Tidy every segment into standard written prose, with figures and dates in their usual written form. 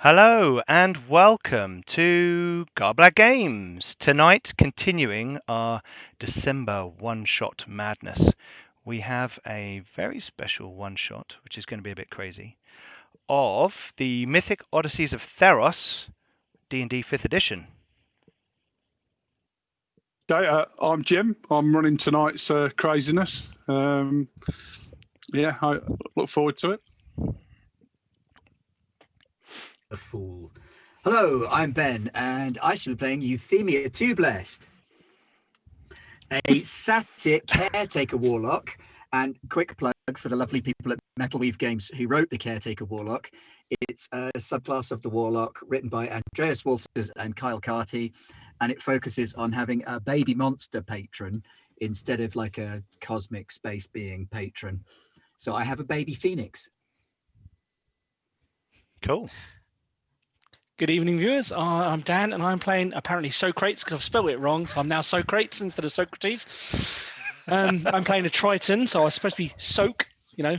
Hello and welcome to Garblag Games. Tonight, continuing our December one-shot madness, we have a very special one-shot, which is going to be a bit crazy, of the Mythic Odysseys of Theros, D&D 5th edition. I'm Jim. I'm running tonight's craziness. I look forward to it. A fool. Hello, I'm Ben, and I shall be playing Euthymia Too Blessed, a satyr Caretaker Warlock. And quick plug for the lovely people at Metalweave Games who wrote the Caretaker Warlock. It's a subclass of the Warlock written by Andreas Walters and Kyle Carty, and it focuses on having a baby monster patron instead of like a cosmic space being patron. So I have a baby phoenix. Cool. Good evening, viewers. I'm Dan, and I'm playing apparently Socrates because I've spelled it wrong, so I'm now Socrates instead of Socrates. I'm playing a Triton, so I was supposed to be Soak,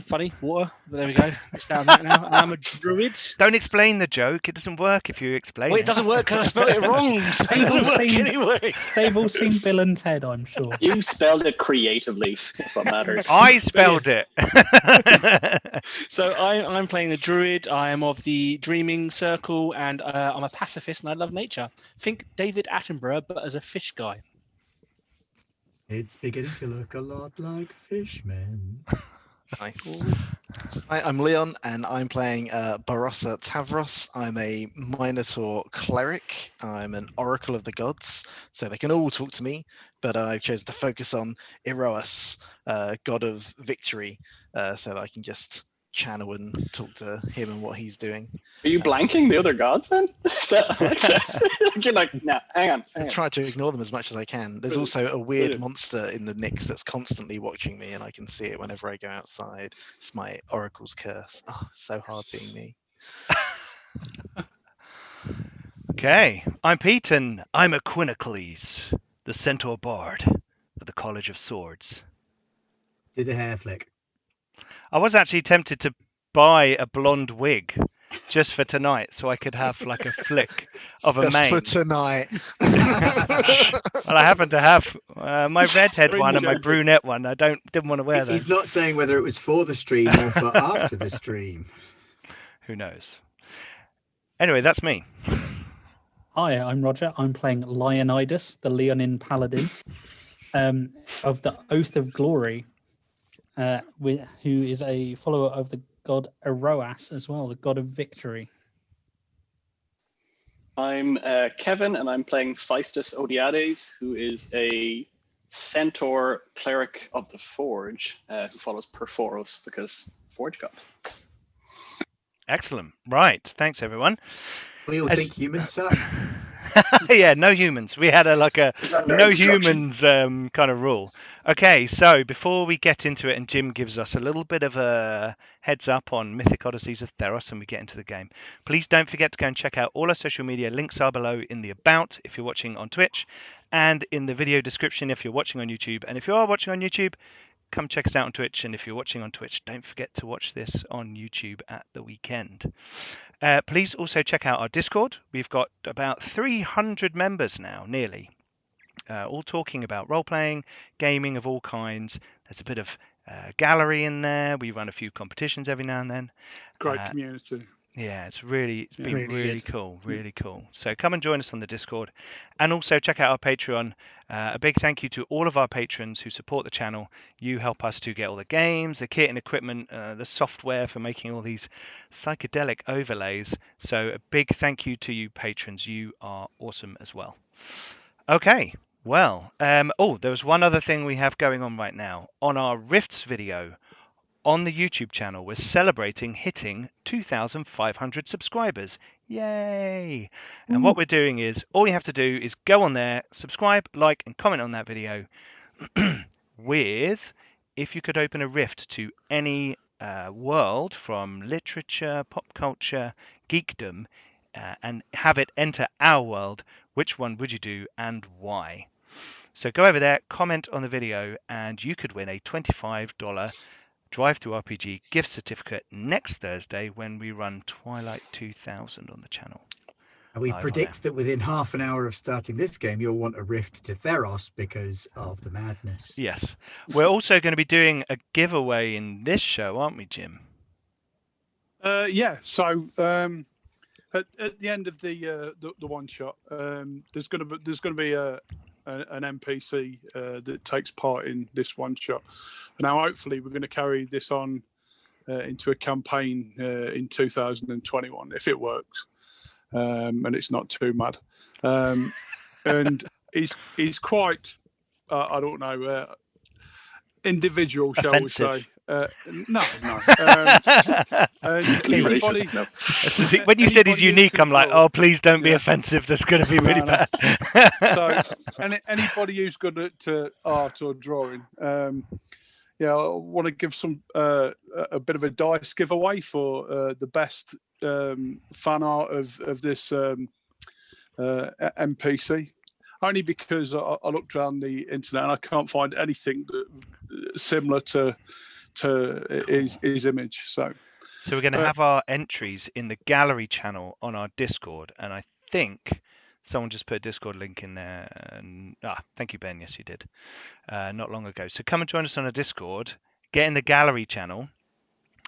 funny, water, but there we go. It's down there now. I'm a druid. Don't explain the joke. It doesn't work if you explain Well, it doesn't work because I spelled it wrong. So it doesn't work anyway. They've all seen Bill and Ted, I'm sure. You spelled it creatively, if what matters. I spelled it. So I'm playing a druid. I am of the Dreaming Circle, and I'm a pacifist, and I love nature. Think David Attenborough, but as a fish guy. It's beginning to look a lot like fishmen. Nice. Hi, I'm Leon, and I'm playing Barossa Tavros. I'm a Minotaur cleric. I'm an Oracle of the Gods, so they can all talk to me, but I've chosen to focus on Eros, God of Victory, so that I can just channel and talk to him and what he's doing. Are you blanking the other gods then? Is that like that? You're like, no, hang on. I try to ignore them as much as I can. There's also a weird monster in the Nyx that's constantly watching me, and I can see it whenever I go outside. It's my Oracle's curse. Oh, it's so hard being me. Okay, I'm Pete, and I'm a Quinnacles, the Centaur Bard of the College of Swords. Do the hair flick. I was actually tempted to buy a blonde wig just for tonight, so I could have like a flick of a Just mane. for tonight. Well, I happen to have my redhead one and my brunette one. I didn't want to wear those. He's not saying whether it was for the stream or for after the stream. Who knows? Anyway, that's me. Hi, I'm Roger. I'm playing Leonidas, the Leonine Paladin, of the Oath of Glory, who is a follower of the god Eroas as well, the god of victory. I'm Kevin, and I'm playing Phaistos Odiades, who is a centaur cleric of the Forge, who follows Perforos because Forge god. Excellent. Right. Thanks, everyone. We all think humans suck. Yeah, no humans. We had a under no instruction. humans kind of rule. Okay, so before we get into it, and Jim gives us a little bit of a heads up on Mythic Odysseys of Theros, and we get into the game, please don't forget to go and check out all our social media. Links are below in the about if you're watching on Twitch, and in the video description if you're watching on YouTube. And if you are watching on YouTube, come check us out on Twitch. And if you're watching on Twitch, don't forget to watch this on YouTube at the weekend. Please also check out our Discord. We've got about 300 members now, nearly, all talking about role-playing, gaming of all kinds. There's a bit of gallery in there. We run a few competitions every now and then. Great community. Yeah, it's been really good. cool, really cool. So come and join us on the Discord, and also check out our Patreon. A big thank you to all of our patrons who support the channel. You help us to get all the games, the kit and equipment, the software for making all these psychedelic overlays. So a big thank you to you patrons. You are awesome as well. Okay, well, there was one other thing we have going on right now. On our Rifts video on the YouTube channel, we're celebrating hitting 2,500 subscribers. Yay! And what we're doing is, all you have to do is go on there, subscribe, like, and comment on that video with, if you could open a rift to any world from literature, pop culture, geekdom, and have it enter our world, which one would you do and why? So go over there, comment on the video, and you could win a $25 Drive-Thru RPG gift certificate next Thursday when we run Twilight 2000 on the channel. And we live on predict that within half an hour of starting this game, you'll want a rift to Theros because of the madness. Yes. We're also going to be doing a giveaway in this show, aren't we, Jim? Yeah. So at the end of the one shot, there's going to be an NPC that takes part in this one shot. Now, hopefully, we're going to carry this on into a campaign in 2021 if it works, and it's not too mad. And he's quite, I don't know, individual, shall Offensive. we say? No. Racist, no. When you said he's anybody who unique, can I'm like, draw- oh, please don't be Yeah. offensive. That's going to be really No. bad. So, anybody who's good at art or drawing, I want to give some a bit of a dice giveaway for the best fan art of this NPC. Only because I looked around the internet and I can't find anything similar to his image. So So we're going to have our entries in the gallery channel on our Discord, and I think someone just put a Discord link in there. Thank you, Ben. Yes, you did. Not long ago. So come and join us on a Discord. Get in the gallery channel,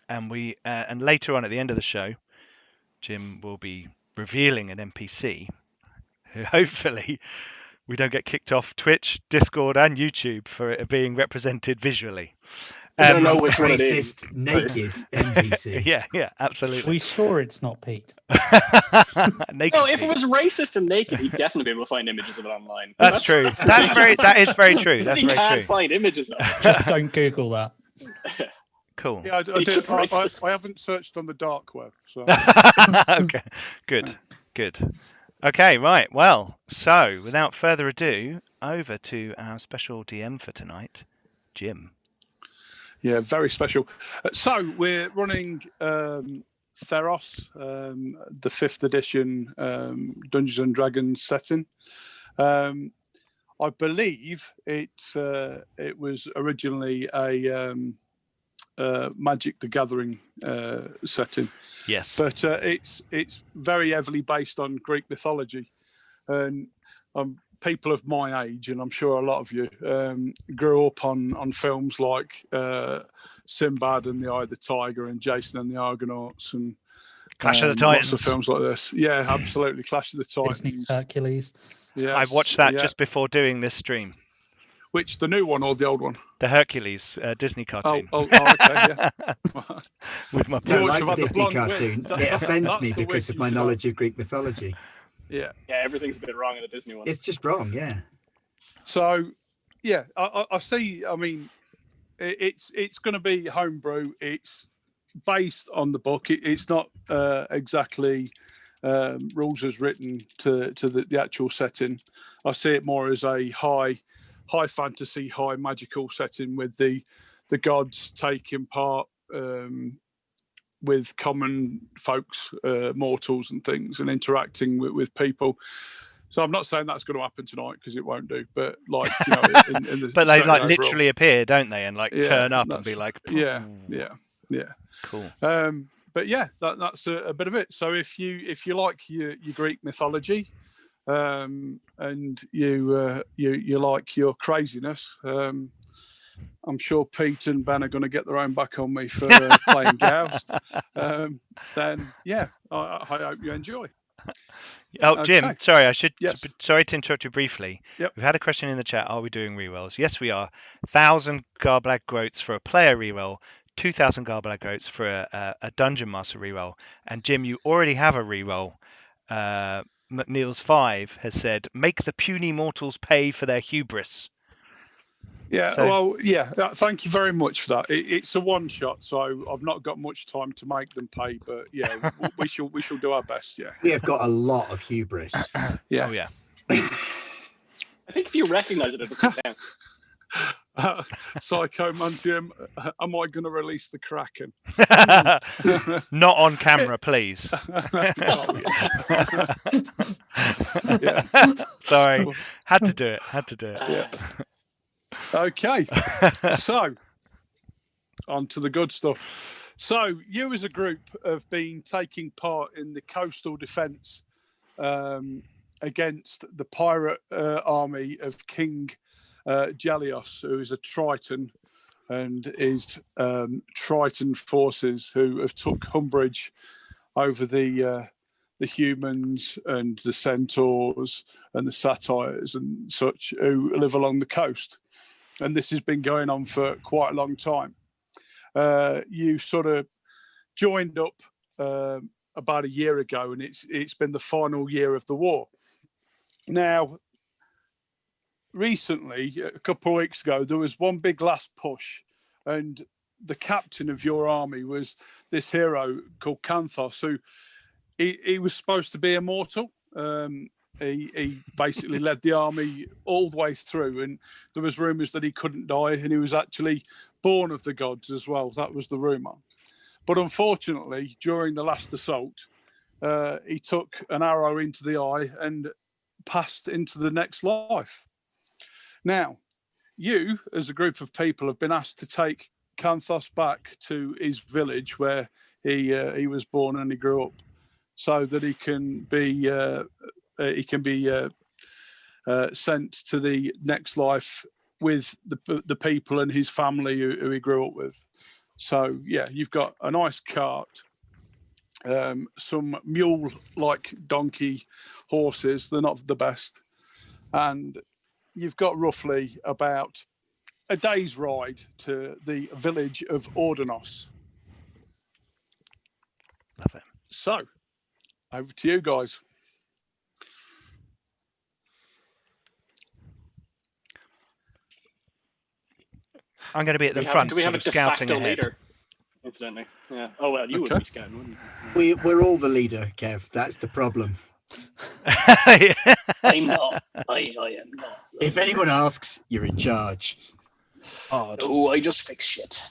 and and later on at the end of the show, Jim will be revealing an NPC who hopefully we don't get kicked off Twitch, Discord, and YouTube for it being represented visually. I don't know which one it is. Racist, naked NPC. Yeah, absolutely. We sure it's not Pete? Naked Well, if Pete. it was racist and naked, he'd definitely be able to find images of it online. That's true. That is very true. That's he very can't true. find images of it. Just don't Google that. Cool. yeah, I haven't searched on the dark web. So Okay. Good. Okay, right. Well, so without further ado, over to our special DM for tonight, Jim. yeah, very special. So we're running Theros, the 5th edition Dungeons and Dragons setting. I believe it was originally a Magic the Gathering setting, Yes. but it's very heavily based on Greek mythology, and people of my age, and I'm sure a lot of you grew up on films like Sinbad and the Eye of the Tiger and Jason and the Argonauts and Clash of the lots Titans. of films like this. Yeah, absolutely, Clash of the Titans. Disney's Hercules. Yes, I watched that yeah. just before doing this stream. Which, the new one or the old one? The Hercules Disney cartoon. Okay, yeah. With my I don't George like have the had the Disney blonde cartoon. wig. It offends That's me the because of wig my you got. knowledge of Greek mythology. Yeah. Yeah, everything's a bit wrong in the Disney one. It's just wrong, yeah. So, yeah, I see. I mean, it's going to be homebrew. It's based on the book. It's not exactly rules as written to the actual setting. I see it more as a high fantasy, high magical setting with the gods taking part with common folks, mortals and things, and interacting with people. So I'm not saying that's going to happen tonight because it won't do. But like, in the But they setting like overall. literally appear, don't they? And like Yeah, turn up and that's- be like, Yeah. cool. But yeah, that's a bit of it. So if you like your Greek mythology, and you like your craziness, I'm sure Pete and Ben are going to get their own back on me for playing Joust. Then yeah, I hope you enjoy. Oh, Jim, Okay. sorry, Yes. sorry to interrupt you briefly. Yep. We've had a question in the chat. Are we doing rerolls? Yes, we are. 1,000 Garblag Groats for a player reroll, 2,000 Garblag Groats for a Dungeon Master reroll. And Jim, you already have a reroll. McNeil's 5 has said, make the puny mortals pay for their hubris. Yeah, So- well, yeah. Thank you very much for that. It's a one shot, so I've not got much time to make them pay. But yeah, we shall do our best. Yeah, We have got a lot of hubris. yeah. Oh, yeah. I think if you recognise it, it'll come down. Psychomantium, am I going to release the Kraken? Not on camera, please. Oh, yeah. Sorry. Had to do it. Yeah. Okay. So, on to the good stuff. So you as a group have been taking part in the coastal defence against the pirate army of King Gelios, who is a Triton, and his Triton forces who have took umbrage over the humans and the centaurs and the satyrs and such who live along the coast. And this has been going on for quite a long time. You sort of joined up about a year ago, and it's been the final year of the war. Now, recently, a couple of weeks ago, there was one big last push, and the captain of your army was this hero called Canthos, who he was supposed to be immortal. He basically led the army all the way through, and there was rumours that he couldn't die, and he was actually born of the gods as well. That was the rumour. But unfortunately, during the last assault, he took an arrow into the eye and passed into the next life. Now, you, as a group of people, have been asked to take Canthos back to his village where he was born and he grew up, so that he can be sent to the next life with the people and his family who he grew up with. So yeah, you've got a nice cart, some mule-like donkey horses. They're not the best, and you've got roughly about a day's ride to the village of Ordinos. Love it. So, over to you guys. I'm going to be at the front, Do we have a sort de of scouting facto ahead. leader? Incidentally, yeah. Oh well, you would Okay. be scouting, wouldn't you? We're all the leader, Kev. That's the problem. I'm not. I am not. If anyone asks, you're in charge. Odd. Oh, I just fix shit.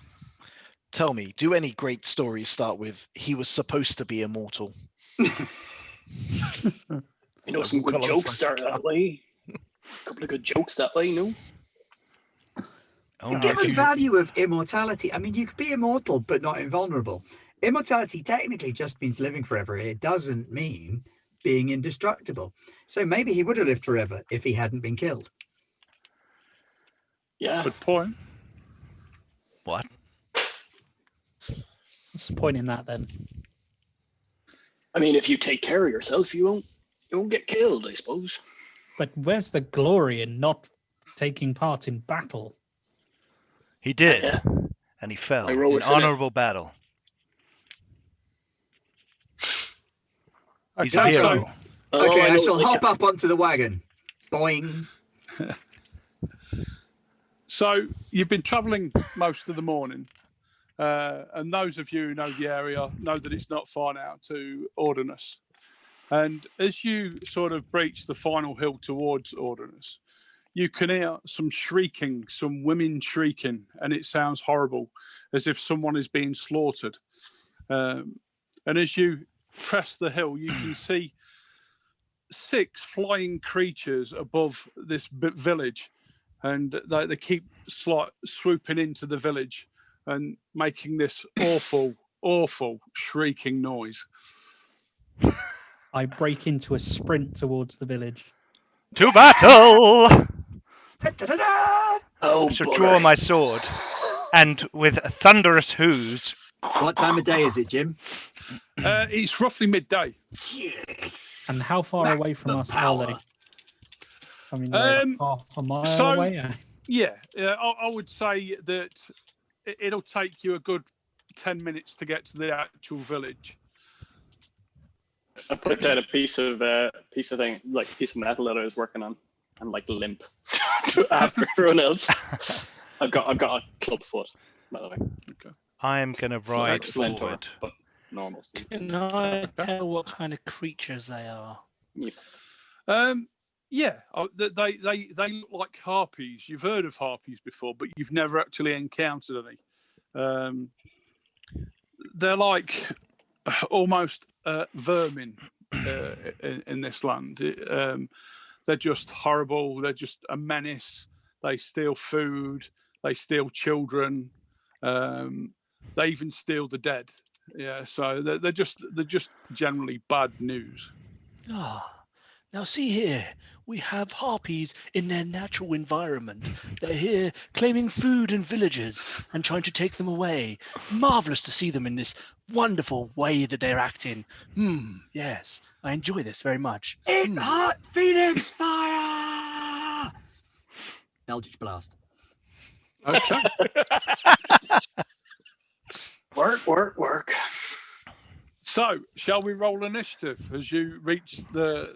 Tell me, do any great stories start with "he was supposed to be immortal"? You know, some Walk good alongside jokes the start car. that way. A couple of good jokes that way, no? Oh, The no, given just- value of immortality, I mean, you could be immortal but not invulnerable. Immortality technically just means living forever. It doesn't mean being indestructible. So maybe he would have lived forever if he hadn't been killed. Yeah. Good point. What? What's the point in that then? I mean, if you take care of yourself, you won't get killed, I suppose. But where's the glory in not taking part in battle? He did, Yeah. and he fell in Heroics, innit? honourable battle. He's a Okay, hero. so All Okay, I know is shall like- hop up onto the wagon. Boing. So you've been travelling most of the morning, and those of you who know the area know that it's not far now to Ordinos. And as you sort of breach the final hill towards Ordinos, you can hear some shrieking, some women shrieking, and it sounds horrible, as if someone is being slaughtered. And as you crest the hill, you can see 6 flying creatures above this village, and they keep swooping into the village and making this awful shrieking noise. I break into a sprint towards the village. To battle! Da-da-da! Oh, I shall bugger. draw my sword, and with a thunderous whoos, What time of day is it, Jim? It's roughly midday. Yes. And how far That's away from the us power. are they? I mean, they're half a mile away. Yeah, I would say that it'll take you a good 10 minutes to get to the actual village. I put down a piece of thing, like a piece of metal that I was working on, and like limp after everyone else. I've got a club foot, by the way. I am going to ride Centaur, forward. but normal speed. Can I tell what kind of creatures they are? Yeah, they look like harpies. You've heard of harpies before, but you've never actually encountered any. They're like almost vermin in this land. They're just horrible. They're just a menace. They steal food. They steal children. They even steal the dead. Yeah, so they're just generally bad news. Ah, now see here. We have harpies in their natural environment. They're here claiming food and villagers and trying to take them away. Marvelous to see them in this wonderful way that they're acting. Yes, I enjoy this very much. Hot Phoenix Fire! Eldritch Blast. Okay. Work. So, shall we roll initiative as you reach the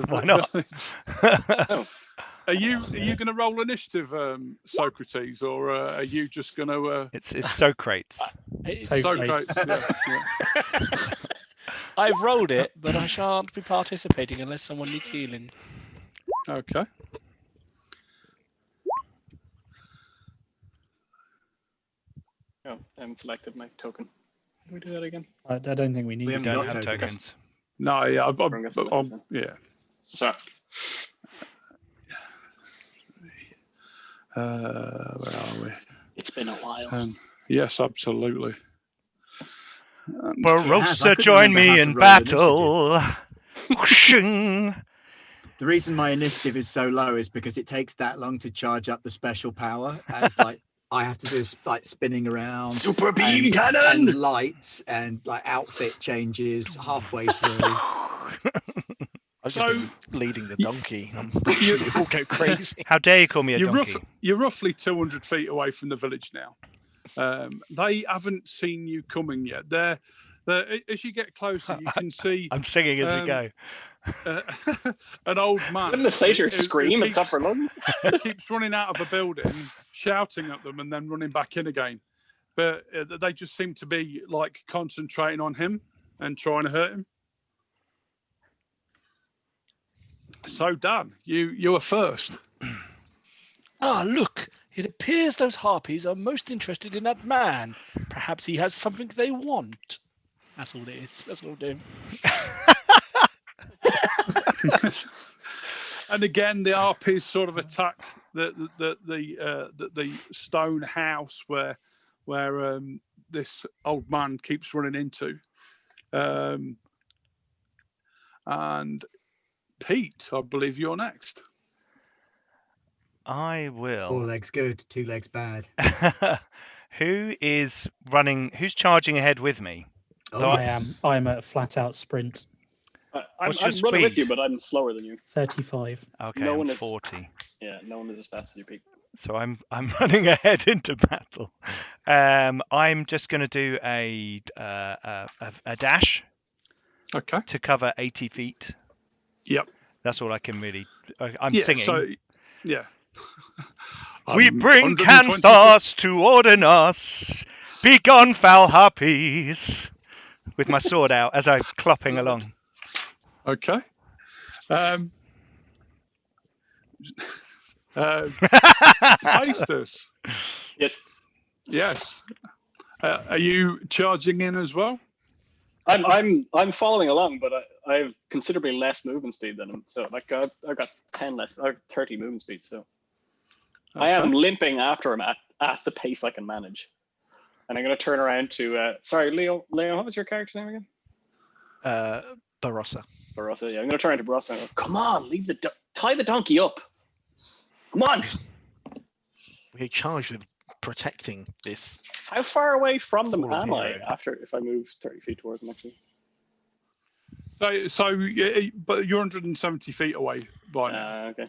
Why not? village? Are you going to roll initiative, Socrates, or are you just going to? It's Socrates. Socrates. Yeah. I've rolled it, but I shan't be participating unless someone needs healing. Okay. Oh, I haven't selected my token. Can we do that again? I don't think we need We to. haven't Don't got have tokens. tokens. No, yeah, Bring us the message yeah. So, Where are we? it's been a while. Yes, absolutely. I Barossa, couldn't join remember how me to in roll battle. Whooshing. The reason my initiative is so low is because it takes that long to charge up the special power. As like I have to do like spinning around, Super beam and cannon. lights and like outfit changes halfway through. I've just So- been leading the donkey. They all go crazy. How dare you call me a You're, donkey? you're roughly 200 feet away from the village now. They haven't seen you coming yet. They're as you get closer, you can see I'm singing as we go. an old man. Didn't the satyr who scream at keeps- top of her lungs? who keeps running out of a building, shouting at them, and then running back in again. But they just seem to be like concentrating on him and trying to hurt him. So, Dan, you are first. Ah, look! It appears those harpies are most interested in that man. Perhaps he has something they want. That's all it is. That's all I'm doing. And again, the RPs sort of attack the stone house where this old man keeps running into. And Pete, I believe you're next. I 4 will. legs good, 2 legs bad. Who's charging ahead with me? Oh, I am. I'm at flat out sprint. I'm What's your running with speed? you, but I'm slower than you. 35. Okay, No I'm one is- 40. Yeah, no one is as fast as you, Pete. So I'm running ahead into battle. I'm just going to do a dash Okay. to cover 80 feet. Yep. That's all I can really. I'm Yeah. singing. So, yeah. We bring 120 Canthos to order us. Begone, foul harpies. With my sword out as I'm clopping along. Okay. Faistus. Yes, Yes. Are you charging in as well? I'm following along, but I have considerably less movement speed than him. So like I've got 10 less. I have 30 movement speed. So I am limping after him at the pace I can manage. And I'm going to turn around to sorry, Leo. What was your character name again? Barossa. Barossa. Yeah, I'm going to turn around to Barossa and go, come on, tie the donkey up. Come on. We're charged with protecting this. How far away from them Fallen am I hero. if I move 30 feet towards them actually? So, yeah, but you're 170 feet away by now. Okay.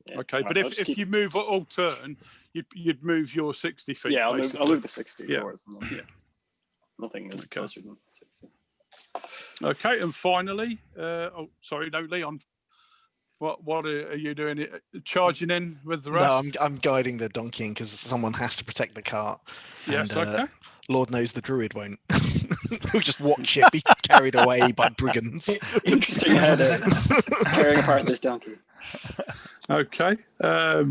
Yeah. Okay, Right, but I'll just if keep- you move all turn, you'd move your 60 feet. yeah, I'll basically. move the 60 Yeah. towards them. Then. Yeah. Nothing is Okay. closer than 60. Okay, and finally, sorry, no, Leon. What are you doing? Charging in with the rest? No, I'm guiding the donkey because someone has to protect the cart. Yes, and, okay. Lord knows the druid won't. He'll just watch it be carried away by brigands. Interesting how they're tearing apart this donkey. Okay. Oh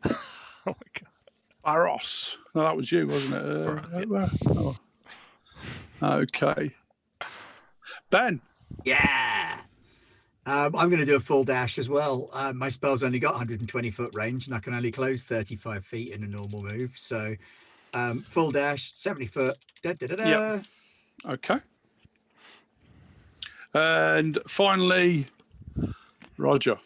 my god. Baros. No, that was you, wasn't it? Oh. Okay. Ben. Yeah. I'm going to do a full dash as well. My spell's only got 120 foot range, and I can only close 35 feet in a normal move. So Full dash, 70 foot. Da, da, da, da. Yep. Okay. And finally, Roger.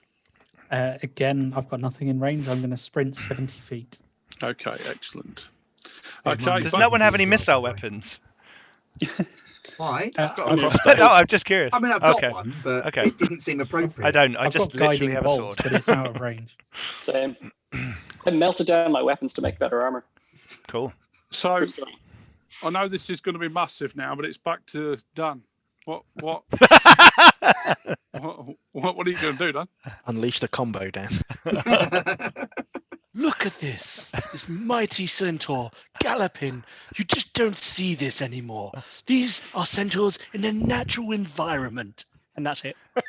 Again, I've got nothing in range. I'm going to sprint 70 feet. Okay, excellent. Yeah, Okay, mine Does is no one have 70 any as well, missile by the way. weapons? Why? I've got a I've- crossbow. No, I'm just curious. I mean, I've Okay. got one, but Okay. it didn't seem appropriate. I don't. I I've just got literally guiding have a bolts, sword. but it's out of range. Same. I melted down my weapons to make better armor. Cool. So I know this is going to be massive now, but it's back to Dan. What are you going to do, Dan? Unleash the combo, Dan. Look at this mighty centaur galloping. You just don't see this anymore. These are centaurs in a natural environment. And that's it. Are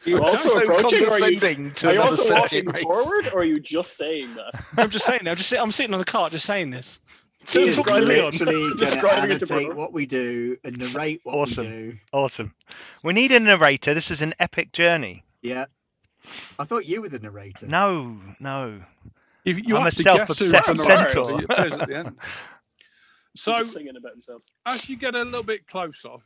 you Okay. also So approaching, or condescending to are you another also sentient walking race. forward, or are you just saying that? I'm just saying. I'm sitting on the cart just saying this. He is Talking to Leon. literally going to Describing it to annotate Bruno. what we do and narrate what Awesome. we do. Awesome. We need a narrator. This is an epic journey. Yeah. I thought you were the narrator. No. You I'm have a to guess who's the self-obsessed narrator. centaur. It appears at the end. So He's just singing about himself. as you get a little bit closer,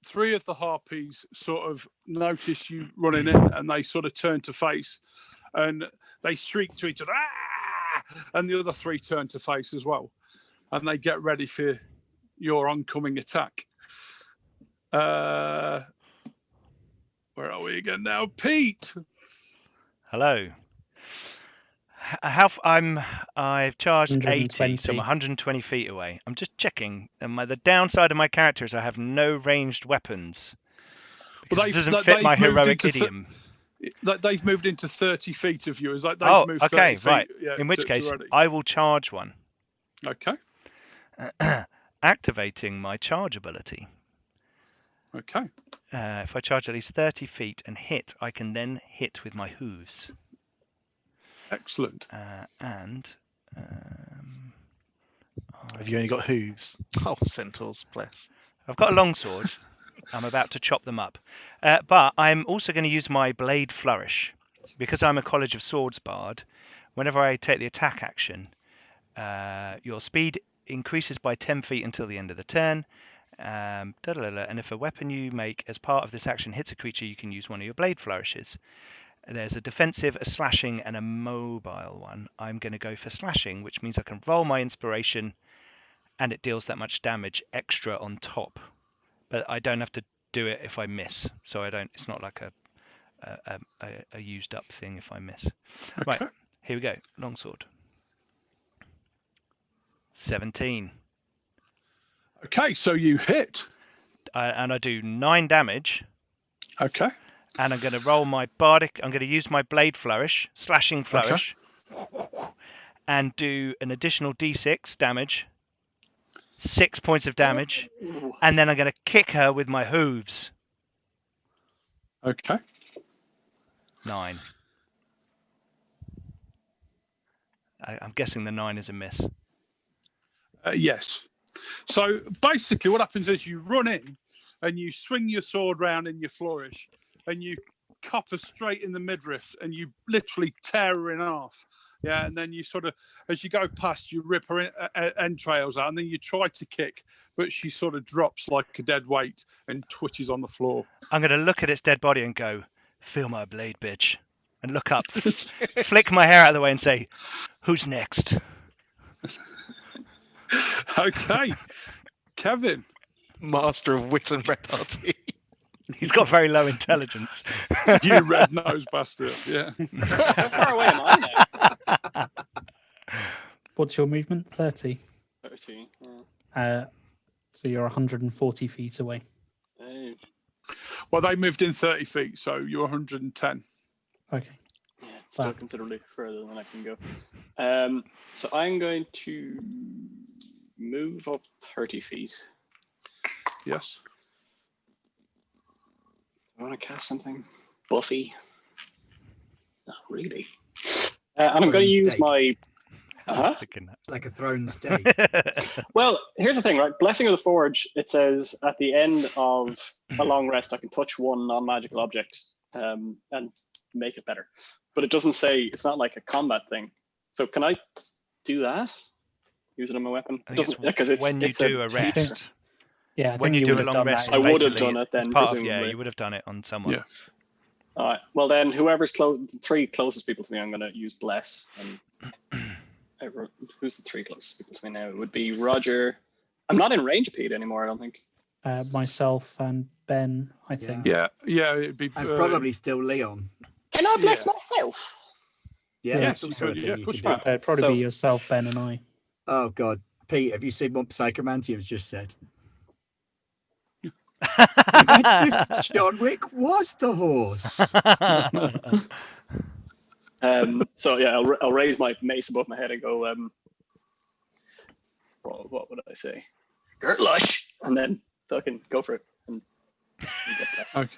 3 of the harpies sort of notice you running in, and they sort of turn to face, and they shriek to each other, "Ah!" And the other 3 turn to face as well, and they get ready for your oncoming attack. Where are we again now, Pete? Hello. I've charged 80, so I'm 120. 120 feet away. I'm just checking. And the downside of my character is I have no ranged weapons. Because it doesn't fit my heroic idiom. They've moved into 30 feet of you. Is like they've Oh, moved okay, 30 feet, right. yeah, In which to case, ready. I will charge one. Okay. Activating my charge ability. Okay. If I charge at least 30 feet and hit, I can then hit with my hooves. Excellent. Have you only got hooves? Oh, centaurs, bless. I've got a longsword. I'm about to chop them up. But I'm also going to use my blade flourish. Because I'm a College of Swords bard, whenever I take the attack action, your speed increases by 10 feet until the end of the turn. And if a weapon you make as part of this action hits a creature, you can use one of your blade flourishes. There's a defensive, a slashing, and a mobile one. I'm going to go for slashing, which means I can roll my inspiration, and it deals that much damage extra on top. But I don't have to do it if I miss, so I don't. It's not like a used up thing if I miss. Okay. Right, here we go. Longsword. 17. Okay, so you hit. And I do 9 damage. Okay. And I'm going to roll my bardic. I'm going to use my blade flourish, slashing flourish, and do an additional d6 damage. 6 points of damage, and then I'm going to kick her with my hooves. Okay. 9. I'm guessing the 9 is a miss. Yes. So basically, what happens is you run in, and you swing your sword round in your flourish, and you cop her straight in the midriff, and you literally tear her in half. Yeah, and then you sort of, as you go past, you rip her entrails out, and then you try to kick, but she sort of drops like a dead weight and twitches on the floor. I'm going to look at its dead body and go, "Feel my blade, bitch," and look up, flick my hair out of the way, and say, "Who's next?" Okay, Kevin. Master of wit and repartee. He's got very low intelligence. You red-nosed bastard. Yeah. How far away am I now? What's your movement? 30. 30. Yeah. So you're 140 feet away. Hey. Well, they moved in 30 feet, so you're 110. Okay. Yeah, it's still Wow. considerably further than I can go. So I'm going to move up 30 feet. Yes. I want to cast something buffy. Not really. And I'm going to use my. I'm thinking that. Like a thrown steak. Well, here's the thing, right? Blessing of the Forge. It says at the end of a long rest, I can touch one non-magical object and make it better. But it doesn't say. It's not like a combat thing. So can I do that? use it on my weapon? I It think doesn't, because it's when you it's do a feature. rest. Yeah, I When think you you do would a have long done rest, that. I would have basically, done it then, as part of, presumably. you would have done it on someone. Yeah. All right. Well, then whoever's the three closest people to me, I'm going to use bless. And who's the three closest people to me now? It would be Roger. I'm not in range, Pete, anymore. I don't think. Myself and Ben, I think. Yeah, it'd be And probably still Leon. Can I bless Yeah. myself? Yeah, Yeah, that's also a thing yeah, you push can do. back. It'd probably So- be yourself, Ben, and I. Oh God, Pete, have you seen what Psychomantium's just said? Imagine if John Wick was the horse. So yeah, I'll raise my mace above my head and go. What would I say? Gertlush, and then fucking go for it and get blessed. Okay.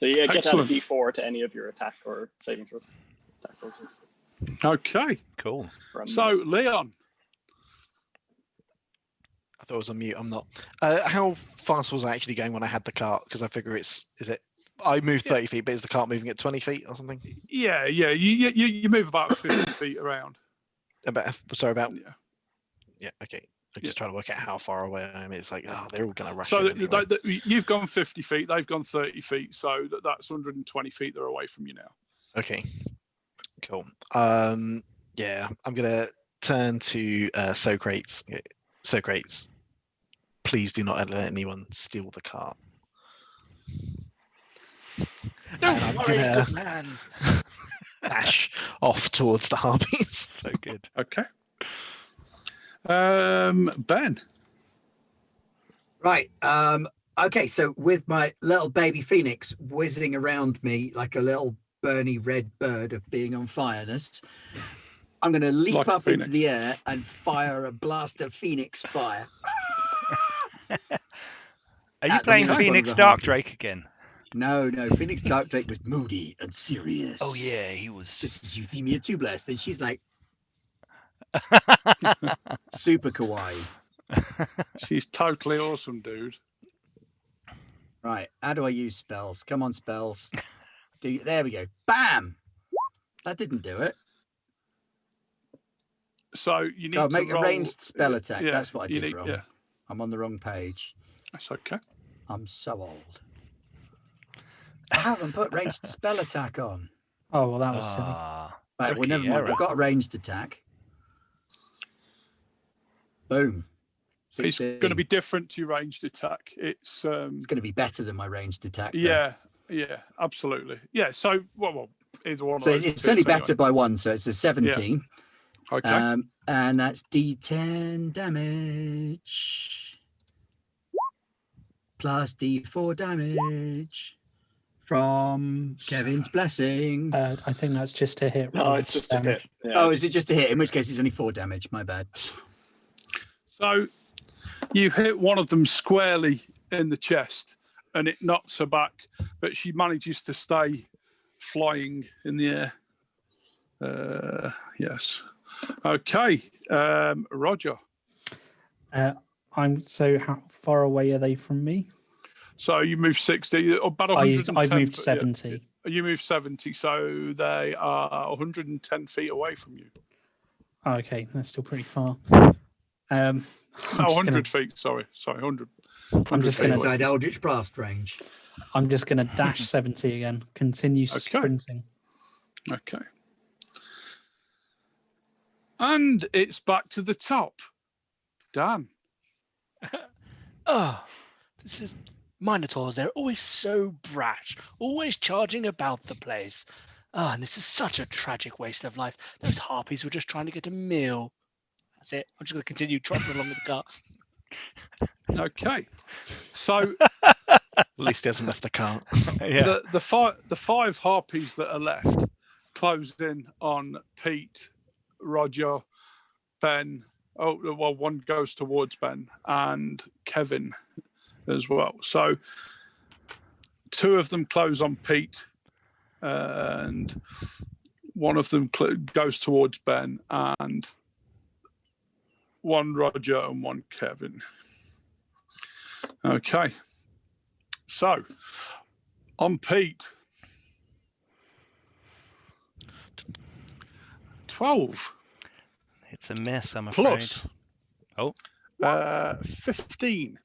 So you get Excellent. that D4 to any of your attack or saving throws. Attack rolls. Okay. Cool. From- So Leon, I thought it was on mute. I'm not. How fast was I actually going when I had the cart? Because I figure is it? I moved 30 feet, but is the cart moving at 20 feet or something? yeah, you move about 50 feet around. About Yeah. yeah. Okay. I'm just trying to work out how far away I am. It's like, oh, they're all going to rush. So in anyway. you've gone 50 feet, they've gone 30 feet, so that's 120 feet they're away from you now. Okay. Cool. Yeah, I'm gonna turn to Socrates. Socrates, please do not let anyone steal the cart. Don't And I'm worry, gonna good man. dash off towards the harpies. So good. Okay. Ben. Right. Okay, so with my little baby phoenix whizzing around me like a little burny red bird of being on fireness, I'm going to leap Like a up into phoenix. the air and fire a blast of phoenix fire. Are you At the playing nearest one of Phoenix the Dark harpies. Drake again? No, Phoenix Dark Drake was moody and serious. Oh yeah, he was. This is Euthymia 2 Blessed. And she's like super kawaii. She's totally awesome, dude. Right. How do I use spells? Come on, spells. There we go. Bam! That didn't do it. So you need So I'll to make a roll, ranged spell attack. yeah, That's what I you did need- wrong. yeah. I'm on the wrong page. That's okay. I'm so old. I haven't put ranged spell attack on. Oh, well, that was silly. Ah, Right, well, rookie never mind. error. I've got a ranged attack. Boom. It's 16. going to be different to your ranged attack. It's It's going to be better than my ranged attack. though. yeah, absolutely. Yeah, so well, either one. So of those it's two, only anyway. better by one. So it's a 17. Okay. And that's D10 damage. Plus D4 damage from Kevin's blessing. I think that's just to hit. No, it's just a damage. hit. Yeah. Oh, is it just a hit? In which case it's only 4 damage. My bad. So you hit one of them squarely in the chest and it knocks her back, but she manages to stay flying in the air. Yes. Okay. Roger. How far away are they from me? So you move 60, about 110. I've moved yeah. 70. You move 70, so they are 110 feet away from you. Oh, okay, that's still pretty far. I'm No, just 100 feet. Sorry, 100. I'm just feet gonna- away. Inside Eldritch Blast range. I'm just going to dash 70 again. Continue sprinting. Okay. And it's back to the top. Dan. Oh, this is Minotaurs. They're always so brash, always charging about the place. Ah, and this is such a tragic waste of life. Those harpies were just trying to get a meal. That's it. I'm just going to continue trotting along with the cart. Okay. So At least he hasn't left the cart. yeah. the five harpies that are left close in on Pete, Roger, Ben. Oh, well, one goes towards Ben and Kevin as well. So 2 of them close on Pete, and one of them goes towards Ben, and one Roger and one Kevin. Okay. So on Pete, 12 It's a miss, I'm afraid. plus Oh. 15.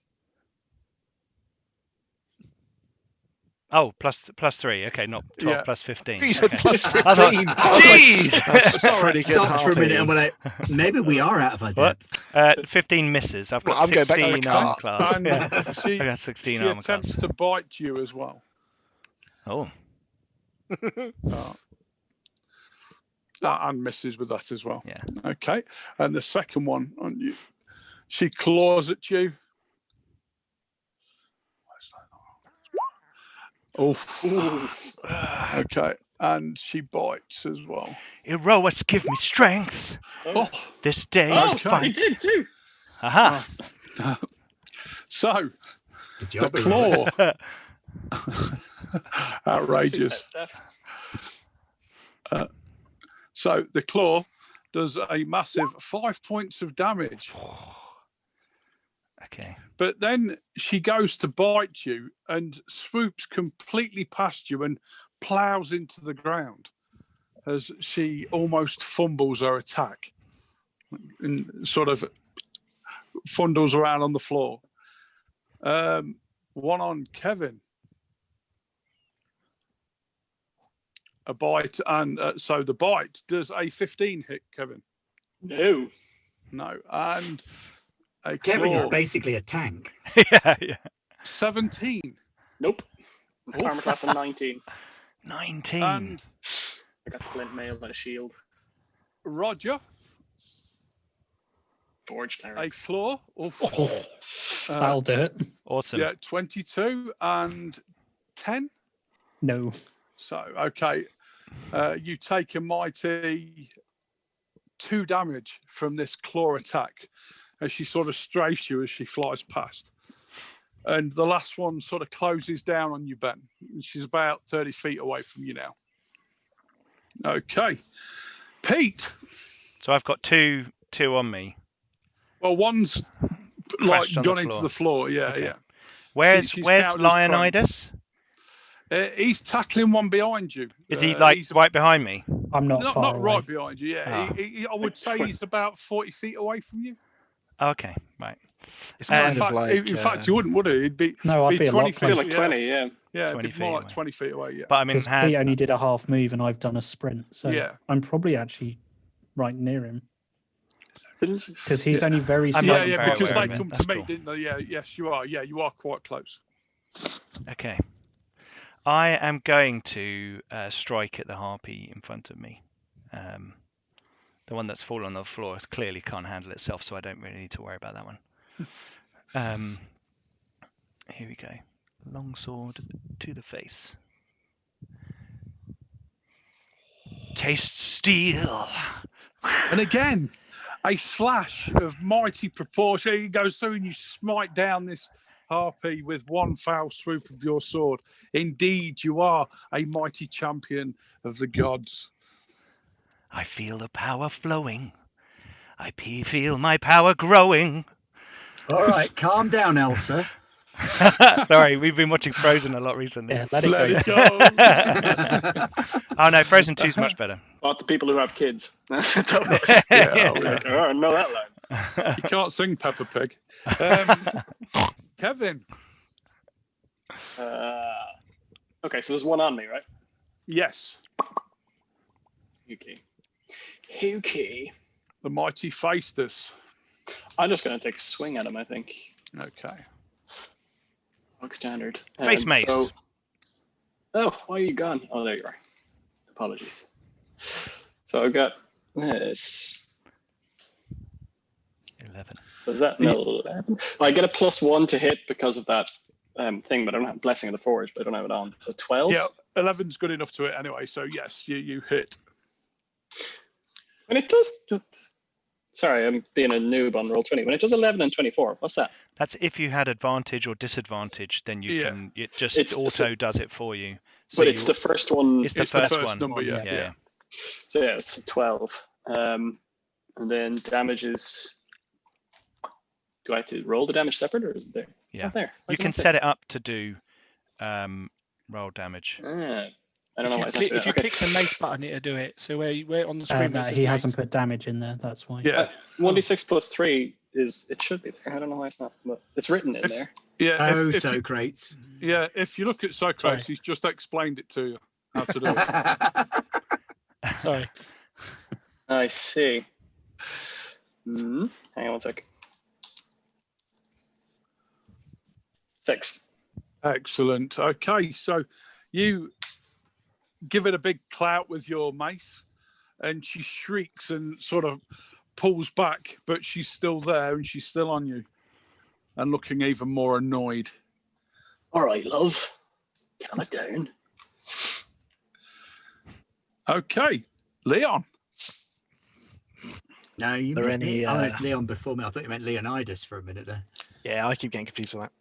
Oh, plus 3. Okay, not 12 Yeah. plus 15. You said Okay. plus I thought- 15. Jeez! That's Sorry, pretty good. Stopped for a minute harpy. and we're like, maybe we are out of our What? depth. 15 misses. I've got Well, I'm going back to the 16 armor cart. class. And Yeah. she, I got 16 she armor class. attempts to bite you as well. Oh. And misses with that as well. Yeah. Okay. And the second one on you, she claws at you. Oof. Okay. And she bites as well. Erois, give me strength. Oh. This day Oh, to okay. fight. he did too. Aha. So, Good the job, claw. Outrageous. So the claw does a massive 5 points of damage. Okay. But then she goes to bite you and swoops completely past you and plows into the ground as she almost fumbles her attack and sort of fundles around on the floor. One on Kevin. A bite, and so the bite does a 15 hit, Kevin. No. No, and a Kevin is claw, basically a tank. Yeah. 17. Nope. Armor class of 19. 19. And I got splint mail and a shield. Roger, Forged a clerics. claw. That'll do it. Awesome. Yeah, 22 and 10. No. So, okay. You take a mighty 2 damage from this claw attack as she sort of strafes you as she flies past. And the last one sort of closes down on you, Ben. And she's about 30 feet away from you now. Okay. Pete. So I've got two on me. Well, one's like Crashed on the gone into floor. the floor. Yeah, Okay. yeah. Where's she's counted as prone. Leonidas? He's tackling one behind you. Is he like he's right behind me? I'm not far not away. right behind you. Yeah, Ah. I would say he's about 40 feet away from you. Oh, okay, right. It's In kind In of fact, like. in fact, you wouldn't, would he? He'd be No, I'd be a 20 lot feet. I feel like yeah. 20, yeah. Yeah, it'd 20 be more feet like away. 20 feet away. Yeah. But I'm in Because hand. Pete only did a half move and I've done a sprint. So Yeah. I'm probably actually right near him. Didn't you? Because he's Yeah. only very I'm Yeah, not slightly very because aware they of it. come That's to me, cool. didn't they? Yeah, yes, you are. Yeah, you are quite close. Okay. I am going to strike at the harpy in front of me. The one that's fallen on the floor clearly can't handle itself, so I don't really need to worry about that one. Here we go. Longsword to the face. Taste steel. And again, a slash of mighty proportion. He goes through and you smite down this harpy with one foul swoop of your sword. Indeed, you are a mighty champion of the gods. I feel the power flowing. I feel my power growing. All right, calm down, Elsa. Sorry, we've been watching Frozen a lot recently. Yeah, let it Let go. it go. Oh no, Frozen 2 is much better. About the people who have kids. Yeah, Like, oh, I know that line. You can't sing Peppa Pig. Kevin. Okay, so there's one on me, right? Yes. Okay. The mighty faced us. I'm just going to take a swing at him, I think. Okay. Log standard. Face mace. Oh, why are you gone? Oh, there you are. Apologies. So I've got this. 11. So is that no? 11. I get a +1 to hit because of that thing, but I don't have Blessing of the Forge, but I don't have it on. So 12. Yeah, 11's good enough to hit anyway. So yes, you hit. When it does. Sorry, I'm being a noob on Roll20. When it does 11 and 24, what's that? That's if you had advantage or disadvantage, then you Yeah. can. It just It's- auto does it for you. So But it's the first one. It's the It's the first first one. number, yeah. Yeah. So yeah, it's 12. And then damage is. Do I have to roll the damage separate, or is it there? It's Yeah. not there. Why You is it can not there? set it up to do roll damage. I don't know why it's not doing If you it. Okay. click the mace button, it'll do it. So where on the screen? No, where it says he hasn't mace. put damage in there. That's why. Yeah. 1d6 plus 3 is, it should be there. I don't know why it's not, but it's written in there. Yeah. Oh, if you, Socrates. yeah. If you look at Socrates, Sorry. he's just explained it to you how to do it. Sorry. I see. Hang on 1 sec. 6. Excellent. Okay, so you give it a big clout with your mace, and she shrieks and sort of pulls back, but she's still there and she's still on you and looking even more annoyed. All right, love. Calm it down. Okay, Leon. No, you Are there missed me. any, Oh, it's Leon before me. I thought you meant Leonidas for a minute there. Yeah, I keep getting confused with that.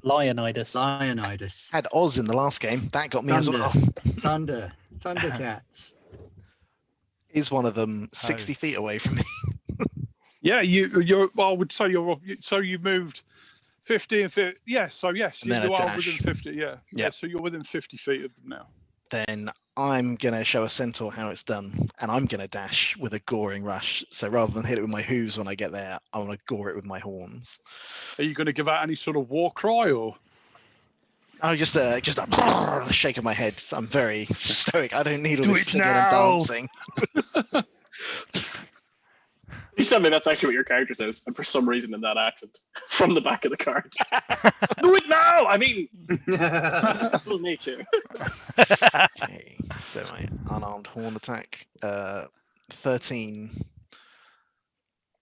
Lionidas. Leonidas. Had Oz in the last game. That got me as well. Thunder. Thundercats. Is one of them 60 feet away from me? Yeah, you're. Well, I would say so you moved 50 and 50. Yeah, so yes, And then you a are dash. within 50. Yeah. Yep. So you're within 50 feet of them now. Then I'm going to show a centaur how it's done, and I'm going to dash with a goring rush. So rather than hit it with my hooves when I get there, I want to gore it with my horns. Are you going to give out any sort of war cry or? Oh, just a shake of my head. I'm very stoic. I don't need all Do this it singing and now. dancing. You tell me that's actually what your character says, and for some reason in that accent, from the back of the card. Do it now! I mean, full nature. Okay, so my unarmed horn attack, 13.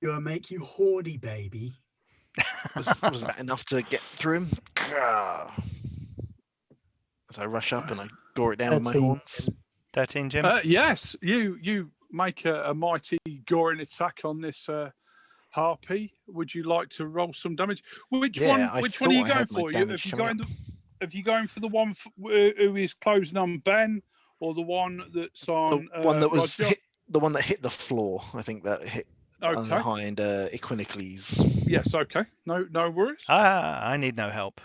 You'll make you horny, baby. Was that enough to get through him? As I rush up and I gore it down with my 13. horns. 13, Jim. Yes, you make a mighty goring attack on this harpy. Would you like to roll some damage? Which Yeah, one? I Which one are you thought I going had my for? damage coming up. Have you going for the one who is closing on Ben, or the one that's on The one that was Roger? hit, the one that hit the floor. I think that hit Okay. behind Equinocles. Yes. Okay. No worries. I need no help.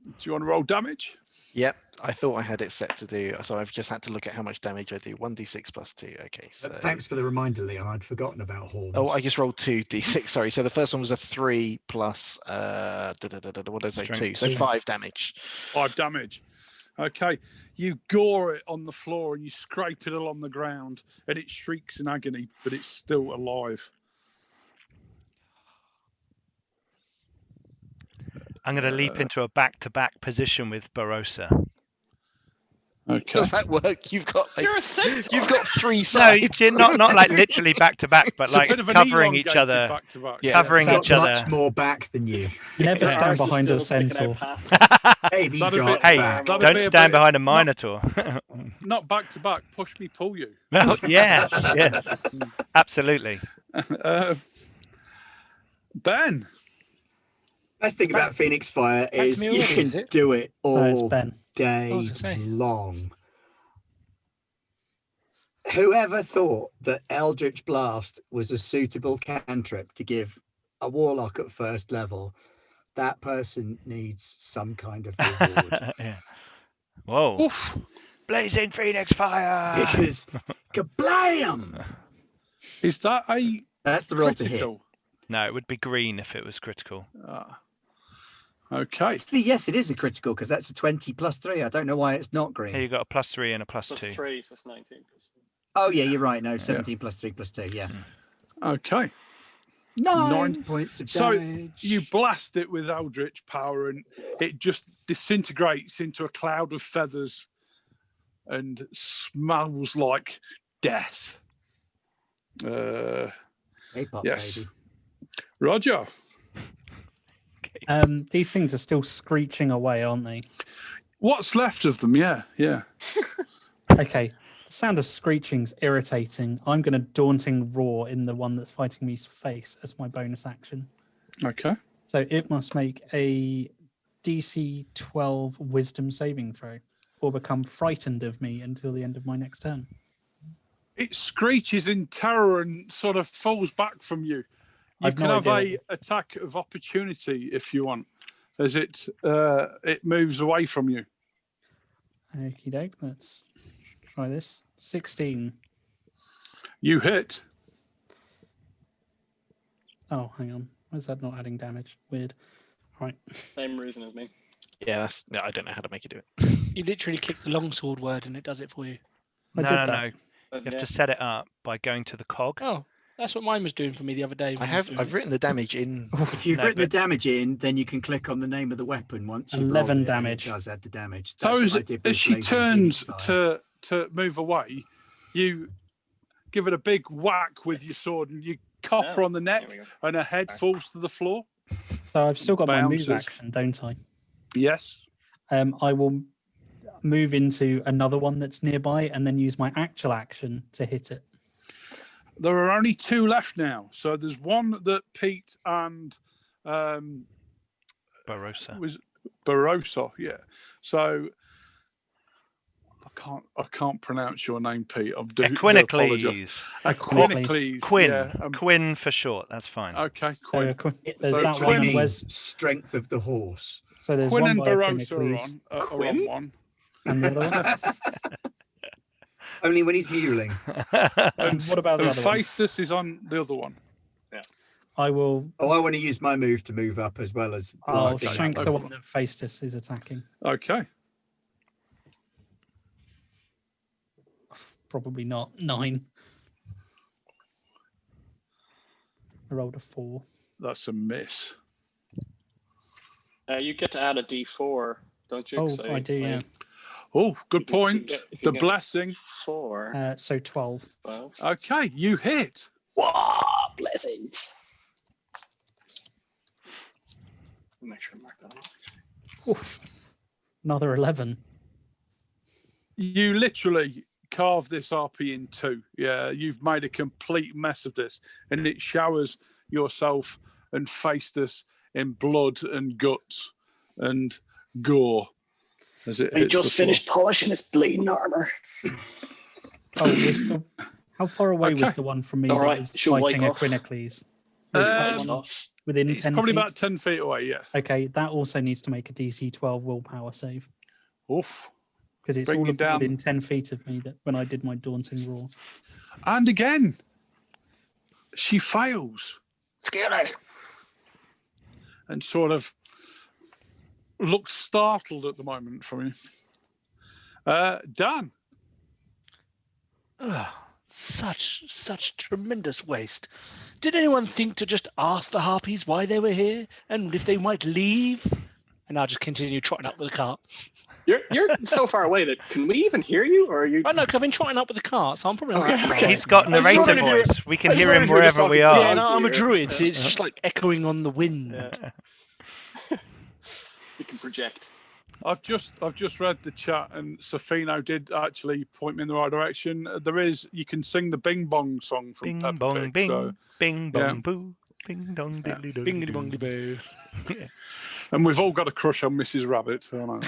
Do you want to roll damage? Yep, I thought I had it set to do, so I've just had to look at how much damage I do. 1d6 plus 2. Okay, so. Thanks for the reminder, Leon. I'd forgotten about horns. Oh, I just rolled 2d6. Sorry, so the first one was a 3 plus what did I say? Strength 2. So 2. 5 damage. 5 damage. Okay. You gore it on the floor and you scrape it along the ground, and it shrieks in agony, but it's still alive. I'm going to leap into a back-to-back position with Barossa. Okay. Does that work? You've got like, You're a centaur. you've got 3 No, sides. not like literally back-to-back, but It's a like bit of an covering each elongated other. back-to-back. Yeah. Covering It's each got other. much more back than you. Never Yeah, stand ours is behind a still sticking centaur. out past. Baby That'd got be- Hey, back. that'd don't be a stand bit- behind a not- Minotaur. Not back-to-back. Push me, pull you. Well, yes, absolutely. Ben. Best thing about Phoenix Fire to is me you already, can is it? do it No, it's all Ben. day What was I saying? long. Whoever thought that Eldritch Blast was a suitable cantrip to give a warlock at first level, that person needs some kind of reward. Yeah. Whoa. Oof. Blazing Phoenix Fire! Because kablam! Is that a That's the roll to hit. critical? No, it would be green if it was critical. Okay. Actually, yes, it is a critical because that's a 20 plus 3. I don't know why it's not green. Here you got a +3 and a +2. Plus 3, so it's 19. Oh, yeah, you're right. No, 17 plus 3 plus 2. Yeah. Okay. 9 points of So damage. you blast it with Eldritch power and it just disintegrates into a cloud of feathers and smells like death. K-pop, yes. baby. Roger. These things are still screeching away, aren't they? What's left of them? Yeah. Okay. The sound of screeching's irritating. I'm going to daunting roar in the one that's fighting me's face as my bonus action. Okay. So it must make a DC 12 wisdom saving throw or become frightened of me until the end of my next turn. It screeches in terror and sort of falls back from you. You I've can no have idea. a attack of opportunity if you want, as it moves away from you. Okie doke. Let's try this. 16. You hit. Oh, hang on. Why is that not adding damage? Weird. Right. Same reason as me. Yeah, I don't know how to make it do it. You literally click the longsword word and it does it for you. I No, did no, that. no. You But have yeah. to set it up by going to the cog. Oh, that's what mine was doing for me the other day. when I was doing I've it. written the damage in. If you've No, written the but- damage in, then you can click on the name of the weapon once you've 11 rolled it, and damage. it does add the damage. So That's as, what I did with as she Blazing Phoenix turns Fire. to move away, you give it a big whack with your sword, and you cop her on the neck, There we go. and her head falls to the floor. So I've still got my move Bounces. action, don't I? Yes. I will move into another one that's nearby and then use my actual action to hit it. There are only 2 left now. So there's one that Pete and Barossa. was Barossa, yeah. So I can't pronounce your name, Pete. I do apologise. Equinocles. Equinocles. Quinn. Yeah, Quinn for short. That's fine. okay, So Quinn. there's So that Quinn one. And means where's, strength of the horse. so there's Quinn one and by Barossa Equinocles are on Quinn? one. and the other one. Only when he's mewling. And what about the And other one? Faistus is on the other one. I will. Oh, I want to use my move to move up as well as I'll blasting shank out. the one that Faistus is attacking. Okay. Probably not. 9. I rolled a 4. That's a miss. You get to add a D4, don't you? Oh, So, I do, yeah. Oh, good You can point. get- you The can get blessing. 4. So 12. 12. Okay, you hit. Wow, blessings. Make sure I mark that off. Oof. Another 11. You literally carve this RP in 2. Yeah, you've made a complete mess of this, and it showers yourself and Faistus in blood and guts and gore as it He hits just the floor. finished polishing his bleeding armor. Oh, how far away was Okay. the one from me All that right, was she'll wipe fighting off. Equinocles? His Um, time's off. Within It's 10 probably feet? about 10 feet away, yeah. Okay, that also needs to make a DC 12 willpower save Oof. because it's Bring all you of them down. within 10 feet of me that when I did my daunting roar. And again, she fails Scary. and sort of looks startled at the moment from you. Dan. Ugh, such tremendous waste. Did anyone think to just ask the harpies why they were here and if they might leave? And I'll just continue trotting up with the cart. You're so far away that can we even hear you, or are you? Oh no, 'cause I've been trotting up with the cart, so I'm probably Okay, alright. okay. He's got I was narrator wondering if you were- voice. We can I was hear him wondering if you were just wherever we talking to are. Yeah, no, I'm a Yeah. druid, so it's just like echoing on the wind. Yeah. We can project. I've just read the chat, and Safino did actually point me in the right direction. You can sing the Bing Bong song from Bing Peppa bong Pig. bing, So, bing yeah. bong boo, bing dong diddly doo. Bingity bongity boo. and we've all got a crush on Mrs. Rabbit. I know.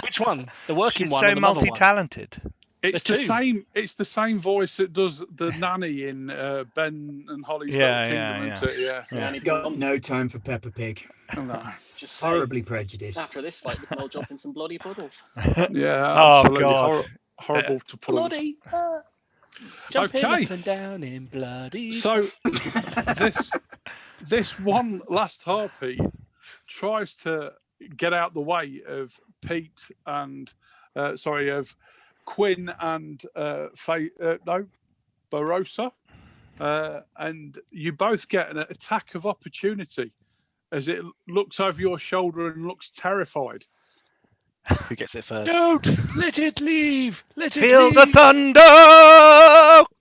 Which one? The working She's one so or the mother one? multi-talented. It's The the two. same. It's the same voice that does the nanny in Ben and Holly's Yeah, Little yeah, Kingdom, yeah. isn't it? Yeah. Yeah. Any Got problem? no time for Peppa Pig. I know. Just say, Horribly prejudiced. after this fight, we can all jump in some bloody puddles. Yeah. Oh, Absolutely. God. Horrible to pull. Bloody. Jumping Okay. up and down in bloody. So this one last harpy tries to get out the way of Pete and of Quinn and Barossa, and you both get an attack of opportunity as it looks over your shoulder and looks terrified. Who gets it first? Don't let it leave. Let it Feel leave. the thunder!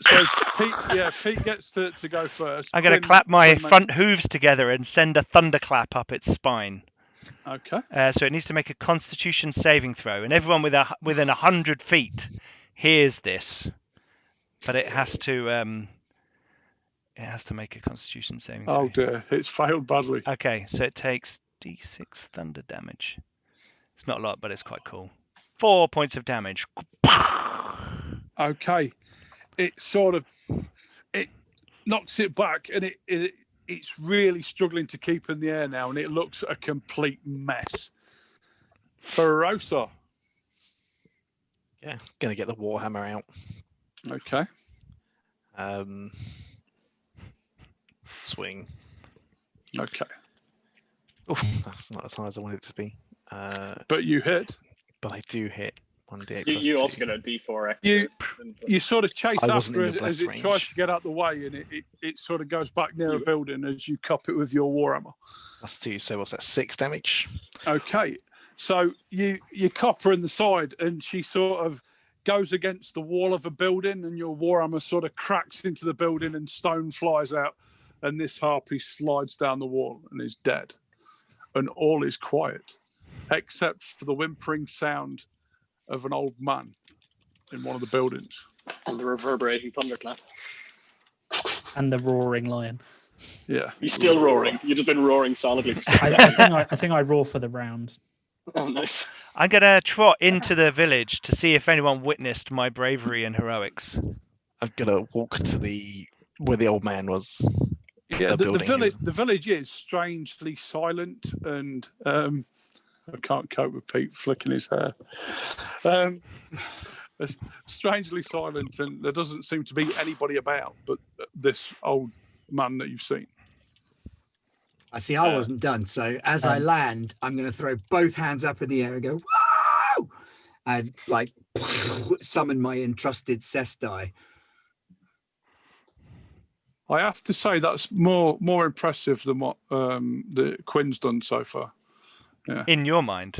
So Pete gets to go first. I'm going to Quinn- clap my Quinn front hooves together and send a thunderclap up its spine. Okay. So it needs to make a Constitution saving throw, and everyone within 100 feet hears this, but it has to make a Constitution saving throw. Oh dear, it's failed badly. Okay, so it takes D6 thunder damage. It's not a lot, but it's quite cool. 4 points of damage. Okay, it knocks it back, and it's really struggling to keep in the air now, and it looks a complete mess. Barossa. Yeah, gonna get the warhammer out. Okay. Swing. Okay. Oh, that's not as high as I wanted it to be. But you hit. But I do hit 1d8 You, plus you 2. also get a D4 extra. You you sort of chase I wasn't after in it your as bless it tries range. to get out the way, and it sort of goes back near a building as you cup it with your warhammer. Plus 2, so what's that? 6 damage. Okay, so you cup her in the side, and she sort of goes against the wall of a building, and your warhammer sort of cracks into the building, and stone flies out, and this harpy slides down the wall and is dead, and all is quiet, except for the whimpering sound of an old man in one of the buildings. And the reverberating thunderclap. And the roaring lion. Yeah, You're still roaring. You've just been roaring solidly for 6 I, seconds. I think I roar for the round. Oh, nice. I'm gonna trot into the village to see if anyone witnessed my bravery and heroics. I'm gonna walk to where the old man was. yeah. The The building village, is- the village is strangely silent, and I can't cope with Pete flicking his hair. It's strangely silent, and there doesn't seem to be anybody about but this old man that you've seen. I see I wasn't done. So as I land, I'm going to throw both hands up in the air and go, "Wow!" And like summon my entrusted cess die. I have to say that's more impressive than what the Quinn's done so far. In your mind.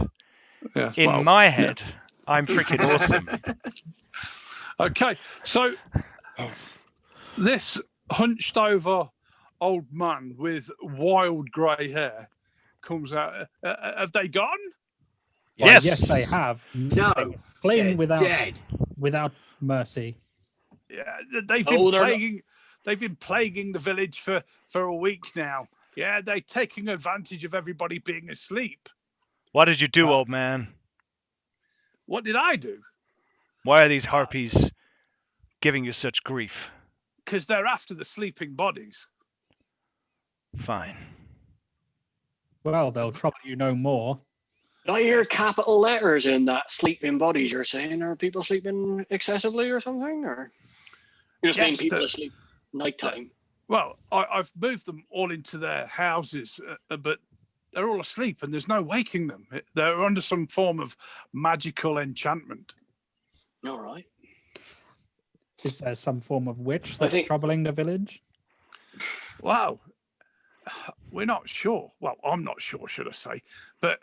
Yeah. In well, my yeah. head, I'm freaking awesome. Okay, so this hunched over old man with wild grey hair comes out. Have they gone? Why, Yes. yes, they have. No, Slain they're dead. without mercy. Yeah, they've Oh, been they're not- plaguing. They've been plaguing the village for a week now. Yeah, they're taking advantage of everybody being asleep. What did you do, old man? What did I do? Why are these harpies giving you such grief? Because they're after the sleeping bodies. Fine. Well, they'll trouble you no more. Did I hear capital letters in that sleeping bodies you're saying? Are people sleeping excessively or something? Or you just mean Yes, people the- asleep nighttime? Well, I've moved them all into their houses, but they're all asleep and there's no waking them. They're under some form of magical enchantment. All right. Is there some form of witch I that's think- troubling the village? Wow. We're not sure. Well, I'm not sure, should I say. But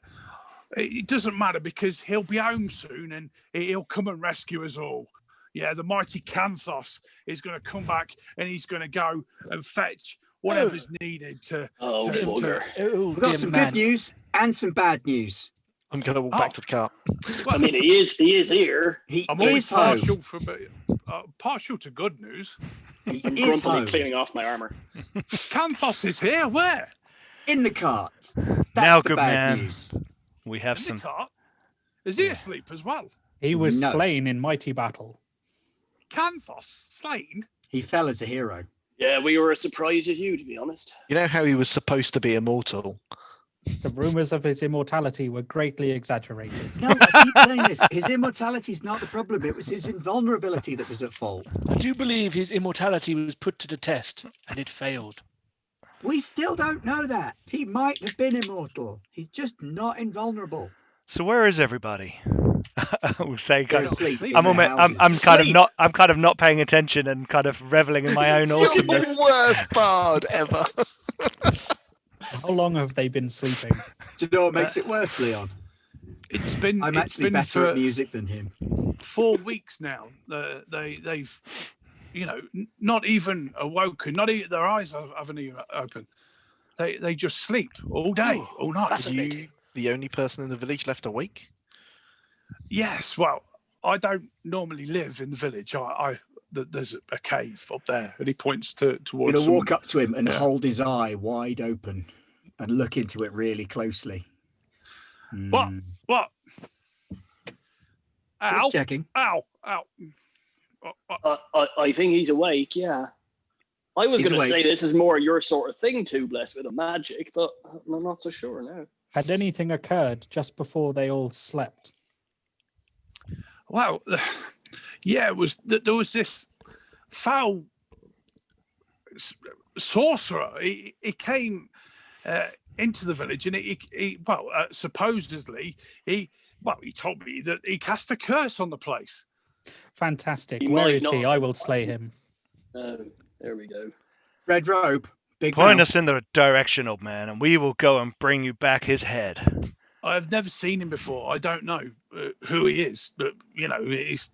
it doesn't matter because he'll be home soon and he'll come and rescue us all. Yeah, the mighty Canthos is going to come back and he's going to go and fetch whatever's needed to. Oh, to- bugger. Oh, We've got dear some man. good news and some bad news. I'm gonna walk Oh. back to the cart. I mean, he is here. He I'm always is home. partial to good news. He I'm is grumpily home. cleaning off my armor. Canthos is here. Where? In the cart. That's Now, the good bad man. news. We have In some. the cart? Is he asleep as well? He was No. slain in mighty battle. Canthos slain? He fell as a hero. Yeah, we were as surprised as you, to be honest. You know how he was supposed to be immortal? The rumors of his immortality were greatly exaggerated. No, I keep saying this. His immortality is not the problem. It was his invulnerability that was at fault. I do believe his immortality was put to the test, and it failed. We still don't know that. He might have been immortal. He's just not invulnerable. So where is everybody? We'll say They're kind of. asleep. in I'm their almost, houses. I'm kind of Asleep. not. I'm kind of not paying attention and kind of reveling in my own You're awesomeness. the worst bard ever. How long have they been sleeping? Do you know what makes it worse, Leon? It's been. I'm it's actually been better for at music than him. 4 weeks now. They've, not even awoken. Not even their eyes haven't even open. They just sleep all day, all night. That's Are you the only person in the village left awake? Yes. Well, I don't normally live in the village. There's a cave up there, and he points I'm towards. going to some- walk up to him and Yeah. hold his eye wide open and look into it really closely. What? Hmm. What? Ow! Just checking. Ow! Ow! I think he's awake, yeah. I was He's going to awake. say this is more your sort of thing, too, blessed with a magic, but I'm not so sure now. Had anything occurred just before they all slept? Well, yeah, it was. There was this foul sorcerer. He came into the village, and supposedly he told me that he cast a curse on the place. Fantastic. He Where might is he? not. I will slay him. There we go. Red robe, big Point mouth. us in the direction, old man, and we will go and bring you back his head. I've never seen him before. I don't know who he is, but he's.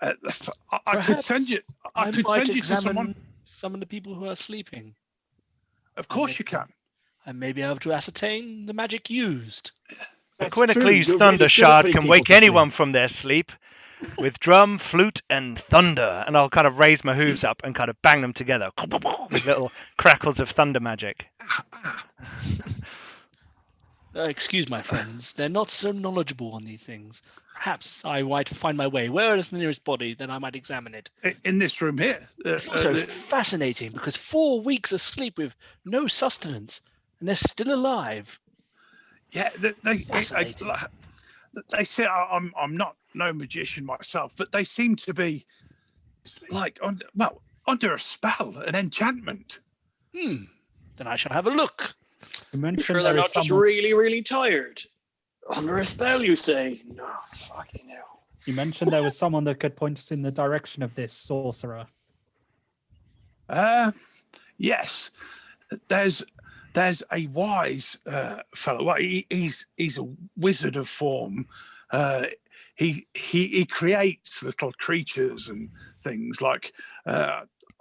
I could send you. I could might send you to someone. examine some of the people who are sleeping. Of course you can. I may be able to ascertain the magic used. The That's true, Quinnicles you're Thunder really good at Shard putting can people wake to sleep. anyone from their sleep with drum, flute, and thunder. And I'll kind of raise my hooves up and kind of bang them together with little crackles of thunder magic. Excuse my friends, they're not so knowledgeable on these things. Perhaps I might find my way. Where is the nearest body? Then I might examine it. In this room here. It's also fascinating because 4 weeks asleep with no sustenance, and they're still alive. Yeah, Fascinating. they say I'm not no magician myself, but they seem to be like under a spell, an enchantment. Then I shall have a look. You mentioned Sure, they're there not is just someone. really, really tired. Under a spell, you say? No, fucking hell. You mentioned there was someone that could point us in the direction of this sorcerer. Yes, there's a wise fellow. Well, he's a wizard of form. He creates little creatures and things like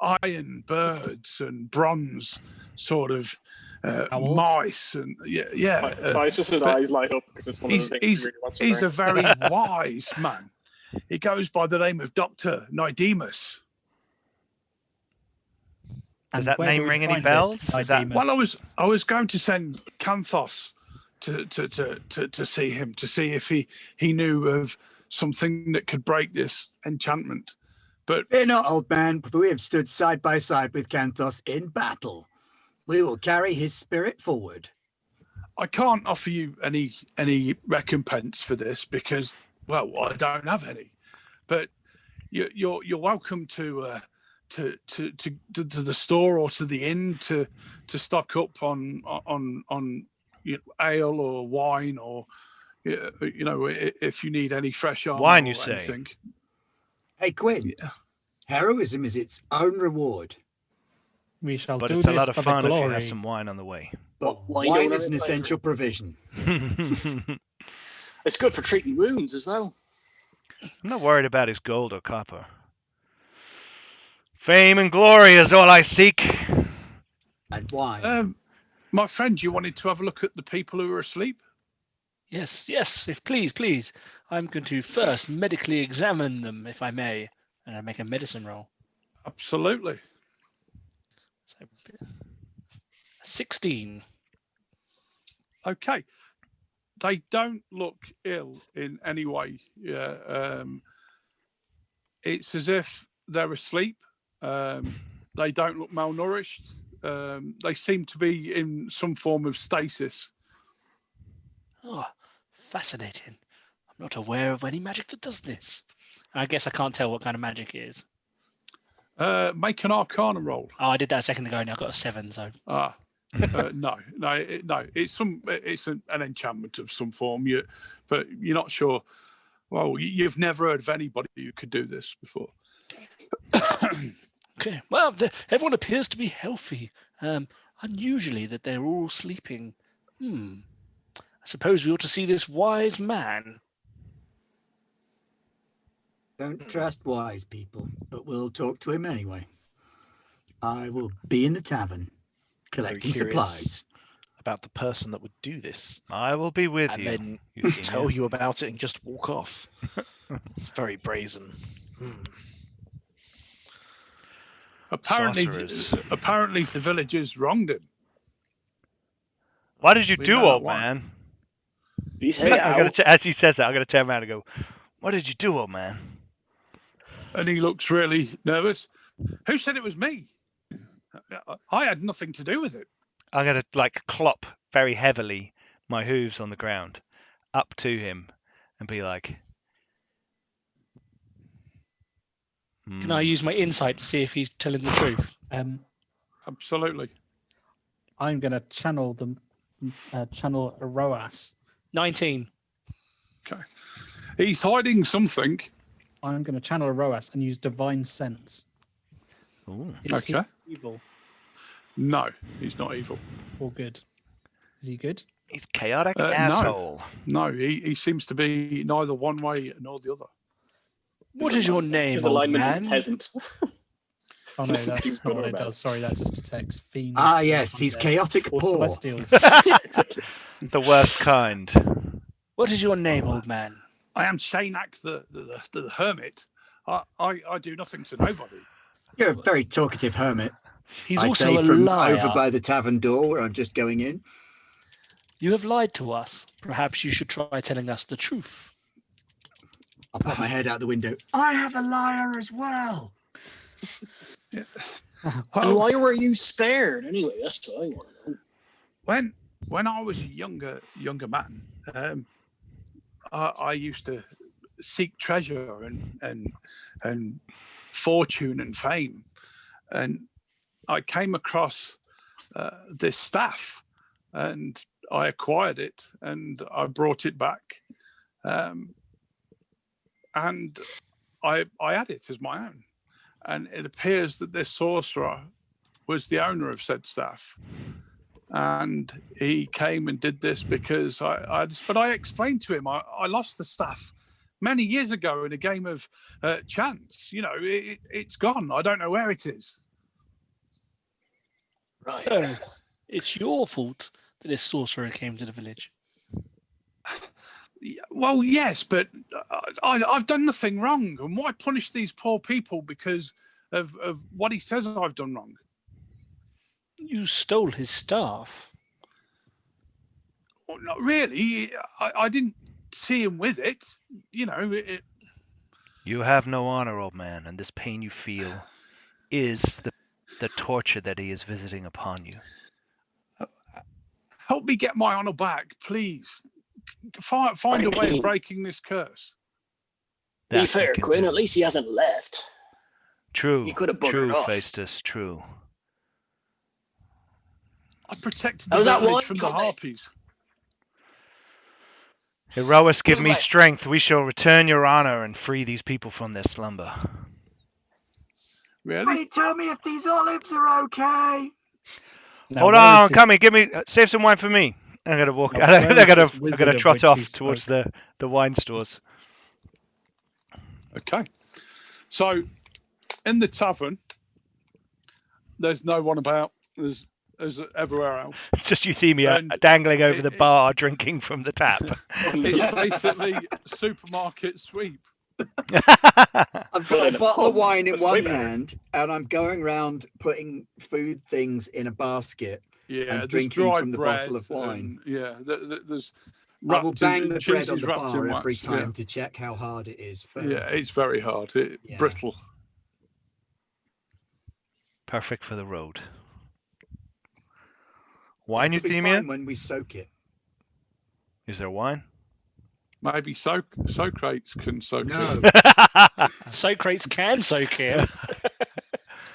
iron birds and bronze sort of Owls? mice and yeah. Physis' eyes light up because it's one of the things he really wants to He's learn. a very wise man. He goes by the name of Dr. Nidemus. Does And that where do name we ring any find bells? this Is that- Nidemus? Well, I was going to send Canthos to see him, to see if he knew of something that could break this enchantment. But Fear not, old man, for we have stood side by side with Canthos in battle. We will carry his spirit forward. I can't offer you any recompense for this because, well, I don't have any. But you're welcome to the store or to the inn to stock up on ale or wine or if you need any fresh armor Wine, or you say? anything. Hey, Quinn, Yeah. heroism is its own reward, We shall But do it's a this lot of for the fun if you glory. have some wine on the way. but wine wine don't is an have a essential provision. I'm It's good for treating wounds as well. not worried about his gold or copper. Fame and glory is all I seek. And wine. My friend, you wanted to have a look at the people who are asleep? Yes, if please. I'm going to first medically examine them, if I may, and I make a medicine roll. Absolutely. So, 16. Okay. They don't look ill in any way. Yeah. It's as if they're asleep. They don't look malnourished. They seem to be in some form of stasis. Oh, fascinating. I'm not aware of any magic that does this. I guess I can't tell what kind of magic it is. Make an Arcana roll. Oh, I did that a second ago and I got a 7, so. No. It's an enchantment of some form. But you're not sure. Well, you've never heard of anybody who could do this before. Okay, well, everyone appears to be healthy. Unusually that they're all sleeping. I suppose we ought to see this wise man. Don't trust wise people, but we'll talk to him anyway. I will be in the tavern, collecting curious. supplies. About the person that would do this, I will be with and you. then Euphemia. tell you about it and just walk off. Very brazen. Apparently, Sorcerers. the villagers wronged him. What did you We do, know old that one. man? He's head out. As he says that, I'm going to turn around and go, what did you do, old man? And he looks really nervous. Who said it was me? I had nothing to do with it. I'm going to clop very heavily my hooves on the ground up to him and be like, Can I use my insight to see if he's telling the truth? Absolutely. I'm going to channel channel Roas. 19. Okay. He's hiding something. I'm going to channel Roas and use divine sense. Ooh. Is he Okay. evil No, he's not evil. or good? Is he good? He's chaotic No. asshole. No, he seems to be neither one way nor the other. What is your name, His old alignment is man? peasant. Oh no, that's He's not what good or it bad? does. Sorry, that just detects fiends. Ah, yes, he's undead, chaotic or poor. celestials. Yeah, exactly. The worst kind. What is your name, old man? I am Shainak the hermit. I do nothing to nobody. You're a very talkative hermit. He's I also say a from liar. over by the tavern door where I'm just going in. You have lied to us. Perhaps you should try telling us the truth. I'll put my head out the window. I have a liar as well. Yeah. And why were you spared anyway? That's what I want to know. When I was a younger man, I used to seek treasure and fortune and fame, and I came across this staff, and I acquired it and I brought it back, and I had it as my own. And it appears that this sorcerer was the owner of said staff. And he came and did this because but I explained to him, I lost the staff many years ago in a game of chance. You know, it's gone. I don't know where it is. Right. So, it's your fault that this sorcerer came to the village. Well, yes, but I've done nothing wrong. And why punish these poor people because of what he says I've done wrong? You stole his staff. Well, not really. I didn't see him with it. You know, You have no honor, old man, and this pain you feel is the torture that he is visiting upon you. help me get my honor back, please. Find a way of breaking this curse. Be That you fair, can Quinn, do. at least he hasn't left. True. You could have buggered True, off. Faustus, true. I protected Oh, the is that village why from you the got me? harpies. Herois, give Too me late. strength. We shall return your honor and free these people from their slumber. Really? Tell me if these olives are okay. Now, Hold where is on, this- come here. Give me, save some wine for me. I'm gonna walk. Now, I where is gotta this wizard of trot which off you towards spoke? the wine stores. Okay. So, in the tavern, there's no one about. There's everywhere else. It's just Euthymia And dangling over the it- bar, drinking from the tap. It's basically supermarket sweep. I've got in a a bottle of pub. wine in That's way one better. hand, and I'm going around putting food things in a basket. Yeah, And there's drinking dry from the bread bottle of wine. and, yeah, there's. I will wrapped in- bang the bread on cheese is the wrapped in bar every wax, yeah. time to check how hard it is first. Yeah, it's very hard. Yeah. Brittle. Perfect for the road. It'll Wine, be Euthymia? fine when we soak it. Is there wine? Maybe Socrates can soak No. it. Socrates can soak him.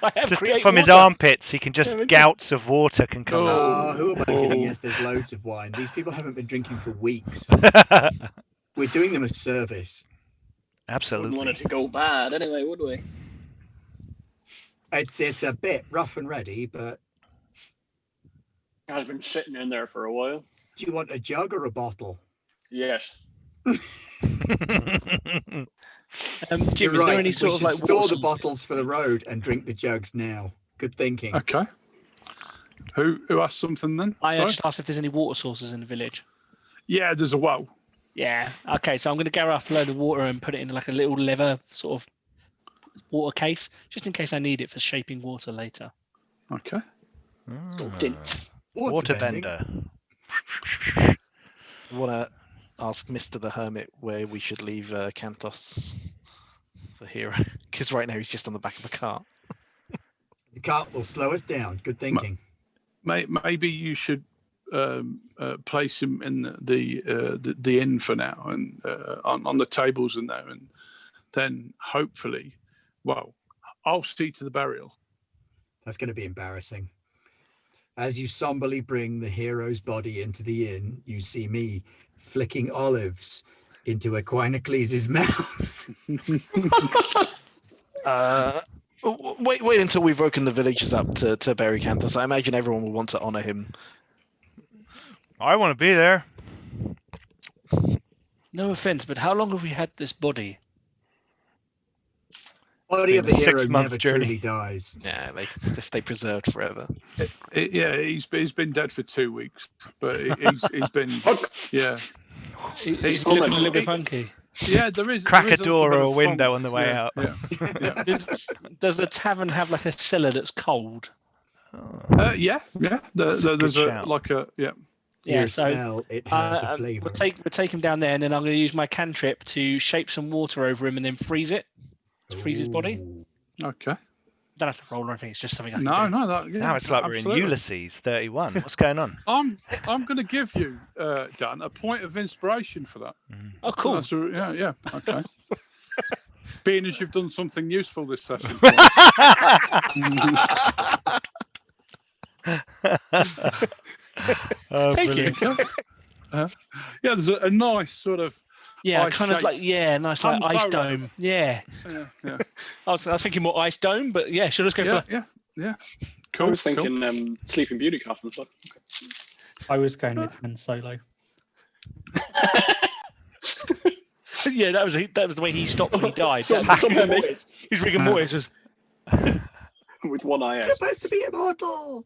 I have Just create from his water. armpits, he can just Yeah, we can- gouts of water can come out. Oh, who am I kidding? Oh. Yes, there's loads of wine. These people haven't been drinking for weeks. We're doing them a service. Wouldn't want Absolutely. it to go bad anyway, would we? It's a bit rough and ready, but I've been sitting in there for a while. do you want a jug or a bottle? Yes. Jim, You're is there right. any We sort of should like store water the bottles for the road and drink the jugs now. Good thinking. Okay. Who asked something then? I Sorry? just asked if there's any water sources in the village. Yeah, there's a well. Yeah. Okay, so I'm going to gather up a load of water and put it in like a little leather sort of water case, just in case I need it for shaping water later. Okay. Soaked in. Water bending. bender. Want to ask Mr. the Hermit where we should leave Cantos, the hero? Because right now he's just on the back of a cart. The cart will slow us down. Good thinking. Maybe you should place him in the inn for now and on the tables and there, and then hopefully, well, I'll see to the burial. That's going to be embarrassing. As you somberly bring the hero's body into the inn, you see me flicking olives into Aquinocles' mouth. Wait until we've woken the villagers up to bury Canthus. I imagine everyone will want to honor him. I want to be there. No offense, but how long have we had this body? Body of the Been a hero 6-month never journey. truly dies. Yeah, they stay preserved forever. He's been dead for 2 weeks, but he's been yeah. He's looking a little bit funky. Yeah, there is. Crack there a is little door bit or a of window funk. on the way Yeah, out. Yeah. Does the tavern have like a cellar that's cold? Yeah. That's a There's good a shout. like a yeah. Yeah, Your so smell, it has a we'll flavour. take him down there, and then I'm going to use my cantrip to shape some water over him and then freeze it to freeze his body. Ooh. Okay. Don't have to roll or anything. It's just something I can do. No, that, yeah, Now it's like we're absolutely. in Ulysses 31. What's going on? I'm going to give you, Dan, a point of inspiration for that. Oh, cool. That's yeah, okay. Being as you've done something useful this session. For Oh, Thank you. brilliant. yeah, there's a nice sort of Yeah, ice kind of like shape. nice like Han ice Solo. dome. Yeah, yeah. I was thinking more ice dome, but yeah, sure, let's go for Yeah. I Cool. was thinking Sleeping Beauty coffin. So. I was going with Han Solo. yeah. That was the way he stopped when he died. Some That's rigor mimic. mortis. His rigor mortis was With one eye out. Supposed to be immortal.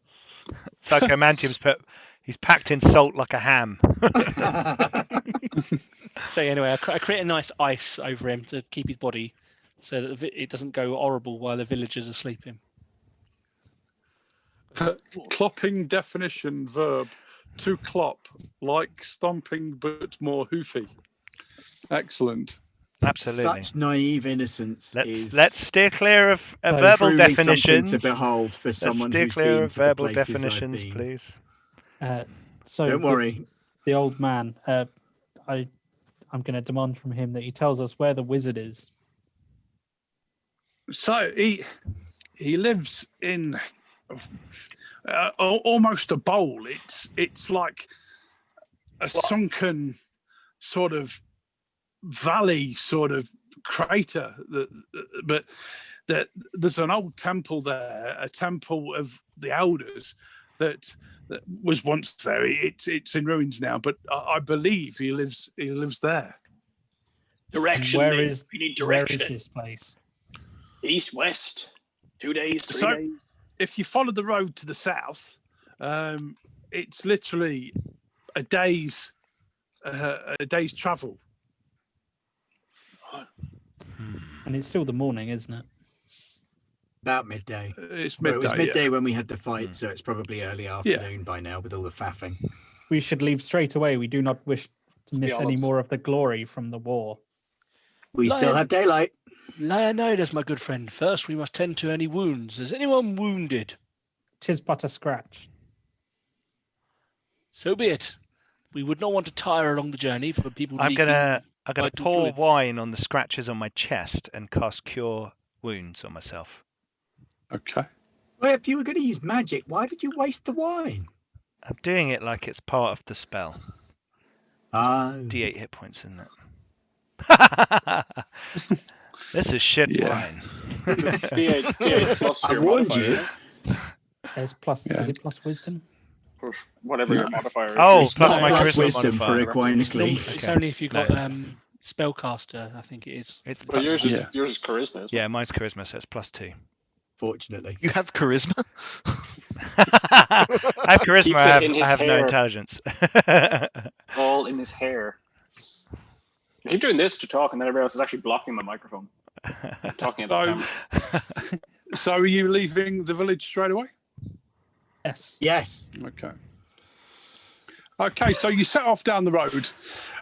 Psychomantium's he's packed in salt like a ham. so. Anyway, I create a nice ice over him to keep his body, so that it doesn't go horrible while the villagers are sleeping. Clopping definition verb. To clop, like stomping but more hoofy. Excellent. Absolutely. Such naive innocence Let's steer clear of so verbal truly something definitions. to behold for Let's someone steer who's clear been of to the verbal places I've definitions, been. please. So Don't worry. The old man. I'm going to demand from him that he tells us where the wizard is. So he lives in almost a bowl. It's like a sunken sort of valley, sort of crater. But there's an old temple there, a temple of the elders that was once there. It's in ruins now, but I believe he lives there. Direction. Where mate. is We need where direction. is this place? East, west. 2 days, 3 So- days. If you follow the road to the south, it's literally a day's travel. And it's still the morning, isn't it? About midday. It's Well, midday. it was yeah. midday when we had the fight, so it's probably early afternoon by now with all the faffing. We should leave straight away. We do not wish to miss any olives. more of the glory from the war. We still Lion- have daylight. Leonidas, my good friend. First, we must tend to any wounds. Is anyone wounded? 'Tis but a scratch. So be it. We would not want to tire along the journey for people. I'm leaking gonna vital pour fluids. wine on the scratches on my chest and cast Cure Wounds on myself. Okay. Well, if you were going to use magic, why did you waste the wine? I'm doing it like it's part of the spell. Oh. D8 hit points, isn't it? This is shit Yeah. wine. D8 plus I your warned modifier, you. Is plus Yeah. is it plus wisdom? or whatever your modifier is. Oh, It's plus not my plus charisma wisdom modifier. for Aquinocles. It's Okay. only if you've got No. spellcaster. I think it is. It's But yours is Yeah. charisma. Isn't yeah, mine's charisma, so it's +2. Fortunately. You have charisma? I have charisma. Keeps I it in his have no hair. intelligence. It's all in his hair. I keep doing this to talk, and then everybody else is actually blocking my microphone. I'm talking about the So, camera. so are you leaving the village straight away? Yes. Yes. Okay. Okay, so you set off down the road.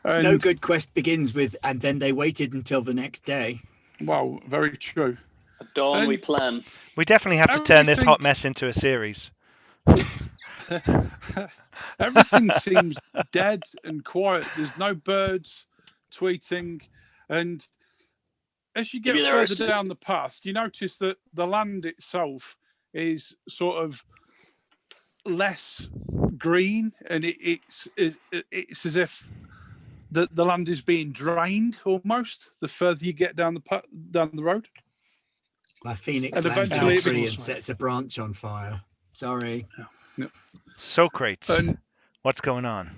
And, No good quest begins with, and then they waited until the next day. Well, very true. At dawn, And- we plan. We definitely have to turn this Everything- hot mess into a series. Everything seems dead and quiet. There's no birds tweeting, and as you get Maybe there are further down the path, you notice that the land itself is sort of less green, and it's as if the land is being drained almost. The further you get down the road, My phoenix And lands eventually on a it tree and becomes- sets a branch on fire. Sorry. Socrates, and what's going on?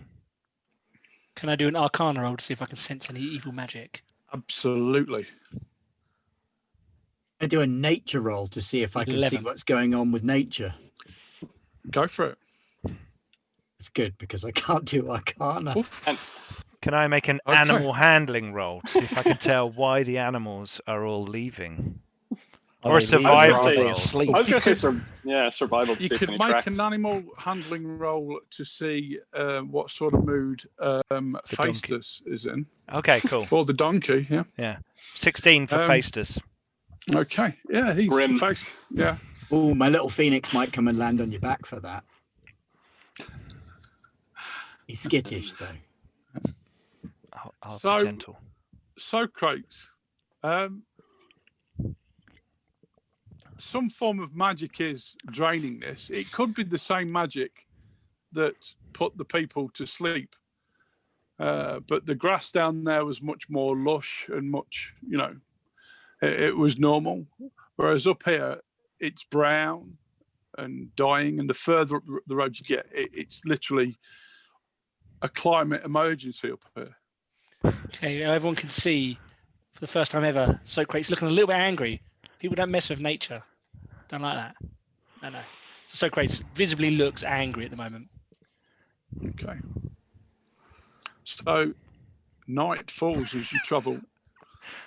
Can I do an Arcana roll to see if I can sense any evil magic? absolutely. I do a nature roll to see if I can see 11. what's going on with nature. Go for it. It's good because I can't do Arcana. Oof. Can I make an Okay. animal handling roll to see if I can tell why the animals are all leaving? Or a Are they leaving survival or are they roll. asleep? I was going to say could- survival to You see if could any make tracks. an animal handling roll to see what sort of mood donkey. Faistus is in. Okay, cool. Or the donkey, yeah. Yeah. 16 for Faistus. Okay, yeah, he's Grim. yeah. Oh, my little phoenix might come and land on your back for that. He's skittish though. I'll So- be gentle. Socrates, some form of magic is draining this. It could be the same magic that put the people to sleep, but the grass down there was much more lush and much, it was normal. Whereas up here, it's brown and dying, and the further up the road you get, it's literally a climate emergency up here. Okay, everyone can see for the first time ever, Socrates looking a little bit angry. People don't mess with nature. Don't like that. No. So Socrates visibly looks angry at the moment. Okay. So night falls as you travel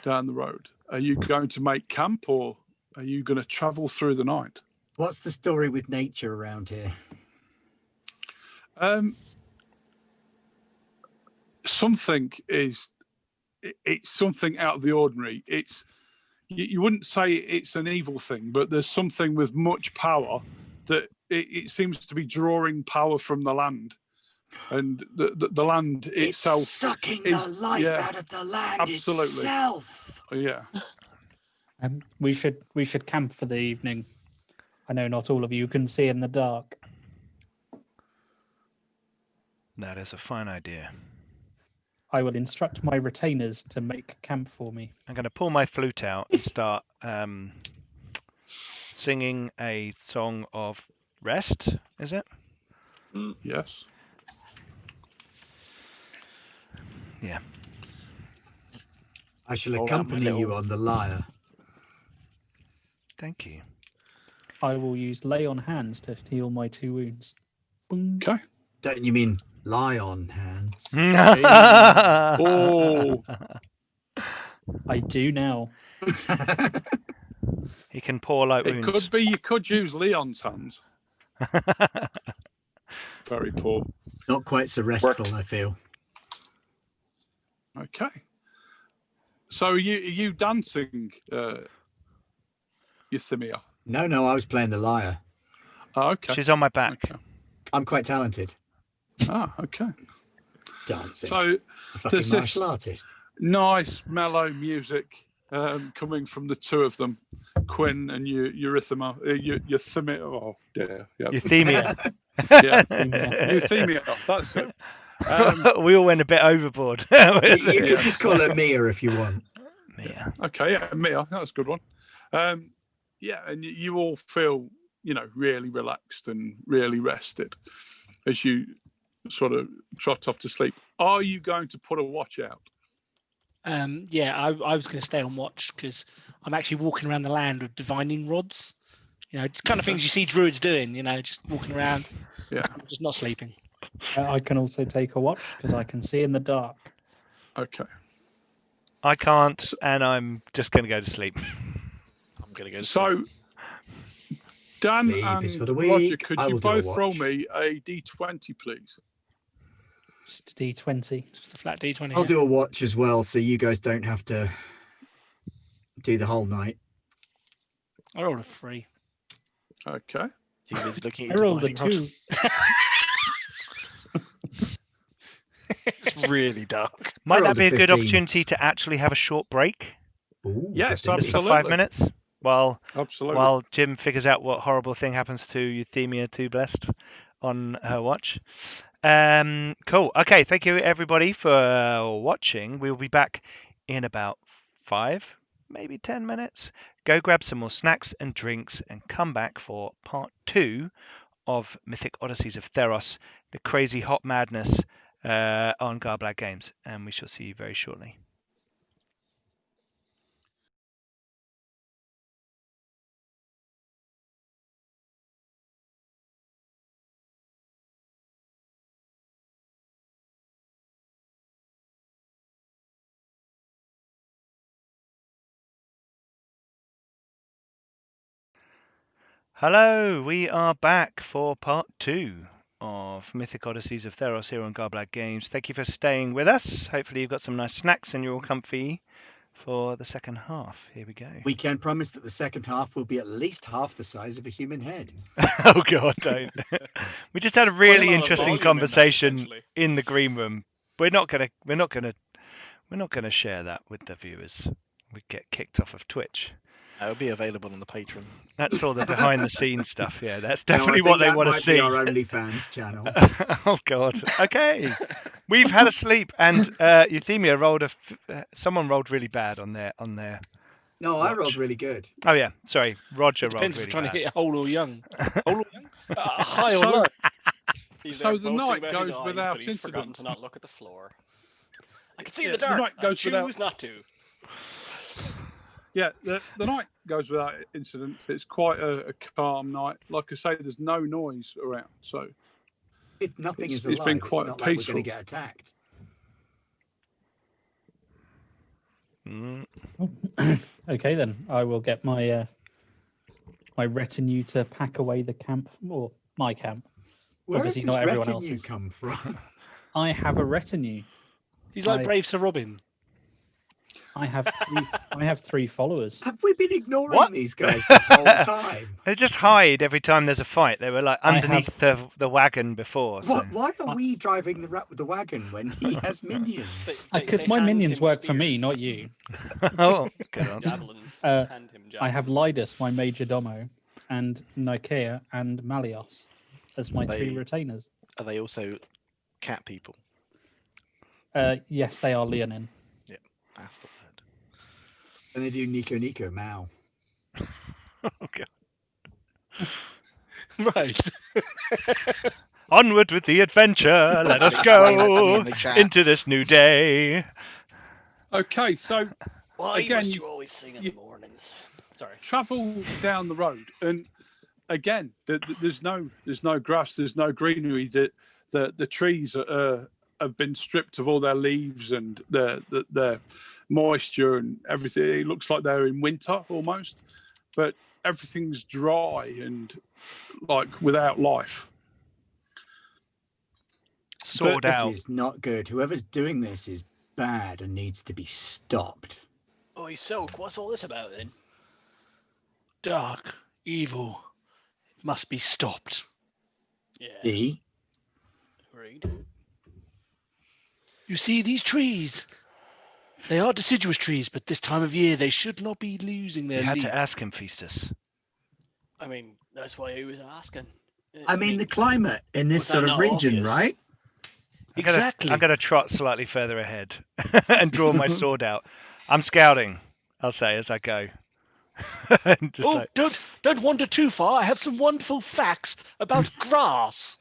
down the road. Are you going to make camp, or are you going to travel through the night? What's the story with nature around here? Something it's something out of the ordinary. It's you wouldn't say it's an evil thing, but there's something with much power that it seems to be drawing power from the land, and the land itself. It's sucking is- the life yeah, out of the land absolutely. itself. Yeah. We should camp for the evening. I know not all of you can see in the dark. That is a fine idea. I will instruct my retainers to make camp for me. I'm going to pull my flute out and start singing a song of rest, is it? Yes. Yeah. I shall Oh, accompany my you little- on the lyre. Thank you. I will use lay on hands to heal my 2 wounds. Boom. Okay. Don't you mean lie on hands? Oh, I do now. He can pour light it wounds. could be you could use Leon's hands. Very poor. Not quite so restful, Worked. I feel. Okay. So are you dancing, Euthymia? No, I was playing the lyre. Oh, okay. She's on my back. Okay. I'm quite talented. Okay. Dancing. So A fucking there's this- martial artist. nice mellow music coming from the two of them, Quinn and Euthymia. Oh dear. Yeah. Euthymia. Yeah. Yeah. Euthymia. That's it. We all went a bit overboard. You could just call her Mia if you want. Mia. Okay, yeah, Mia, that's a good one. Yeah, and you all feel, really relaxed and really rested as you sort of trot off to sleep. Are you going to put a watch out? Yeah, I was going to stay on watch because I'm actually walking around the land with divining rods. Just kind of things you see druids doing. Just walking around. Yeah. Just not sleeping. I can also take a watch because I can see in the dark. Okay. I can't, and I'm just going to go to sleep. I'm going to go to sleep. So, Dan Sleep and is for the Roger, weak. could I you will do a both roll watch. me a d20, please? Just a D20. Just a flat D20. I'll yeah. do a watch as well, so you guys don't have to do the whole night. I rolled a 3. Okay. You're busy looking I at your rolled a divining rod. 2. It's really dark. Might rolled that be a a good 15. opportunity to actually have a short break? Ooh, Yes, good Just for thinking. 5 absolutely. minutes while Absolutely. Jim figures out what horrible thing happens to Euthymia Too Blessed on her watch. Cool. Okay, thank you everybody for watching. We'll be back in about 5, maybe 10 minutes. Go grab some more snacks and drinks and come back for part 2 of Mythic Odysseys of Theros, the crazy hot madness on Garblag Games, and we shall see you very shortly. Hello, we are back for part 2 of Mythic Odysseys of Theros here on Garblag Games. Thank you for staying with us. Hopefully you've got some nice snacks and you're all comfy for the second half. Here we go. We can promise that the second half will be at least half the size of a human head. Oh God, don't. We just had a really amount of interesting volume in that, conversation potentially. in the green room. We're not gonna share that with the viewers. We get kicked off of Twitch. It'll be available on the Patreon. That's all the behind the scenes stuff. Yeah, that's No, I definitely think what they that want to might see. be our OnlyFans channel. Oh God. Okay. We've had a sleep, and Euthymia rolled someone rolled really bad on their. No, I Watch. rolled really good. Oh yeah, sorry, Roger It depends if rolled you're really trying to bad. hit a whole or young. Whole or young? High or So- low? He's So there the boasting night about goes his eyes, without but he's forgotten incident. to not look at the floor. I can see Yeah, in the the dark. night I goes choose without- not to. Yeah, the night goes without incident. It's quite a calm night. Like I say, there's no noise around. So If nothing It's- is it's alive, been it's quite not like we're peaceful. going to get attacked. Mm. Okay, then I will get my my retinue to pack away the camp, or my camp. Where Obviously does not this everyone retinue else's. come from? I have a retinue. He's like I- brave Sir Robin. I have three followers. Have we been ignoring What? these guys the whole time? They just hide every time there's a fight. They were like I underneath the wagon before. So. Why are we driving the wagon when he has minions? Because my minions work for me, not you. Oh, good answer. Javelins. Uh, Hand him I have javelins. Lidus, my major domo, and Nikea and Malios as my three They- retainers. Are they also cat people? Yes, they are Leonin. That's the word. And they do Nico Mao. Okay. Right. Onward with the adventure. Let us Explain that to me go in the chat. into this new day. okay, so Why again, must you always sing in you- the mornings? Sorry. travel down the road, and again, there's no grass, there's no greenery. The trees have been stripped of all their leaves and their moisture and everything. It looks like they're in winter almost, but everything's dry and like without life. Sword This out. is not good. Whoever's doing this is bad and needs to be stopped. Oi, Soak, what's all this about then? Dark, evil, must be stopped. Yeah, E? agreed. You see, these trees, they are deciduous trees, but this time of year they should not be losing their You had leaf. to ask him, Feastus. I mean, that's why he was asking. I mean, the climate in this was that sort of not region, obvious? right? Exactly. I'm gonna trot slightly further ahead and draw my sword out. I'm scouting, I'll say as I go. And just Oh, like, don't wander too far. I have some wonderful facts about grass.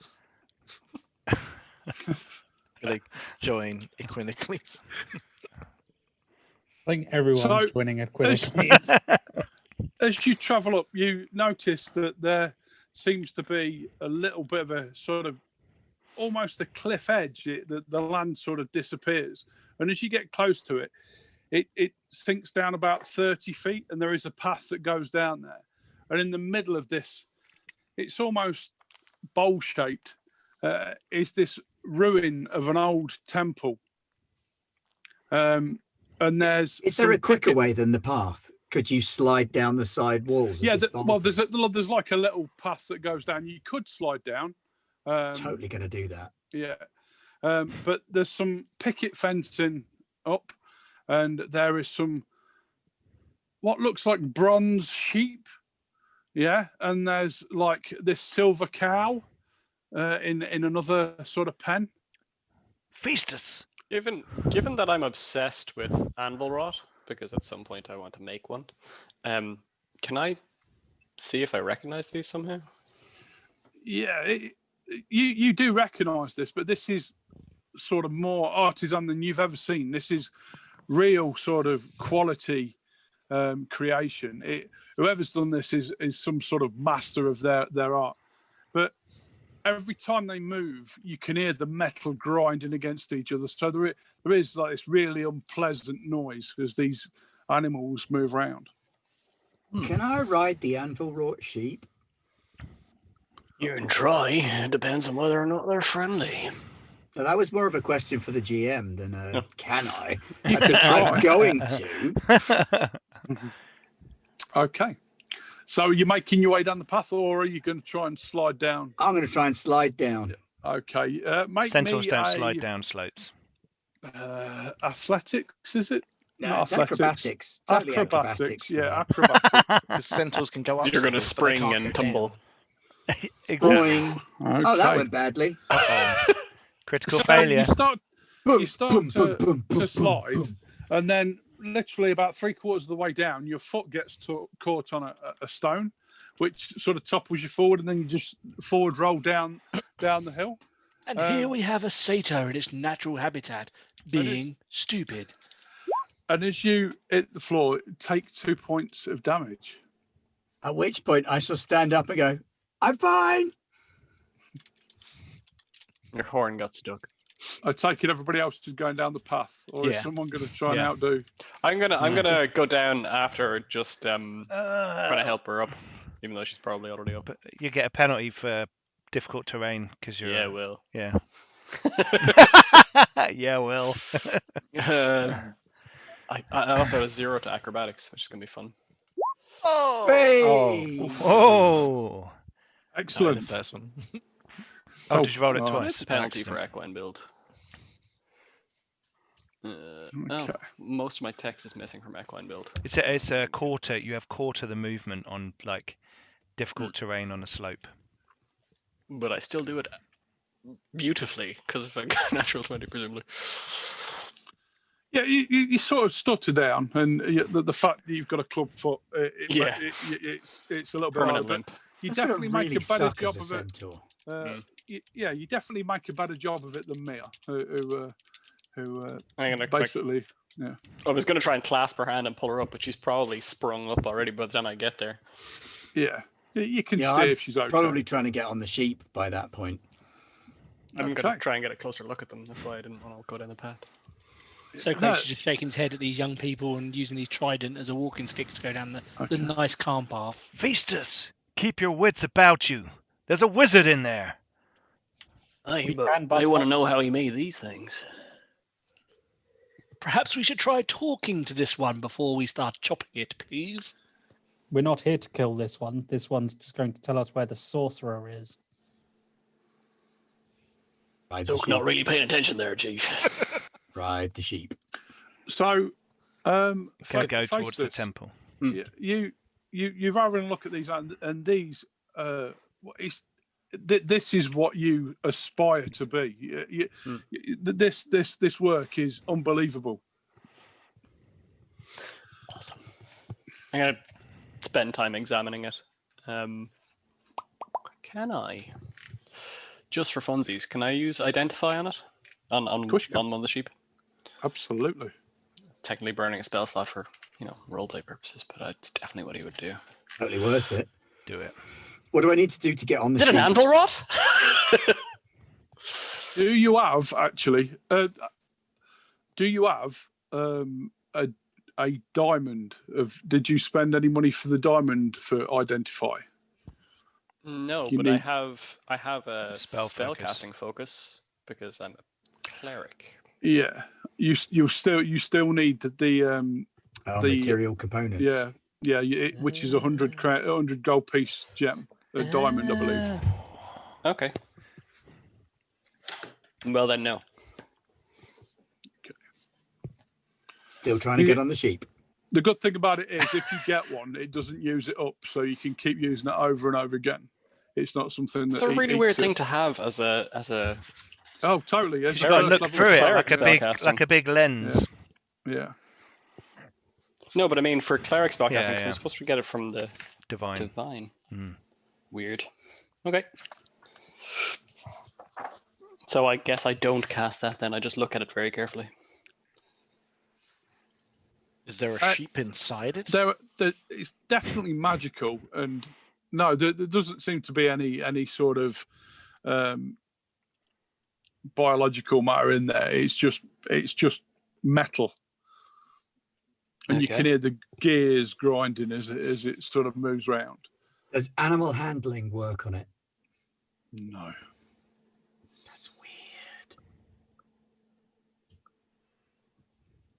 They join Equinocles. I think everyone's So, joining Equinocles. As you travel up, you notice that there seems to be a little bit of a sort of almost a cliff edge. The land sort of disappears, and as you get close to it, it sinks down about 30 feet, and there is a path that goes down there. And in the middle of this, it's almost bowl-shaped, is this ruin of an old temple. And there's Is there some a quicker picket- way than the path? Could you slide down the side walls? of Yeah, this bowl well, thing? there's like a little path that goes down. You could slide down. Totally going to do that. Yeah, but there's some picket fencing up, and there is some what looks like bronze sheep. Yeah, and there's like this silver cow in another sort of pen. Feastus. Given that I'm obsessed with anvil rot, because at some point I want to make one, can I see if I recognize these somehow? Yeah, you do recognise this, but this is sort of more artisan than you've ever seen. This is real sort of quality creation. Whoever's done this is some sort of master of their art. But every time they move, you can hear the metal grinding against each other. So there is like this really unpleasant noise as these animals move around. Can I ride the anvil wrought sheep? You can try. It depends on whether or not they're friendly. Now, that was more of a question for the GM than can I? You That's can I'm try. going to. Okay. So are you making your way down the path, or are you going to try and slide down? I'm going to try and slide down. Okay. Make Centaurs me don't slide down slopes. Athletics, is it? No, Not it's acrobatics. Totally acrobatics. Yeah, for acrobatics. Because centaurs can go up. You're going to stairs, but they spring can't and go down. tumble. Exactly. Boing. Okay. Oh, that went badly. Critical So failure. You start Boom, boom, to boom, boom, slide, boom. and then literally about 3/4 of the way down, your foot gets caught on a stone, which sort of topples you forward, and then you just forward roll down the hill. And here we have a satyr in its natural habitat, being stupid. And as you hit the floor, take 2 points of damage. At which point I shall stand up and go, I'm fine. Your horn got stuck. I take it everybody else is going down the path, or Yeah. is someone going to try and Yeah. outdo? I'm gonna go down after, just trying to help her up, even though she's probably already up. But you get a penalty for difficult terrain because you're. Yeah, will. Yeah. Yeah, Will. I also have a 0 to acrobatics, which is gonna be fun. Oh, Hey. Oh. the Excellent. first one. Oh, did you roll it oh, twice? What's the penalty Excellent. for equine build? Oh, Okay. most of my text is missing from equine build. It's a quarter. You have quarter the movement on like difficult terrain on a slope. But I still do it beautifully because if I got a natural 20, presumably. Yeah, you sort of stutter down, and the fact that you've got a club foot, it's a little bit Permanent harder, but limp. you That's gonna definitely make really a better suck job as a of it. centaur. Yeah, you definitely make a better job of it than Mia, who I'm gonna basically. I was gonna try and clasp her hand and pull her up, but she's probably sprung up already by the time I get there. Yeah, you can Yeah, stay I'm if she's okay. Probably trying to get on the sheep by that point. I'm Okay. gonna try and get a closer look at them. That's why I didn't want to go down the path. Socrates is just shaking his head at these young people and using his trident as a walking stick to go down the nice calm path. Feastus, keep your wits about you. There's a wizard in there. Aye, We but can, but I want to know how he made these things. Perhaps we should try talking to this one before we start chopping it, please. We're not here to kill this one. This one's just going to tell us where the sorcerer is. Ride the So not sheep. really paying attention there, Chief. Ride the sheep. So, Can go towards the Faustus, temple. You've had a look at these, and these. This is what you aspire to be. This work is unbelievable. Awesome. I'm gonna spend time examining it. Can I? Just for funsies, can I use identify on it? On course you can. on one of the sheep? Absolutely. Technically burning a spell slot for, roleplay purposes, but it's definitely what he would do. Totally worth it. Do it. What do I need to do to get on the Is it sheep? an anvil rot? Do you have actually? Do you have a diamond? Did you spend any money for the diamond for identify? No, You but need- I have a Spell focus. spellcasting focus because I'm a cleric. Yeah, you still need the Material components. which is 100 gold piece gem, a diamond, I believe. Okay. Well then, no. Still trying to get on the sheep. The good thing about it is, if you get one, it doesn't use it up, so you can keep using it over and over again. It's not something that. It's a really weird thing to have as a. Oh, totally. You've got to look through it like a big lens. Yeah. No, but I mean for cleric spellcasting, I'm supposed to get it from the divine. Weird. Okay. So I guess I don't cast that then. I just look at it very carefully. Is there a sheep inside it? It's definitely magical, and no, there doesn't seem to be any sort of biological matter in there. It's just metal, and you can hear the gears grinding as it sort of moves around. Does animal handling work on it? No. That's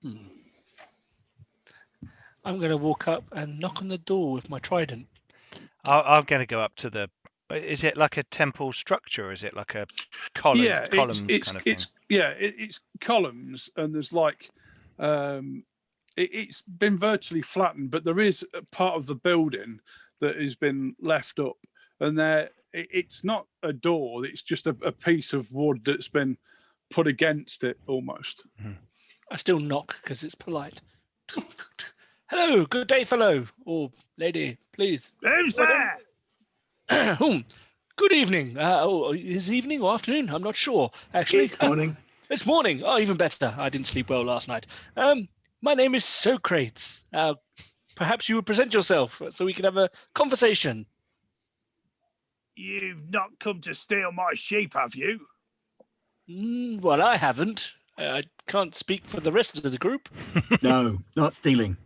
weird. I'm going to walk up and knock on the door with my trident. I'm going to go up to the. Is it like a temple structure? Or is it like a column? Yeah, columns it's kind of thing? it's columns, and there's like it's been virtually flattened, but there is a part of the building that has been left up, and it's not a door. It's just a piece of wood that's been put against it almost. I still knock because it's polite. Hello, good day, fellow or lady, please. Who's there? Good evening. Is evening or afternoon? I'm not sure. Actually, It's morning. It's morning. Oh, even better. I didn't sleep well last night. My name is Socrates. Perhaps you would present yourself so we can have a conversation. You've not come to steal my sheep, have you? Well, I haven't. I can't speak for the rest of the group. No, not stealing.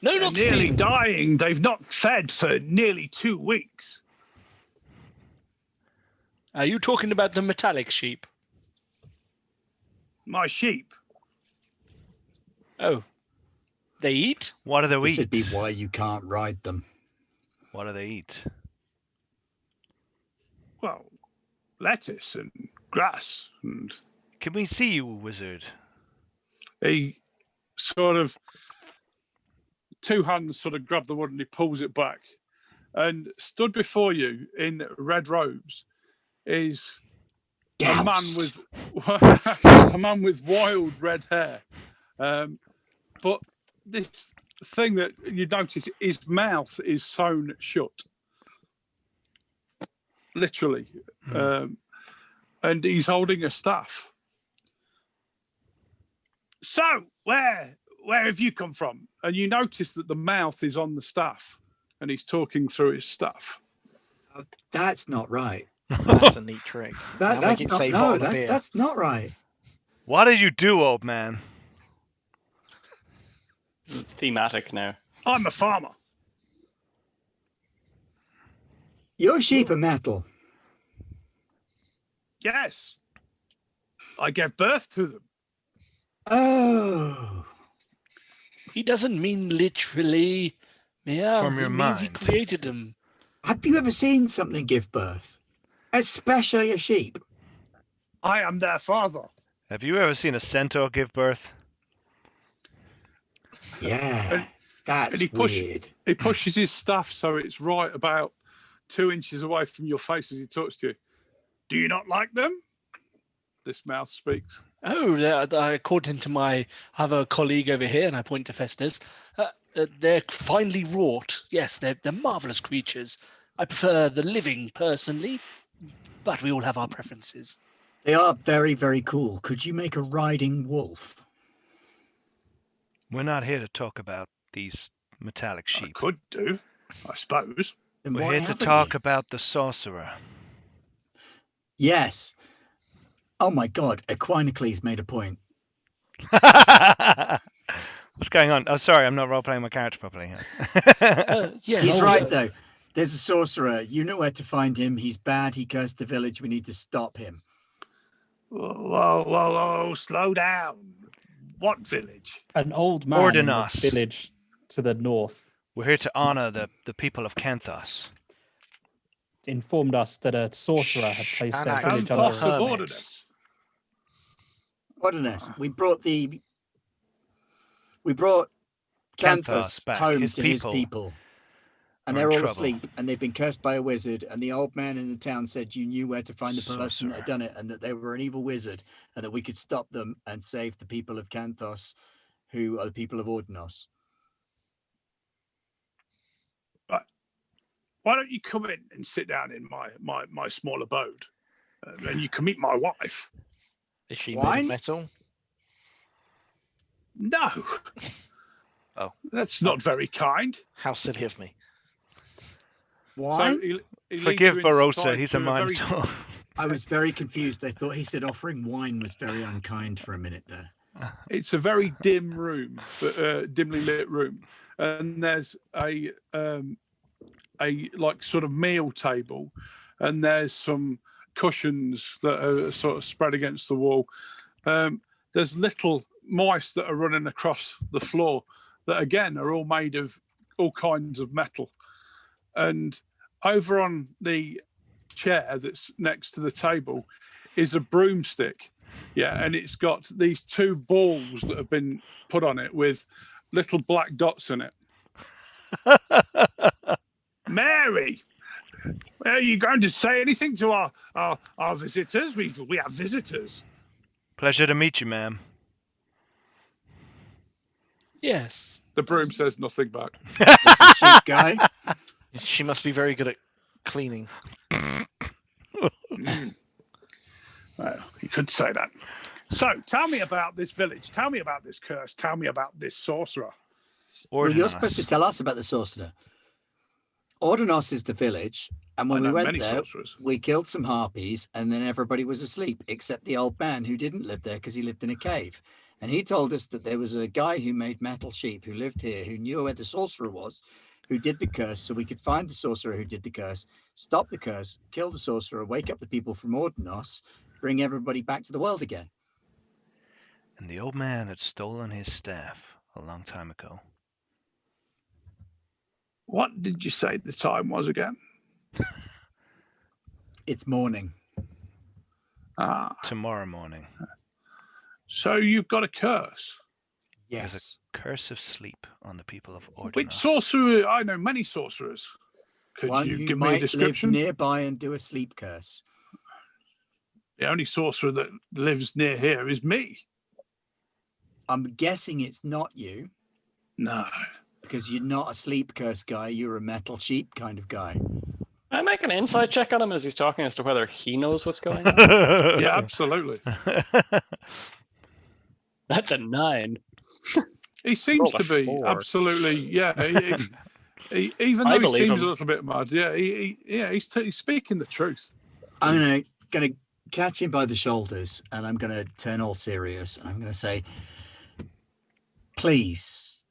No, not nearly stealing. Dying. They've not fed for nearly 2 weeks. Are you talking about the metallic sheep? My sheep. Oh. They eat? What do they This eat? should be why you can't ride them. What do they eat? Well, lettuce and grass. And Can we see you, wizard? he sort of, 2 hands sort of grab the wood and he pulls it back. And stood before you in red robes is a man with a man with wild red hair. But this thing that you notice, his mouth is sewn shut, literally, and he's holding a staff. So, where have you come from? And you notice that the mouth is on the staff, and he's talking through his staff. That's not right. That's a neat trick. That's not right. What did you do, old man? It's thematic now. I'm a farmer. Your sheep are metal. Yes. I gave birth to them. Oh. He doesn't mean literally. Yeah, From your he means he mind. created them. Have you ever seen something give birth? Especially a sheep. I am their father. Have you ever seen a centaur give birth? Yeah, that's weird. He pushes his staff so it's right about 2 inches away from your face as he talks to you. Do you not like them? This mouth speaks. Oh, according to my other colleague over here, and I point to Festus, they're finely wrought. Yes, they're marvelous creatures. I prefer the living personally, but we all have our preferences. They are very, very cool. Could you make a riding wolf? We're not here to talk about these metallic I sheep. could do, I suppose. Then We're why here to haven't talk you? about the sorcerer. Yes. Oh my God, Equinocles made a point. What's going on? Oh, sorry, I'm not role-playing my character properly. Yeah, He's right, though. There's a sorcerer. You know where to find him. He's bad. He cursed the village. We need to stop him. Whoa, slow down. What village? An old man in the Ordinas. village to the north We're here to honor the people of Canthos. informed us that a sorcerer had placed their Anna, village come under for her. assault. Ordinance. Ordinance. We brought Canthos back, home his to his people people. And are they're in all trouble. asleep, and they've been cursed by a wizard. And the old man in the town said you knew where to find the person that Sorcerer. had done it, and that they were an evil wizard, and that we could stop them and save the people of Canthos, who are the people of Ordinos. Why don't you come in and sit down in my small abode, and you can meet my wife? Is she made Wine? of metal? No. Oh. That's not very kind. How silly of me. Why? So he leads Forgive you Barossa, inside he's to a very- minotaur. I was very confused. I thought he said offering wine was very unkind for a minute there. It's a very dim room, dimly lit room, and there's a like sort of meal table, and there's some cushions that are sort of spread against the wall. There's little mice that are running across the floor that again are all made of all kinds of metal. And over on the chair that's next to the table is a broomstick. Yeah, and it's got these two balls that have been put on it with little black dots in it. Mary, are you going to say anything to our visitors? We have visitors. Pleasure to meet you, ma'am. Yes. The broom says nothing back. That's a sheep guy. She must be very good at cleaning. Well, you could say that. So, tell me about this village. Tell me about this curse. Tell me about this sorcerer. Well, you're Ordinos. supposed to tell us about the sorcerer. Ordinos is the village, and when I we know went many there, sorcerers. we killed some harpies, and then everybody was asleep except the old man who didn't live there because he lived in a cave. And he told us that there was a guy who made metal sheep who lived here, who knew where the sorcerer was, who did the curse, so we could find the sorcerer who did the curse, stop the curse, kill the sorcerer, wake up the people from Ordinos, bring everybody back to the world again. And the old man had stolen his staff a long time ago. What did you say the time was again? It's morning. Tomorrow morning. So you've got a curse. There's Yes. a curse of sleep on the people of Ordinos. Which sorcerer? I know many sorcerers. Could One you who give me a might description? live nearby and do a sleep curse. The only sorcerer that lives near here is me. I'm guessing it's not you, No. because you're not a sleep curse guy. You're a metal sheep kind of guy. I make an insight check on him as he's talking as to whether he knows what's going on. Yeah, absolutely. That's a 9. He seems Rolled a to be 4. absolutely. Yeah. Even I though he believe seems him. a little bit mad, yeah, he's speaking the truth. I'm gonna catch him by the shoulders, and I'm gonna turn all serious, and I'm gonna say, please,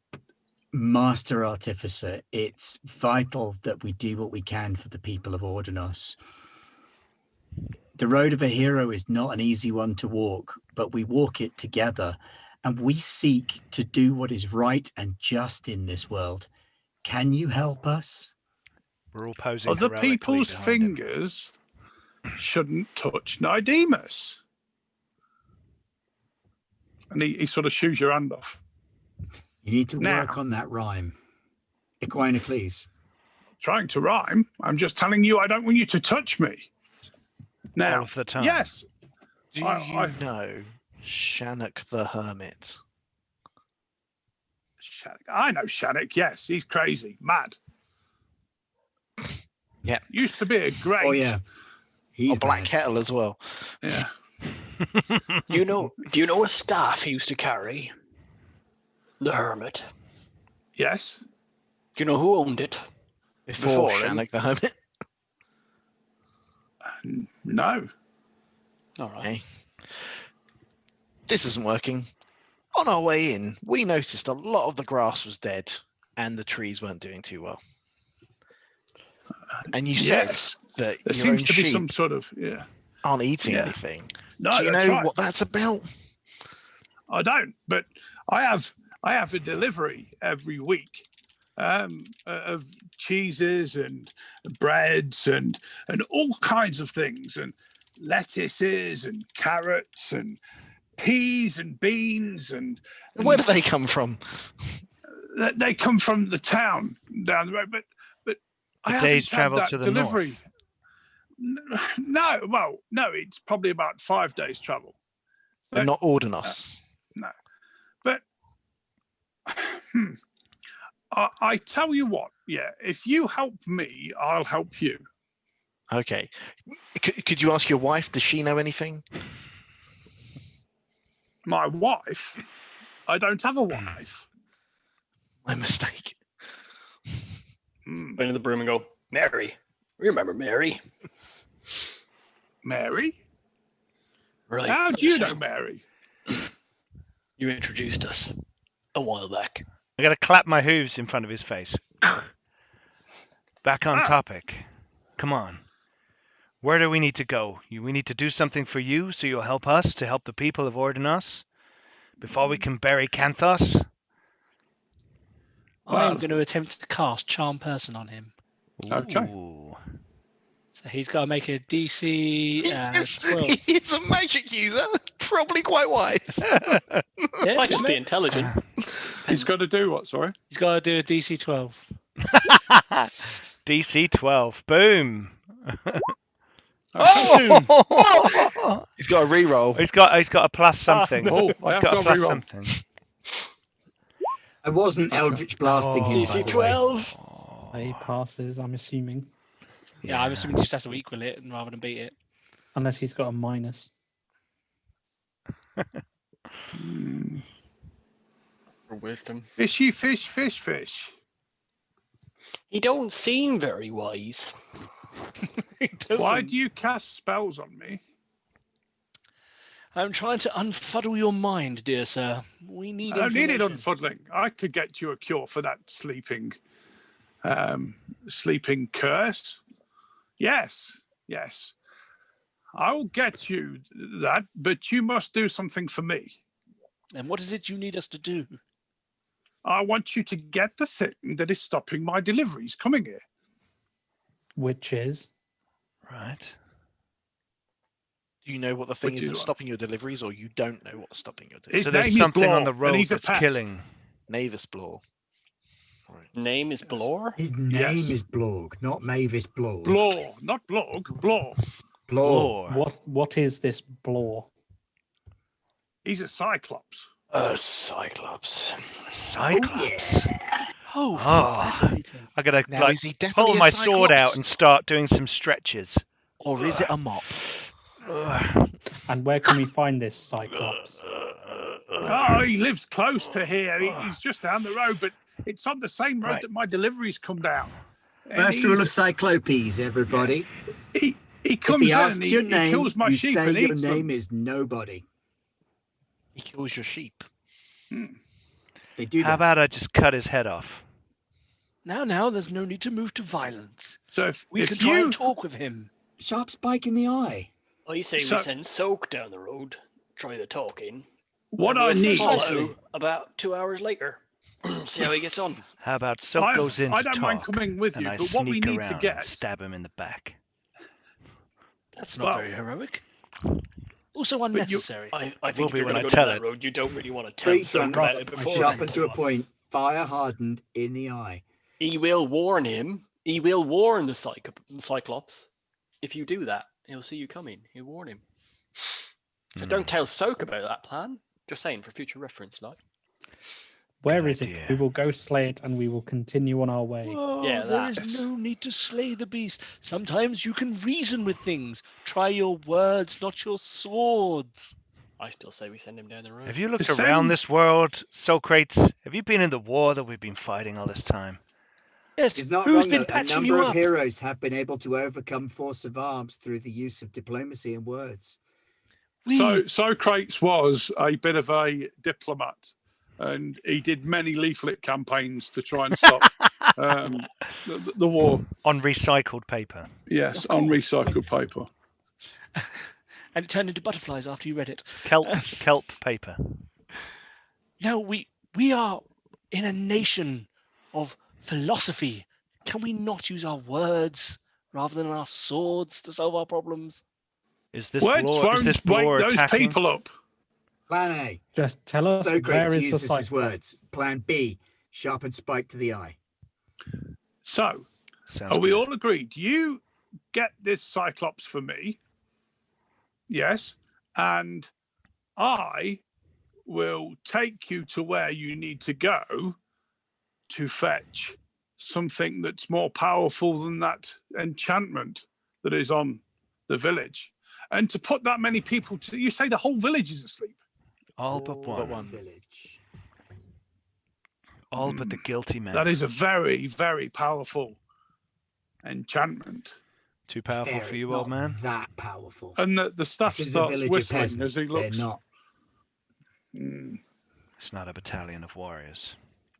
Master Artificer, it's vital that we do what we can for the people of Ordinos. The road of a hero is not an easy one to walk, but we walk it together, and we seek to do what is right and just in this world. Can you help us? We're all posing Other heroically people's behind him. fingers shouldn't touch Nidemus. And he sort of shoos your hand off. You need to Now. work on that rhyme. Equinocles. Trying to rhyme. I'm just telling you I don't want you to touch me. All Now, of the time. yes, Do I- you know Shannock the Hermit? Shannock. I know Shannock, yes. He's crazy, mad. Yeah. Used to be a great. Oh yeah, he's Or Black mad. Kettle as well. Yeah. Do you know a staff he used to carry? The Hermit. Yes. Do you know who owned it? Before Before him. Shannock the Hermit. No. All right. Okay. This isn't working. On our way in, we noticed a lot of the grass was dead and the trees weren't doing too well. And you said Yes. that There your own seems to be sheep some sort of aren't eating Yeah. anything. No, Do you that's know right. what that's about? I don't, but I have a delivery every week of cheeses and breads and all kinds of things, and lettuces and carrots and peas and beans and Where do they come from? They come from the town down the road, but I haven't day's had travel that to the delivery. No, it's probably about 5 days travel. But not Ordinos. No, but I tell you what, if you help me, I'll help you. Okay. Could you ask your wife? Does she know anything? My wife? I don't have a wife. My mistake. Go into the broom and go, Mary. Remember Mary? Mary? Right. How do you know Mary? You introduced us a while back. I'm going to clap my hooves in front of his face. Back on topic. Come on. Where do we need to go? We need to do something for you, so you'll help us to help the people of Ordinos before we can bury Canthos? I am going to attempt to cast Charm Person on him. Okay. Ooh. So he's got to make a DC 12. He's a magic user. Probably quite wise. Yeah, Might just be intelligent. He's got to do what, sorry? He's got to do a DC 12. DC 12. Boom. Oh! He's got a reroll. He's got a plus something. Oh, I have got a plus reroll. something. I wasn't Eldritch blasting him. DC 12. He passes, I'm assuming. Yeah, I'm assuming he just has to equal it rather than beat it. Unless he's got a minus. For wisdom. Fishy fish. He don't seem very wise. Why do you cast spells on me? I'm trying to unfuddle your mind, dear sir. We need I don't need it information. unfuddling. I could get you a cure for that sleeping curse. Yes. I'll get you that, but you must do something for me. And what is it you need us to do? I want you to get the thing that is stopping my deliveries coming here. Which is? Right. Do you know what the thing Which is is that's what? stopping your deliveries, or you don't know what's stopping your His deliveries? So name there's is something Blor, on the and road he's a that's pest. killing. Navis Blor. Right. Name is Blor. His name Yes. is Blorg, not Mavis Blorg. Blor, not Blog, Blor. Blorg. Blor. What is this blor? He's a Cyclops. Cyclops. Cyclops. Oh, Oh. fascinating. I'm gonna Now, is he pull definitely my a sword out Cyclops? and start doing some stretches. Or is it a mop? And where can we find this Cyclops? Oh, he lives close to here. He's just down the road, but it's on the same road Right. that my deliveries come down. And First rule of Cyclopes, everybody. he If comes he in asks and your he name, kills my you sheep say and your eats name them. is nobody. He kills your sheep. They do How that. about I just cut his head off? Now, there's no need to move to violence. So if We if can try you and talk with him. Sharp spike in the eye. I say So- we send Soak down the road, try the talking. what and I we'll need, follow about 2 hours later. See how he gets on. How about Soap goes in I to don't talk, mind coming with and you, I but what we sneak need around to and get. stab him in the back. That's not Well, very heroic. Also you- unnecessary. I Will think if be you're when going I to go tell down it. that road, you don't really want to tell Treat Soak them about it before. sharp and to a point. Fire hardened in the eye. He will warn him. He will warn the Cyclops. If you do that, he'll see you coming. He'll warn him. So don't tell Soak about that plan. Just saying for future reference, like. Where Good is idea. it? We will go slay it and we will continue on our way. Oh, Yeah, there that. is no need to slay the beast. Sometimes you can reason with things. Try your words, not your swords. I still say we send him down the road. Have you looked To around send- this world, Socrates? Have you been in the war that we've been fighting all this time? Yes, It's not who's wrong. been A patching number you of up? heroes have been able to overcome force of arms through the use of diplomacy and words. So Socrates was a bit of a diplomat, and he did many leaflet campaigns to try and stop the war. On recycled paper. Yes, Of on course. recycled paper. And it turned into butterflies after you read it. Kelp paper. No, we are in a nation of philosophy. Can we not use our words rather than our swords to solve our problems? Is this Words blore, is won't this wake blore those attacking? people up. Plan A. Just tell us where Socrates is the uses his Cyclops. words. Plan B. sharp and spike to the eye. So, Sounds are we good. all agreed? You get this Cyclops for me. Yes. And I will take you to where you need to go to fetch something that's more powerful than that enchantment that is on the village. And to put that many people to, you say the whole village is asleep. All but one. one. Village. All but the guilty men. That is a very, very powerful enchantment. Too powerful Fair, for it's you, not old man? that powerful. And the staff This is a starts village of whistling peasants. as he They're looks. not. It's not a battalion of warriors.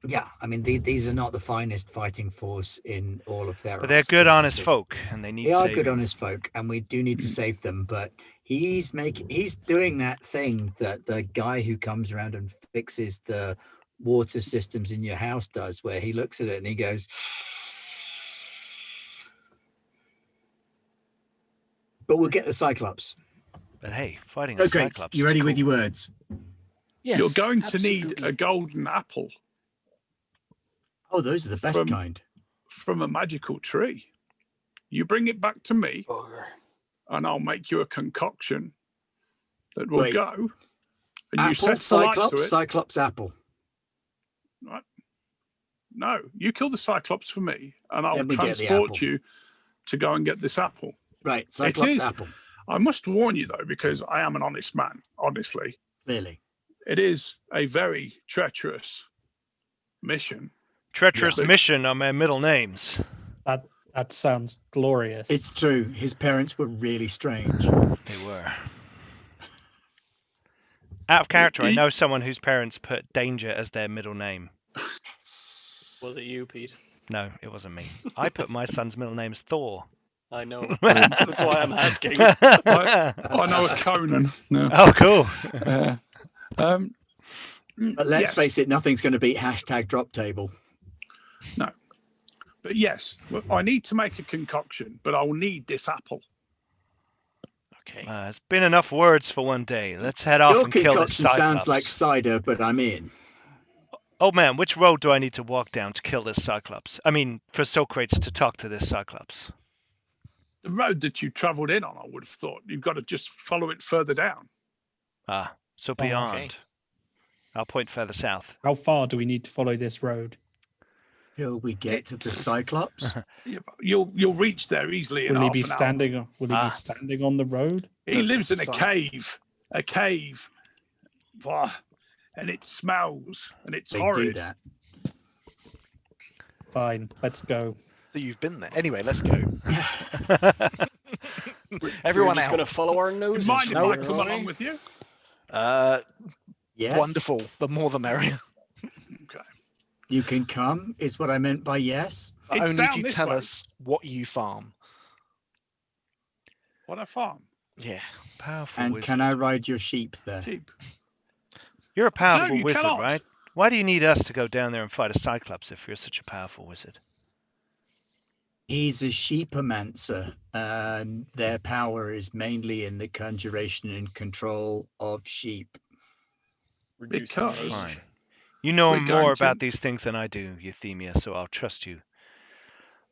Yeah, I mean, these are not the finest fighting force in all of Theros. But they're good, This is honest a- folk, and they need They are saving. good, honest folk, and we do need to save them. But he's doing that thing that the guy who comes around and fixes the water systems in your house does, where he looks at it and he goes, "But we'll get the Cyclops." But hey, fighting Oh, a great! Cyclops. You is ready cool. with your words? Yes, You're going to need absolutely. a golden apple Oh, those are the best From- kind. from a magical tree. You bring it back to me, and I'll make you a concoction that will Wait. go. And Apple, you set the light to Cyclops, it. Cyclops apple. No, you kill the Cyclops for me, and I'll Then we get the transport apple. you to go and get this apple. Right, Cyclops is. apple. I must warn you, though, because I am an honest man, honestly. Clearly. It is a very treacherous mission. Treacherous Yeah. mission are my middle names. That sounds glorious. It's true. His parents were really strange. They were. Out of character, I know someone whose parents put danger as their middle name. Was it you, Pete? No, it wasn't me. I put my son's middle name as Thor. I know. That's why I'm asking. I know a Conan. No. Oh, cool. But let's yes. face it, nothing's going to beat hashtag drop table. But yes, well, I need to make a concoction, but I'll need this apple. Okay. It's been enough words for one day. Let's head off Your and kill this concoction Cyclops. sounds like cider, but I'm in. Old man, which road do I need to walk down to kill this Cyclops? I mean, for Socrates to talk to this Cyclops. The road that you travelled in on, I would have thought. You've got to just follow it further down. Ah, so Oh, beyond. okay. I'll point further south. How far do we need to follow this road? Till we get to the Cyclops. You'll reach there easily in Will he half be an hour. standing? Will he Ah. be standing on the road? He lives in a Cyclops. cave, Blah. And it smells, and it's They do horrid. that. Fine, let's go. So you've been there. Anyway, let's go. We're Everyone just out. going to follow our You noses. mind if No, I come along with you? Yes. Wonderful. The more the merrier. Okay. You can come, is what I meant by yes. But It's only if down you this tell way. us what you farm. What a farm. Yeah. Powerful And wizard. can I ride your sheep there? Cheap. You're a powerful No, you wizard, cannot. right? Why do you need us to go down there and fight a Cyclops if you're such a powerful wizard? He's a sheepomancer. Their power is mainly in the conjuration and control of sheep. Because Fine. You know We're more going about to- these things than I do, Euthymia, so I'll trust you.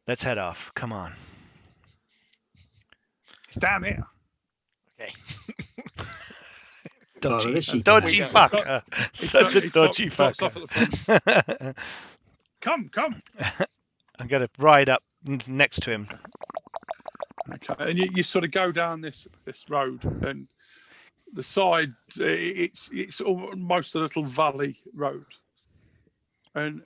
Let's head off. Come on. it's down here. Okay. Follow the Dodgy, sheep dodgy man. fucker. Such a dodgy drops off fucker. at the front. Come. I'm going to ride up next to him. Okay. And you sort of go down this road, and the side it's almost a little valley road, and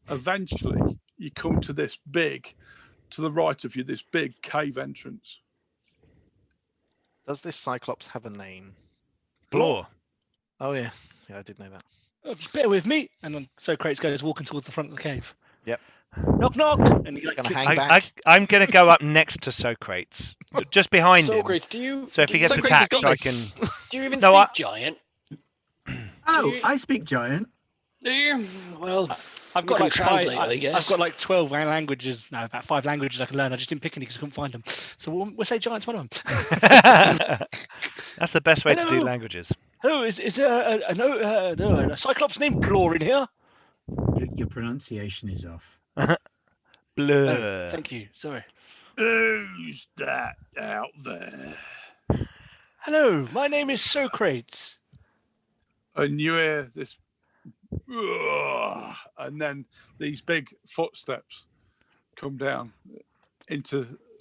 eventually you come to this to the right of you, this big cave entrance. Does this Cyclops have a name? Blore. Oh yeah. Yeah, I did know that. Just bear with me. And then Socrates goes walking towards the front of the cave. Yep. Knock, knock. And he like, Gonna clicks- hang back. I'm going to go up next to Socrates, just behind him. Socrates, do you? So if he gets Socrates attacked, got I this. can. Do you even No, speak I- giant? Oh, you- I speak giant. Do you? Well, I've got can like translate, five, I guess. I've got like 12 languages. No, about 5 languages I can learn. I just didn't pick any because I couldn't find them. So we'll say giant's one of them. That's the best way to do Hello. languages. Hello, is a Cyclops named Blore in here? Your pronunciation is off. Blur. Oh, thank you. Sorry. Who's that out there? Hello, my name is Socrates. And you hear this, and then these big footsteps come down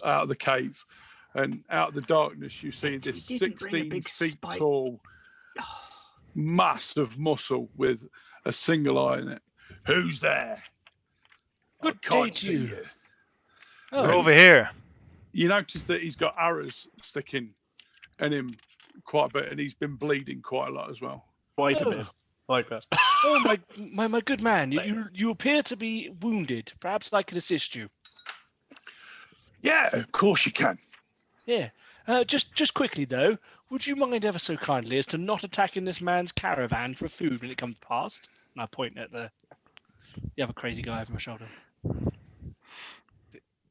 out of the cave, and out of the darkness you see this 16 feet tall mass of muscle with a single eye in it. Who's there? Good I can't day to see you. We're Oh, over here. You notice that he's got arrows sticking in him quite a bit, and he's been bleeding quite a lot as well. Quite a Oh. bit. Like that. oh my good man, you appear to be wounded. Perhaps I could assist you. Yeah, of course you can. Yeah. Just quickly though, would you mind ever so kindly as to not attacking this man's caravan for food when it comes past? And I point at the other crazy guy over my shoulder.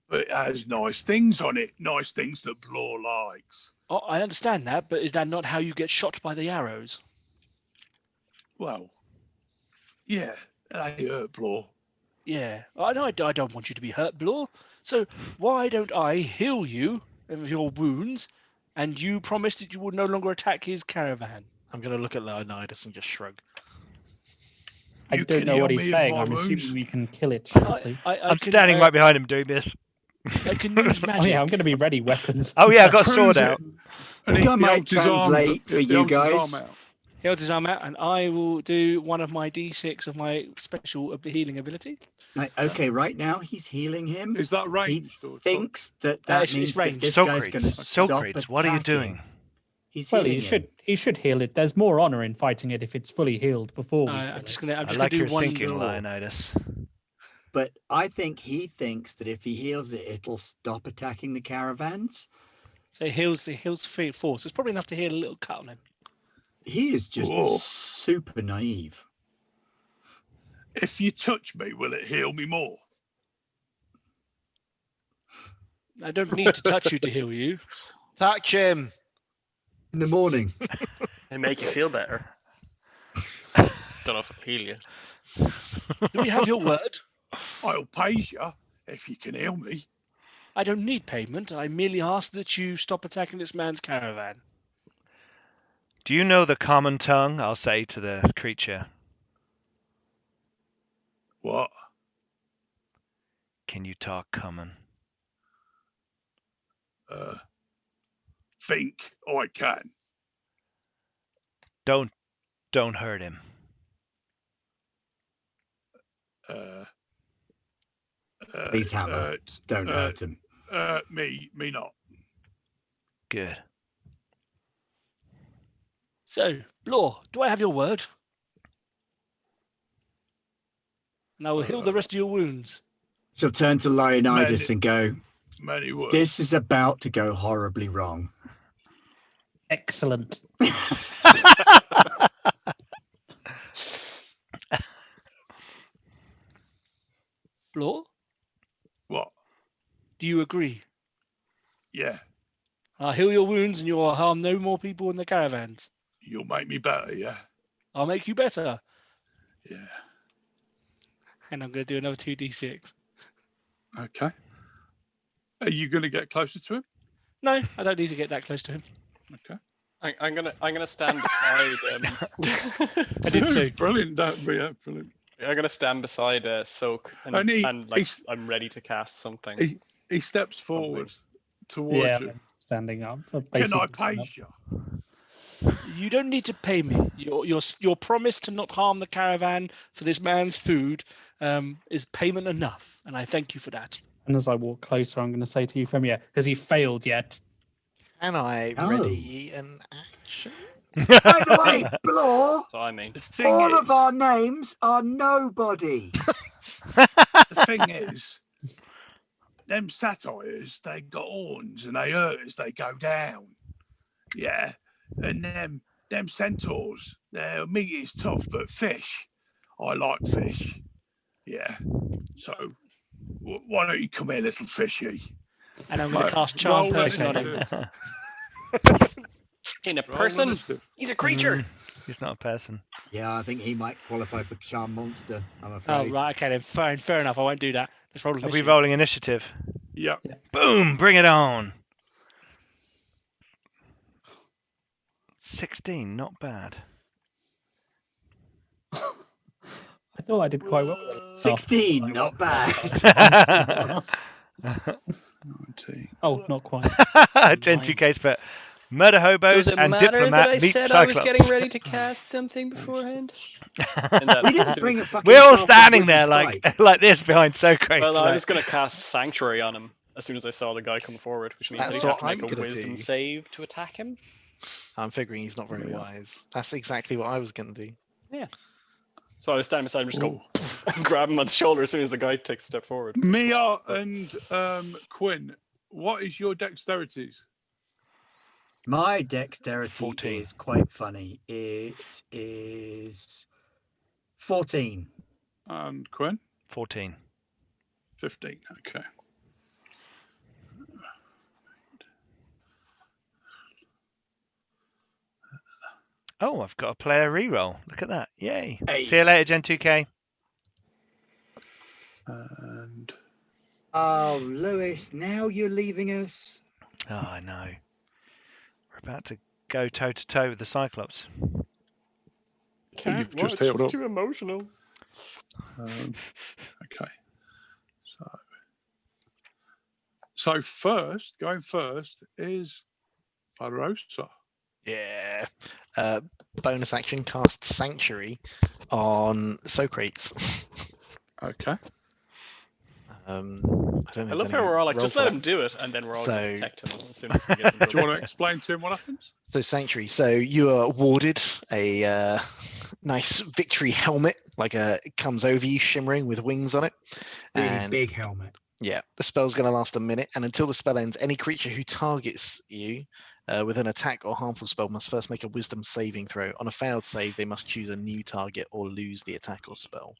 But it has nice things on it, nice things that Blore likes. Oh, I understand that, but is that not how you get shot by the arrows? Well, yeah, they hurt Blore. Yeah, I don't want you to be hurt, Blore. So why don't I heal you of your wounds, and you promise that you will no longer attack his caravan? I'm going to look at Leonidas and just shrug. I You don't can know heal what me he's of saying. my I'm wounds. assuming we can kill it shortly. I'm standing right behind him doing this. I can use Oh magic. yeah, I'm going to be ready weapons. Oh yeah, I've got a Cruise sword it. out. And I might holds his arm- translate for he you holds his guys. arm out. He holds his arm out, and I will do one of my d6 of my special healing ability. Okay, right now he's healing him. Is that ranged? Or Thinks that it's means that ranged. this guy's going to stop Socrates, what are you attacking. doing? He's Well, healing he should heal it. There's more honor in fighting it if it's fully healed before we kill I'm it. just gonna I do like your one. thinking, draw. Leonidas. But I think he thinks that if he heals it, it'll stop attacking the caravans. So he heals force. It's probably enough to heal a little cut on him. He is just Whoa. super naive. If you touch me, will it heal me more? I don't need to touch you to heal you. Touch him. In the morning. They make you feel better. Don't know if it'll heal you. Do we have your word? I'll pay you if you can heal me. I don't need payment. I merely ask that you stop attacking this man's caravan. Do you know the common tongue? I'll say to the creature. What? Can you talk common? Think I can. Don't hurt him. Please, Hammer. Don't hurt him. Me not. Good. So, Blore, do I have your word? And I will heal the rest of your wounds. She'll turn to Leonidas and go, Many words. this is about to go horribly wrong. Excellent. Blore, What? do you agree? Yeah, I'll heal your wounds and you will harm no more people in the caravans. you'll make me better, yeah? I'll make you better. Yeah. And I'm going to do another 2d6. Okay. Are you going to get closer to him? No, I don't need to get that close to him. Okay. I'm gonna stand beside. I did too. Brilliant. Yeah, brilliant. I'm gonna stand beside Soak, and I'm ready to cast something. He steps forward towards Yeah, you. I'm standing up. Can I basically pay you? You don't need to pay me. Your promise to not harm the caravan for this man's food is payment enough, and I thank you for that. And as I walk closer, I'm going to say to you, Femia, has he failed yet? Can I ready an action? By the way, Blore, So I mean, The thing all is, of our names are nobody. the thing is, them satyrs, they got horns and they hurt as they go down. Yeah. And them centaurs, their meat is tough, but fish, I like fish. Yeah. So why don't you come here, little fishy? And I'm going to Right, cast Charm roll Person on him. initiative. in a Roll person, initiative. he's a creature. He's not a person. Yeah, I think he might qualify for Charm Monster, I'm Oh, afraid. right. Okay, then. Fair enough. I won't do that. Let's roll Are initiative. we rolling initiative? Yeah. Boom! Bring it on. 16, not bad. I thought I did quite well. at the start. 16, not bad. I'm still last. 19. Oh, not quite. Gen 2K's but murder hobos Does it and matter diplomat that I meet said Cyclops. I was getting ready to cast something beforehand? And that We as didn't soon bring as- a fucking We're all sharp standing wooden there like spike. like this behind Socrates. Well, I like- was going to cast Sanctuary on him as soon as I saw the guy come forward, which means That's that he'd have what to make I'm a gonna wisdom do. save to attack him. I'm figuring he's not very Yeah. wise. That's exactly what I was going to do. So I was standing beside him, just go and grab him on the shoulder as soon as the guy takes a step forward. Mia and Quinn, what is your dexterities? My dexterity 14. is quite funny. It is 14. And Quinn? 14. 15. Okay. Oh, I've got a player reroll. Look at that. Yay. Hey. See you later, Gen 2K. And Oh, Lewis, now you're leaving us. Oh, I know. We're about to go toe to toe with the Cyclops. you've just healed up. too emotional. Okay. So going first is Barossa. Yeah. Bonus action cast Sanctuary on Socrates. Okay. I don't think I love how we're all like, just let him do it, and then we're all going So- to protect him as soon as he gets in Do you trouble. want to explain to him what happens? So Sanctuary. So you are awarded a nice victory helmet, like it comes over you, shimmering with wings on it. Really And big helmet. yeah, the spell's going to last a minute, and until the spell ends, any creature who targets you with an attack or harmful spell must first make a Wisdom saving throw. On a failed save, they must choose a new target or lose the attack or spell.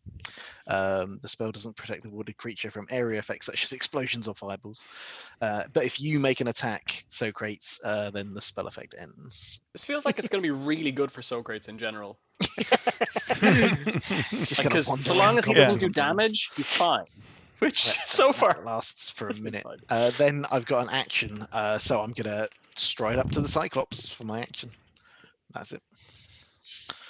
The spell doesn't protect the warded creature from area effects such as explosions or fireballs. But if you make an attack, Socrates, then the spell effect ends. This feels like it's going to be really good for Socrates in general. It's just gonna Because wander so long around as he combat doesn't do sometimes. damage, he's fine. Which, Yeah, so that far, lasts for a has been minute. fine. Then I've got an action, so I'm gonna stride up to the Cyclops for my action. That's it.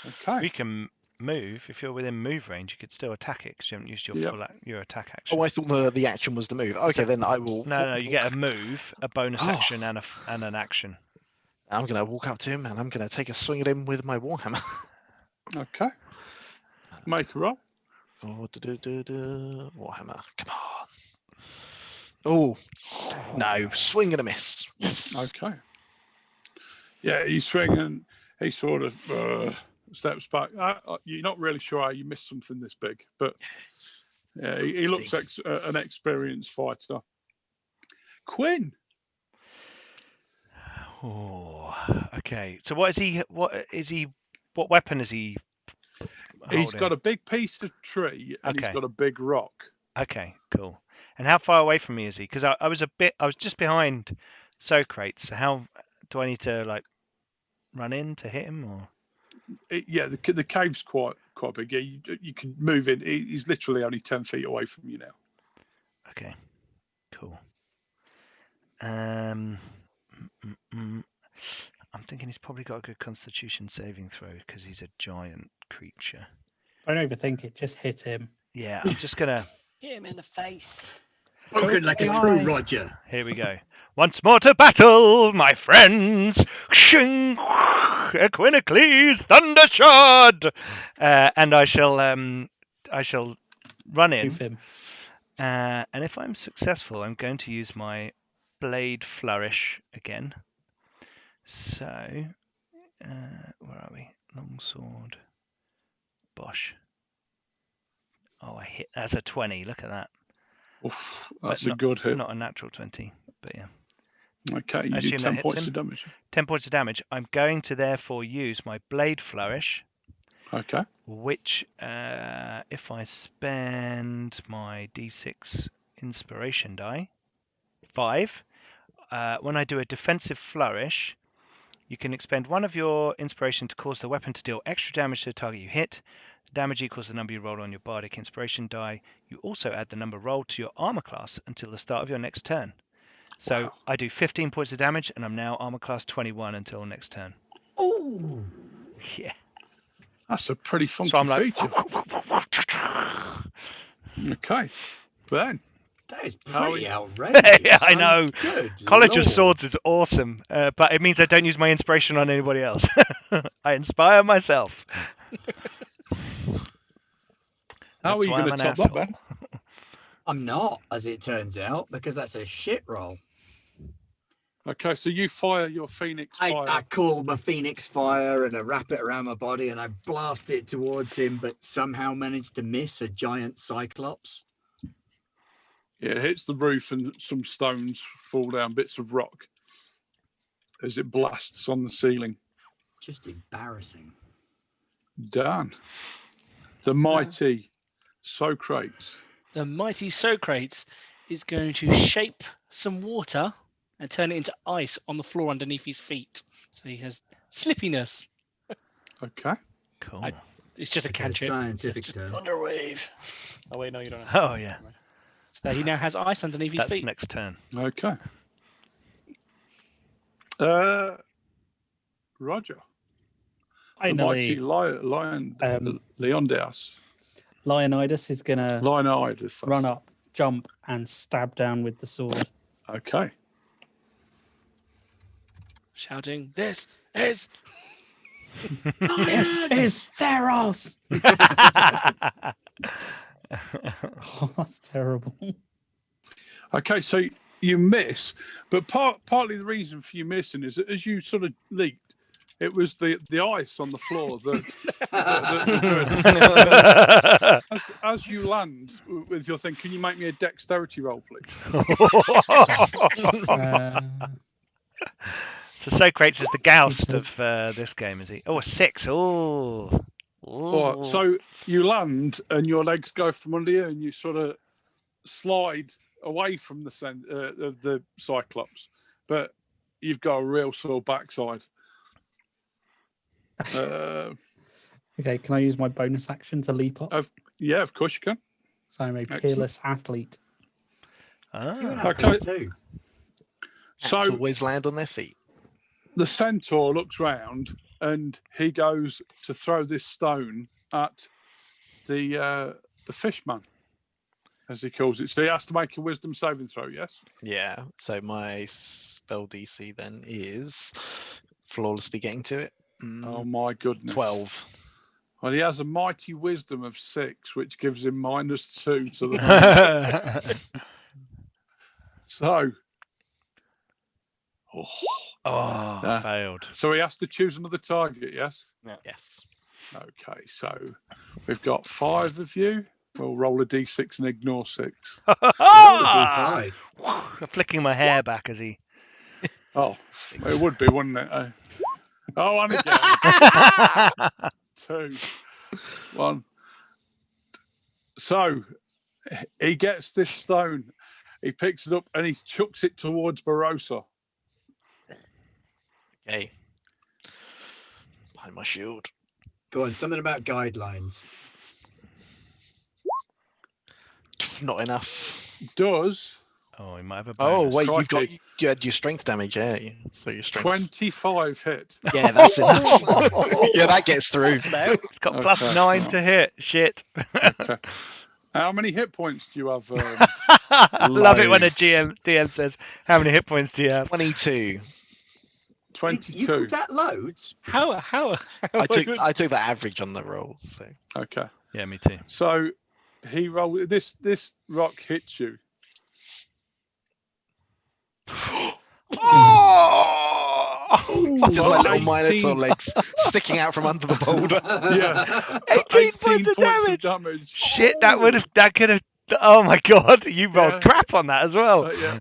Okay. We can move. If you're within move range, you could still attack it because you haven't used your Yep. your attack action. Oh, I thought the action was the move. Okay, then I will. No, you get a move, a bonus Oh. action, and an action. I'm gonna walk up to him and I'm gonna take a swing at him with my warhammer. Okay. Make a roll. Oh, warhammer, come on. Oh, no, swing and a miss. Okay. Yeah, you swing and he sort of steps back. You're not really sure how you missed something this big, but yeah, he looks an experienced fighter. Quinn. Oh, okay. So what is he? What weapon is he? He's holding? got a big piece of tree and Okay. he's got a big rock. Okay, cool. And how far away from me is he? Because I was just behind Socrates. So how do I need to like run in to hit him or? The cave's quite big. Yeah, you can move in. He's literally only 10 feet away from you now. Okay, cool. I'm thinking he's probably got a good Constitution saving throw because he's a giant creature. Don't overthink it. Just hit him. Yeah, I'm just gonna. Hit him in the face. Spoken like a true Roger. Here we go. Once more to battle, my friends! Shing! Equinocles, Thundershot! And I shall run in. Move him. And if I'm successful, I'm going to use my blade flourish again. So, where are we? Longsword. Bosh. Oh, I hit. That's a 20. Look at that. Oof, But that's a good hit. Not a natural 20, but yeah. Okay, you I do assume that 10 hits points him. of damage. 10 points of damage. I'm going to therefore use my blade flourish, Okay. which, if I spend my d6 inspiration die, 5, when I do a defensive flourish, You can expend one of your inspiration to cause the weapon to deal extra damage to the target you hit. The damage equals the number you roll on your bardic inspiration die. You also add the number rolled to your armor class until the start of your next turn. So Wow. I do 15 points of damage, and I'm now armor class 21 until next turn. Oh, Yeah. That's a pretty funky So I'm like, feature. Okay, Ben. that is How pretty are outrageous. Yeah, I know. Good College Lord. of Swords is awesome, but it means I don't use my inspiration on anybody else. I inspire myself. How are That's you why going I'm to an top that, asshole. Ben? I'm not, as it turns out, because that's a shit roll. Okay, so you fire your Phoenix I fire. call my Phoenix fire and I wrap it around my body and I blast it towards him, but somehow manage to miss a giant Cyclops. Yeah, it hits the roof and some stones fall down, bits of rock, as it blasts on the ceiling. Just embarrassing. Dan. The mighty Socrates. The mighty Socrates is going to shape some water and turn it into ice on the floor underneath his feet. So he has slippiness. Okay. Cool. It's just a It's a cantrip. scientific Just- term. Underwave. Oh wait, no, you don't have. Oh, yeah. So he now has ice underneath his That's feet. next turn. Okay. Roger. The mighty Finally, lion, Leonidas. Leonidas is going to Leonidas. run up, jump, and stab down with the sword. Okay. Shouting, "This is This is Theros! Oh, that's terrible. Okay, so you miss, but partly the reason for you missing is that as you sort of leaped, it was the ice on the floor that as you land with your thing, can you make me a dexterity roll, please? So Socrates is the Gauss of this game, is he? Oh, a 6. Oh. Or, so you land and your legs go from under you and you sort of slide away from the center of the Cyclops, but you've got a real sore backside. Okay, can I use my bonus action to leap up? Yeah, of course you can. So I'm a Excellent. peerless athlete. You're an Ah. athlete too. Cats So always land on their feet. the centaur looks round and he goes to throw this stone at the fishman, as he calls it. So he has to make a wisdom saving throw, yes? Yeah. So my spell DC then is flawlessly getting to it. Oh my goodness. 12. Well, he has a mighty wisdom of 6, which gives him -2 to the So Failed. So he has to choose another target, yes? Yes. Okay, so we've got 5 of you. We'll roll a d6 and ignore 6. Roll a D5. I'm flicking my hair back as he. Oh, it would be, wouldn't it? Oh, and again. 2, 1. So he gets this stone, he picks it up and he chucks it towards Barossa. Okay. Behind my shield. Go on, something about guidelines. Not enough. Does Oh, he might have a Oh, bonus. wait, you've got Crikey. you had your strength damage, yeah. So your strength. 25 hit. Yeah, that's enough. Yeah, that gets through. It's got plus Okay, 9 right. to hit. Shit. Okay. How many hit points do you have? I love it when a Loads. DM says, "How many hit points do you have?" 22. 22. You called that loads? how I took the average on the roll. So Okay. Yeah, me too. So he rolled this rock hits you. just my little 18. minotaur legs sticking out from under the boulder. Yeah. 18 points of damage. Shit, that could have. Oh my god, you rolled Yeah. crap on that as well. Yeah.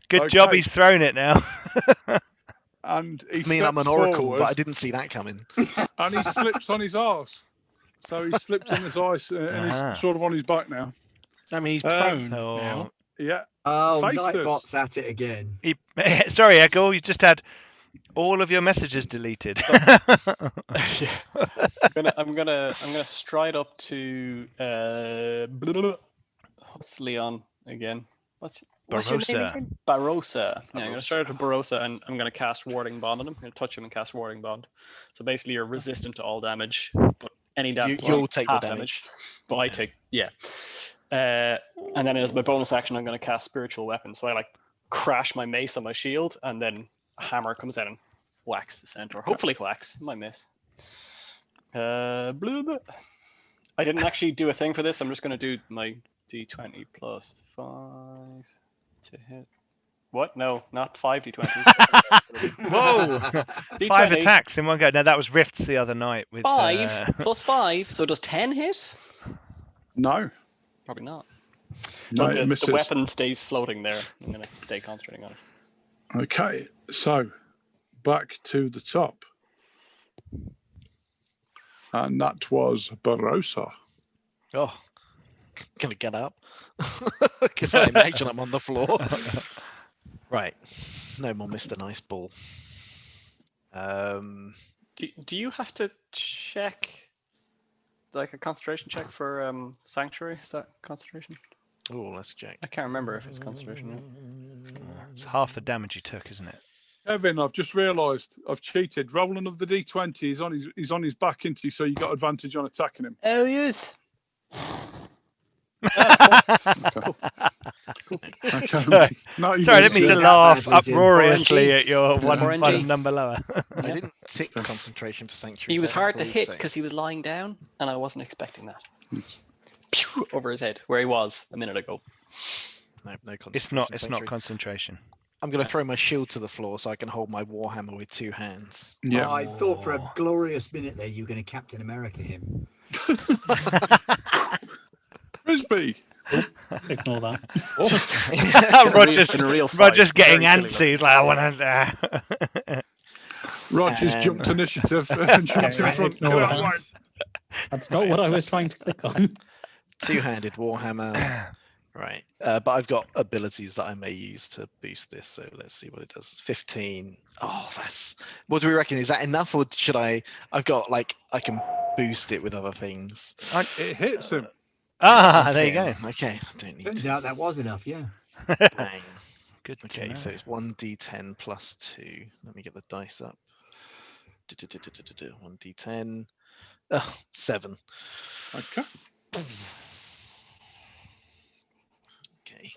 Good job Okay. he's thrown it now. And he I mean, I'm an steps oracle, forward, but I didn't see that coming. and he slips on his arse. So he slips on his ice and Ah. he's sort of on his back now. I mean, he's prone Oh. now. Yeah. Oh, Face this. Nightbot's at it again. Sorry, Eggle, you just had All of your messages deleted. I'm gonna stride up to what's Leon again? What's your name Barossa. again? Barossa. Yeah, I'm gonna stride up to Barossa. Barossa and I'm gonna cast Warding Bond on him. I'm gonna touch him and cast Warding Bond. So basically, you're resistant to all damage, but any damage You'll take the half damage. But I take and then as my bonus action, I'm gonna cast Spiritual Weapon. So I like crash my mace on my shield, and then a hammer comes out and whacks the centaur. Hopefully whacks. It might miss. I didn't actually do a thing for this. I'm just going to do my d20 plus 5 to hit. What? No, not 5 d20s. Whoa! D20. 5 attacks in one go. No, that was Rifts the other night. With 5 plus 5. So does 10 hit? No. Probably not. No, But it misses. the weapon stays floating there. I'm going to stay concentrating on it. Okay, so back to the top. And that was Barossa. Oh, gonna get up because I imagine I'm on the floor. Right, no more Mr. Nice Ball. Do you have to check, like a concentration check for Sanctuary? Is that concentration? Oh, let's check. I can't remember if it's concentration. It's half the damage you took, isn't it? Kevin, I've just realised I've cheated. Rolling of the D20 he's on his back, into, so you got advantage on attacking him. Oh yes. Okay. No, you Sorry, I didn't mean to Jim. laugh Badly, Jim. uproariously RNG. at your one RNG. number lower. I didn't tick concentration for Sanctuary. He was so I hard to believe hit so. because he was lying down, and I wasn't expecting that. Pew, over his head, where he was a minute ago. No concentration. It's not Sanctuary. concentration. I'm going to throw my shield to the floor so I can hold my warhammer with 2 hands. Yeah. I thought for a glorious minute there you were going to Captain America him. Frisbee. Ignore that. Roger's getting very silly antsy. He's like, I want to. Roger's jumped initiative and jumped in right, front. ignore Get out that. of the way. That's not what I was trying to click on. 2-handed warhammer. Right. But I've got abilities that I may use to boost this. So let's see what it does. 15. Oh, that's. What do we reckon? Is that enough, or should I? I've got like I can boost it with other things. It hits him. There you go. Okay. I don't need Turns to. out that was enough, yeah. Bang. Good to Okay, know. so it's 1d10 plus 2. Let me get the dice up. 1d10. 7. Okay. Okay.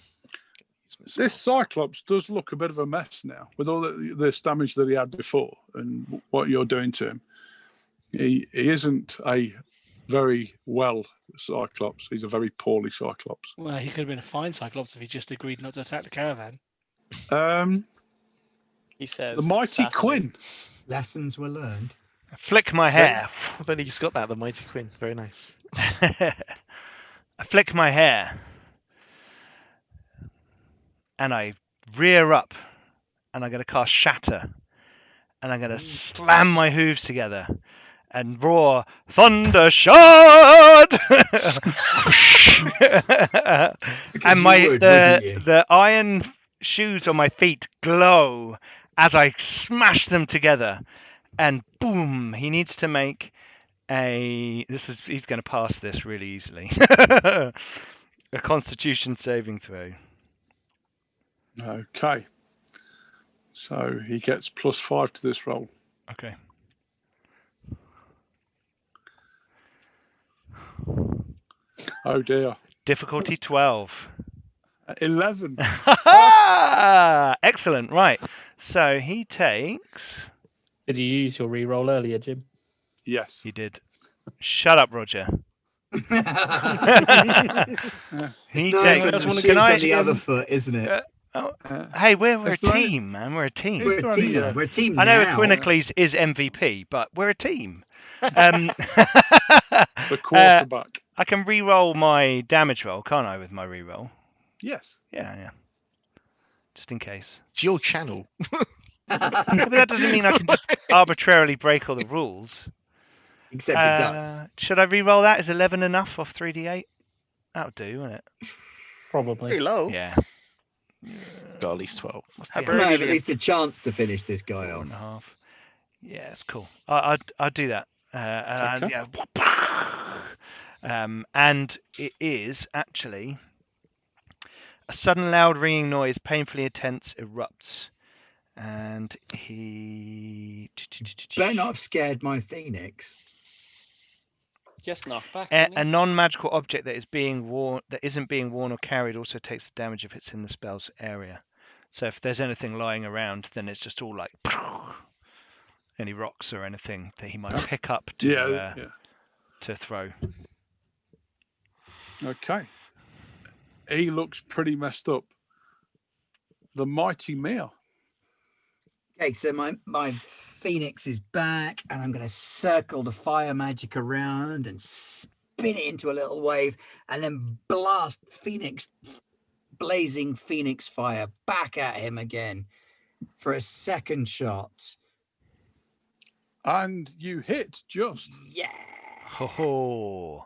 This Cyclops does look a bit of a mess now with all this damage that he had before and what you're doing to him. He isn't a very well Cyclops. He's a very poorly Cyclops. Well, he could have been a fine Cyclops if he just agreed not to attack the caravan. He says The mighty Saturday. Quinn. Lessons were learned. Flick my hair. I've only just got that, the Mighty Quinn. Very nice. I flick my hair. And I rear up. And I'm going to cast Shatter. And I'm going to slam my hooves together. And roar, Thunder Shot! And the iron shoes on my feet glow as I smash them together. And boom, he needs to make he's going to pass this really easily. A Constitution saving throw. Okay. So he gets +5 to this roll. Okay. Oh dear. Difficulty 12. 11. Excellent. Right. So he takes. Did you use your reroll earlier, Jim? Yes. He did. Shut up, Roger. He It's takes. nice when the Can shoe's I? on the other foot, isn't it? Hey, we're a Is there any- team, man. We're a team. Is there any, We're a team I know now. Equinocles is MVP, but we're a team. The quarterback. I can re-roll my damage roll, can't I, with my re-roll? Yes. Yeah. Just in case. It's your channel. Yeah, but that doesn't mean I can just arbitrarily break all the rules. Except it does. Should I re-roll that? Is 11 enough off 3d8? That'll do, won't it? Probably. Pretty low. Yeah. Got at least 12. What's How the brave No, are at you? least the chance to finish this guy Four off. and a half. Yeah, it's cool. I'd do that. And Okay. yeah. And it is actually a sudden loud ringing noise, painfully intense, erupts. And he Better not have scared my phoenix. Yes, knock back. a non-magical object that isn't being worn or carried also takes damage if it's in the spell's area. So if there's anything lying around, then it's just all like any rocks or anything that he might pick up to throw. Okay. He looks pretty messed up. The mighty Mia. Okay, so my phoenix is back, and I'm going to circle the fire magic around and spin it into a little wave, and then blast blazing phoenix fire back at him again for a second shot. And you hit just. Yeah. Oh.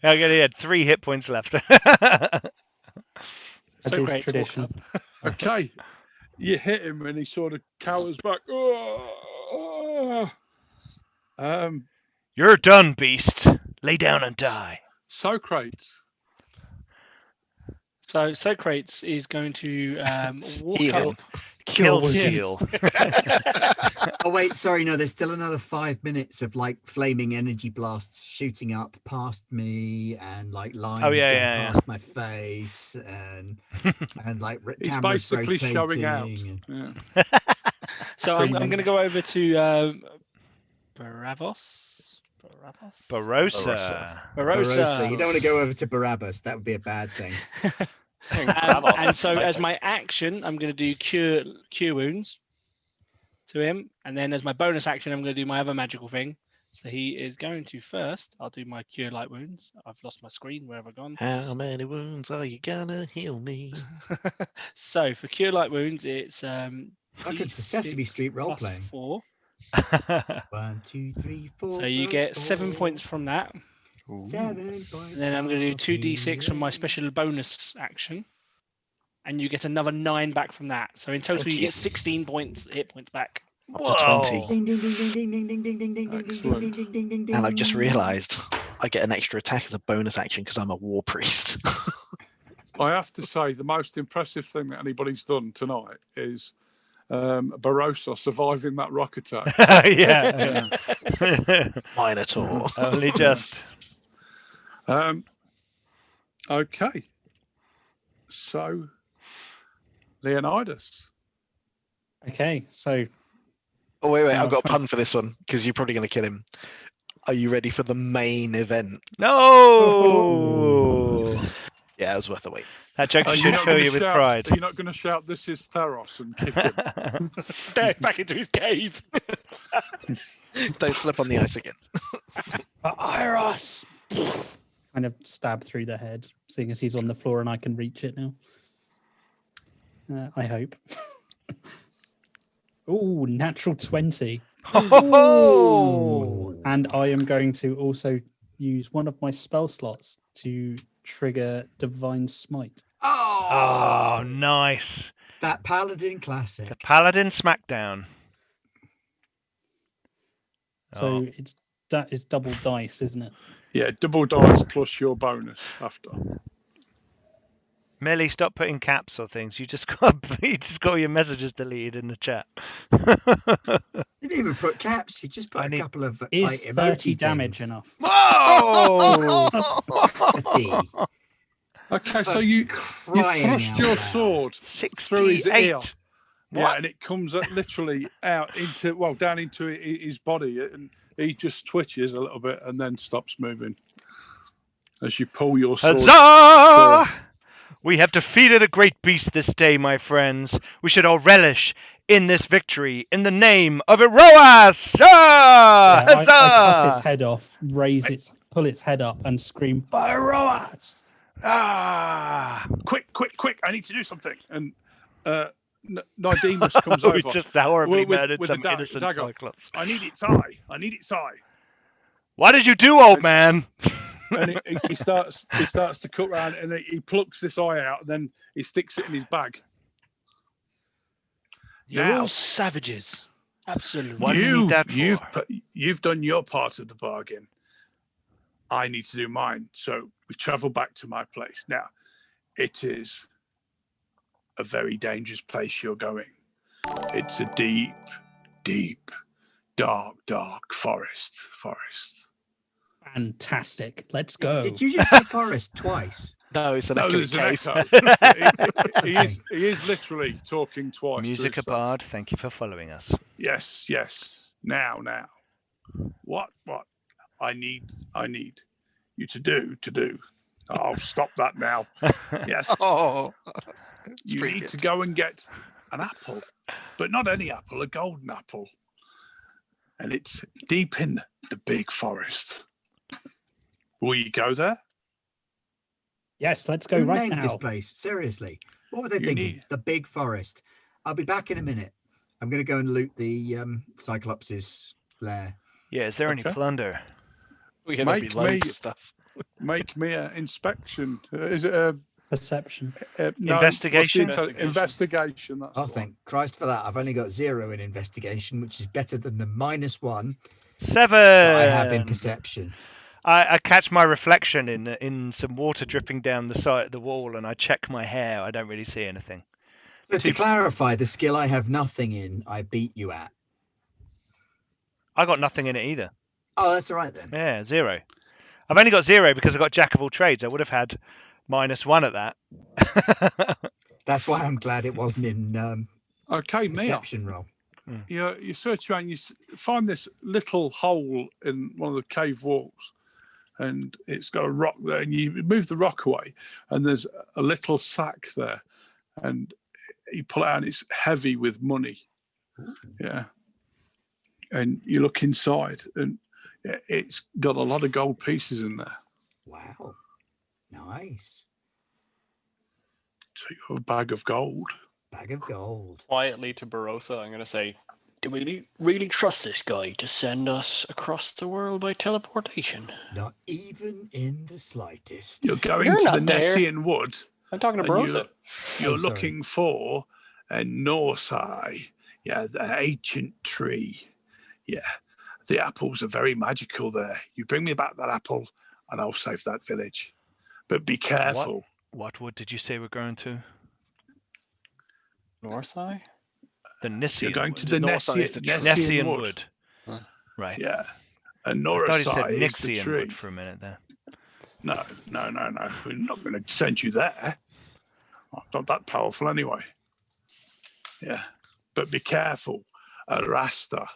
No. He had 3 hit points left. As So is great. tradition. Okay. You hit him and he sort of cowers back. You're done, beast. Lay down and die. Socrates. So Socrates is going to walk Heal. up. Kill Yes. steal. Oh wait, sorry, no, there's still another 5 minutes of like flaming energy blasts shooting up past me and like lines going past my face and like He's cameras basically showing out. rotating and- Yeah. So I'm Screaming. going to go over to Barossa. Barossa. You don't want to go over to Barabbas. That would be a bad thing. and so as my action, I'm going to do cure wounds to him, and then as my bonus action, I'm going to do my other magical thing. So he is going to first. I'll do my cure light wounds. I've lost my screen. Where have I gone? How many wounds are you gonna heal me? So for cure light wounds, it's Welcome to Sesame D6 Street role plus playing. 4. 1, 2, 3, 4. So you get 7 points from that. 7 points. And then I'm going to do 2d6 from my special bonus action. And you get another 9 back from that. So in total, you Okay. get 16 hit points back. Up to 20. Ding ding ding ding ding ding ding ding ding ding Excellent. ding ding ding ding ding. And I've just realised I get an extra attack as a bonus action because I'm a war priest. I have to say, the most impressive thing that anybody's done tonight is Barossa surviving that rock attack. Yeah. Minotaur. Only just. Okay. So, Leonidas. Okay, so Oh, wait, I've got a pun for this one because you're probably going to kill him. Are you ready for the main event? No. Yeah, it was worth the wait. That joke Are should fill you with pride. Are you not going to shout, "This is Theros," and kick him? Back into his cave. Don't slip on the ice again. Iros! Kind of stab through the head, seeing as he's on the floor and I can reach it now. I hope. Oh, natural 20. Oh. And I am going to also use one of my spell slots to trigger Divine Smite. Oh, nice. That Paladin classic. The Paladin Smackdown. So it's double dice, isn't it? Yeah, double dice plus your bonus after. Millie, stop putting caps or things. You just got your messages deleted in the chat. You didn't even put caps. You just put I a need- couple of Is like, emoji 30 damage things. enough? Whoa! 30. Okay, so you Crying thrust out your loud. sword through his 68. ear. Yeah, What? and it comes literally out into, well, down into his body, and he just twitches a little bit and then stops moving as you pull your sword. Huzzah! We have defeated a great beast this day, my friends. We should all relish in this victory in the name of Eroas! Ah! Yeah, I cut Huzzah! its head off, pull its head up, and scream, Iros! Ah! Quick! I need to do something. And Nidemus comes We over. just horribly with murdered a some dagger. innocent Cyclops. I need its eye. What did you do, old man? and he starts to cut round, and he plucks this eye out, and then he sticks it in his bag. You're Now- all savages. Absolutely. What do you need that for? You've done your part of the bargain. I need to do mine. So we travel back to my place. Now, it is a very dangerous place you're going. It's a deep, deep, dark forest. Fantastic. Let's go. Did you just say forest twice? No, it's an No, echoing there's an cave. echo. he is literally talking twice. to Music himself. Bard, thank you for following us. Yes. Now. What I need you to do. Oh, stop that now. Yes. Oh, You pretty need good. to go and get an apple, but not any apple, a golden apple. And it's deep in the big forest. Will you go there? Yes, let's go Who right named this now. place? Seriously. What were they You thinking? need- The big forest. I'll be back in a minute. I'm going to go and loot the Cyclops' lair. Yeah, is there any Okay. plunder? Yeah, there'll be Make loads me- of stuff. Make me an inspection. Is it a Perception. no, Investigation? what's the investigation. That's Oh, the one. thank Christ for that. I've only got 0 in investigation, which is better than the -1 7. that I have in perception. I catch my reflection in some water dripping down the side of the wall, and I check my hair. I don't really see anything. So to Two- clarify, the skill I have nothing in, I beat you at. I got nothing in it either. Oh, that's all right then. Yeah, 0. I've only got 0 because I got Jack of all trades. I would have had -1 at that. That's why I'm glad it wasn't in Okay, Mia. perception roll. You search around, find this little hole in one of the cave walls, and it's got a rock there, and you move the rock away, and there's a little sack there, and you pull it out, and it's heavy with money. Yeah. And you look inside, and it's got a lot of gold pieces in there. Wow. Nice. So you have a bag of gold. Bag of gold. Quietly to Barossa, I'm going to say, do we really trust this guy to send us across the world by teleportation? Not even in the slightest. You're going You're to the not there. Nessian Wood. I'm talking to And Barossa. You're Oh, sorry. looking for a Norse eye. Yeah, the ancient tree. Yeah, the apples are very magical there. You bring me back that apple, and I'll save that village. But be careful. What wood did you say we're going to? Norsai? The Nissian You're going wood. to the Norse eye is the tree. Nessian Nessian wood. wood. Huh. Right. Yeah, a I thought Norse you said eye is the Nixian tree. wood for a minute there. No. We're not going to send you there. I'm not that powerful anyway. Yeah, but be careful. Arasta,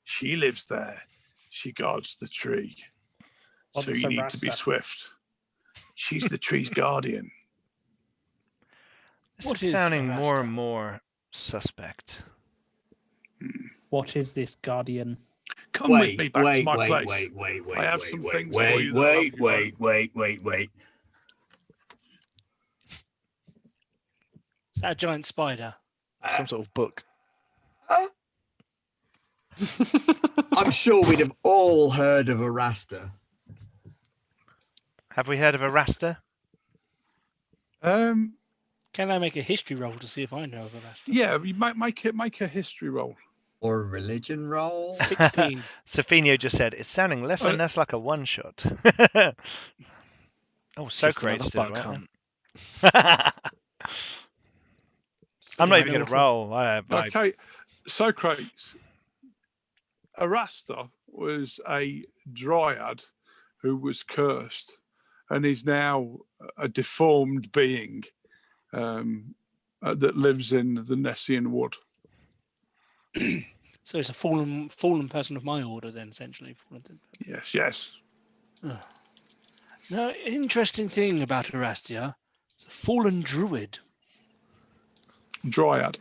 she lives there. She guards the tree. What's So you need to be Arasta? swift. She's the tree's guardian. This What is is sounding more Arasta? and more suspect. What is this guardian? Come with me back to my place. wait. I have some things for you that'll help you wait. Is that a giant spider? Some sort of book. I'm sure we'd have all heard of Arasta. Have we heard of a Rasta? Can I make a history roll to see if I know of a master? yeah, you might make a history roll. Or a religion roll. 16. Sophinio just said it's sounding less and less like a one shot. Oh, Just Socrates another did it bug right hunt. then. I'm not even going to to roll. Okay, Socrates. Arasta was a dryad who was cursed and is now a deformed being that lives in the Nessian Wood. So it's a fallen person of my order, then, essentially. Yes. Now, interesting thing about Arastia, it's a fallen druid. Dryad.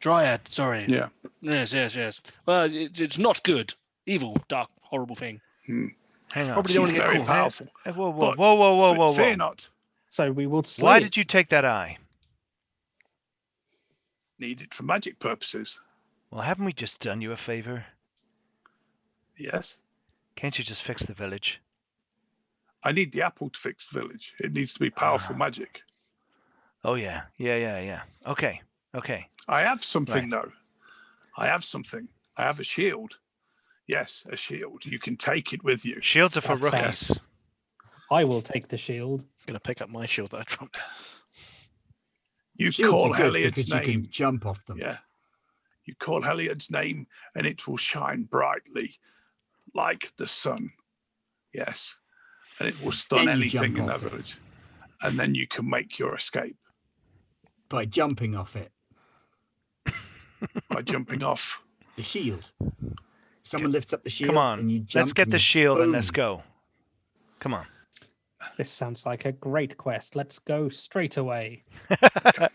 Dryad, sorry. Yeah. Yes. Well, it's not good. Evil, dark, horrible thing. Hang on. Probably She's don't want to get very caught. powerful. Whoa, But- whoa. Fear not. So we will slay Why it. did you take that eye? Need it for magic purposes. Well, haven't we just done you a favor? Yes. Can't you just fix the village? I need the apple to fix the village. It needs to be powerful magic. Oh yeah. Okay. I have something Right. though. I have something. I have a shield. Yes, a shield. You can take it with you. Shields are for That rookies. sounds- I will take the shield. I'm gonna pick up my shield that I dropped. You Shields call are good Heliod's because you name. can jump off them. Yeah. You call Heliod's name and it will shine brightly like the sun. Yes. And it will stun Then you anything jump in that off it. village. And then you can make your escape By jumping off it. by jumping off. The shield. Someone lifts up the shield Come on. and you jump. Let's get and the you shield and let's boom. go. Come on. This sounds like a great quest. Let's go straight away. So you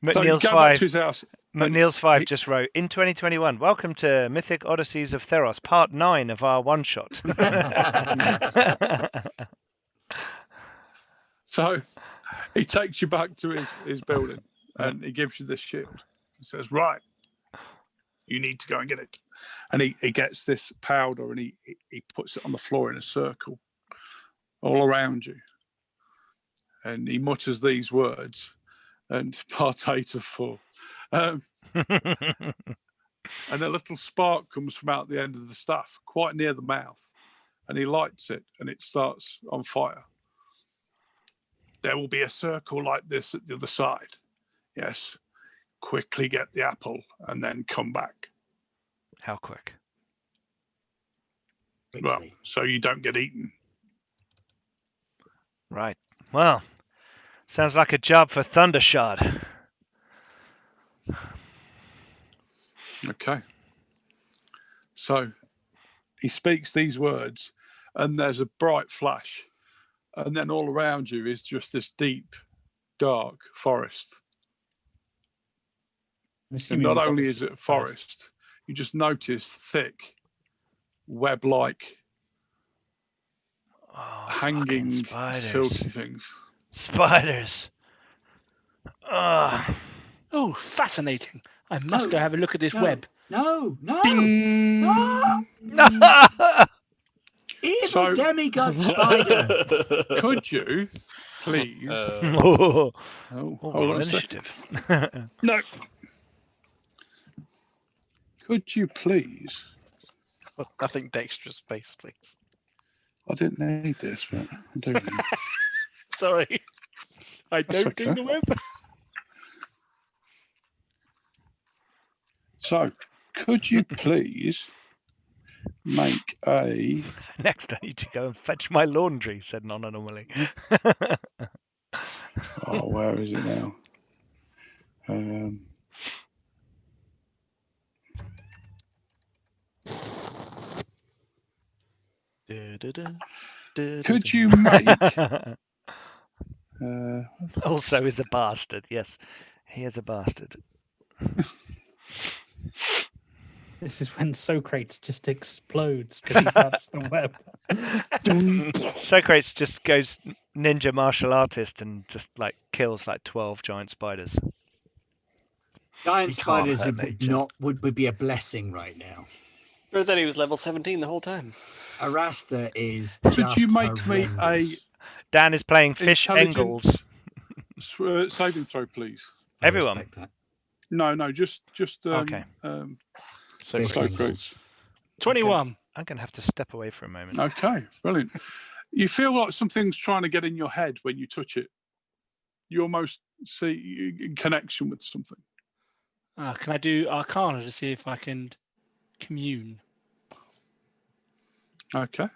McNeil's go back 5. to his house. McNeil's 5 he- just wrote, in 2021, welcome to Mythic Odysseys of Theros, part 9 of our one shot. So he takes you back to his building and he gives you this shield. He says, right, you need to go and get it. And he gets this powder and he puts it on the floor in a circle all around you. And he mutters these words and partake of 4. And a little spark comes from out the end of the staff, quite near the mouth. And he lights it and it starts on fire. There will be a circle like this at the other side. Yes. Quickly get the apple and then come back. How quick? Well, Quickly. so you don't get eaten. Right. Well, sounds like a job for Thundershard. Okay. So he speaks these words and there's a bright flash. And then all around you is just this deep, dark forest. I'm And assuming not we've got only the is it a shield first. forest, you just notice thick, web-like, Oh, hanging, fucking silky things. Spiders. Oh, Oh, fascinating. I must No, go have a look at this no. web. No, no. Ding. No. Evil So- demigod spider. Could you, please? oh, Hold roll on a second. initiative. No. Could you please? Nothing dexterous space, please. I didn't need this, but I do. Need. Sorry. I That's don't do okay. the web. So, could you please make a? Next, I need to go and fetch my laundry, said non-anomaly. Oh, where is it now? Could you make? Also is a bastard, yes. He is a bastard. This is when Socrates just explodes because he touched the web. Socrates just goes ninja martial artist and just like kills like 12 giant spiders. Giant He can't spiders hurt would nature. would be a blessing right now. I thought he was level 17 the whole time. Arasta is. Could just you make me a horrendous. Dan is playing Fish Engels. intelligence saving throw, please? I Everyone. respect that. No, just Okay. So Fish close. Engels. 21. I'm going to have to step away for a moment. Okay, brilliant. You feel like something's trying to get in your head when you touch it. You almost see you in connection with something. Can I do Arcana to see if I can commune? Okay,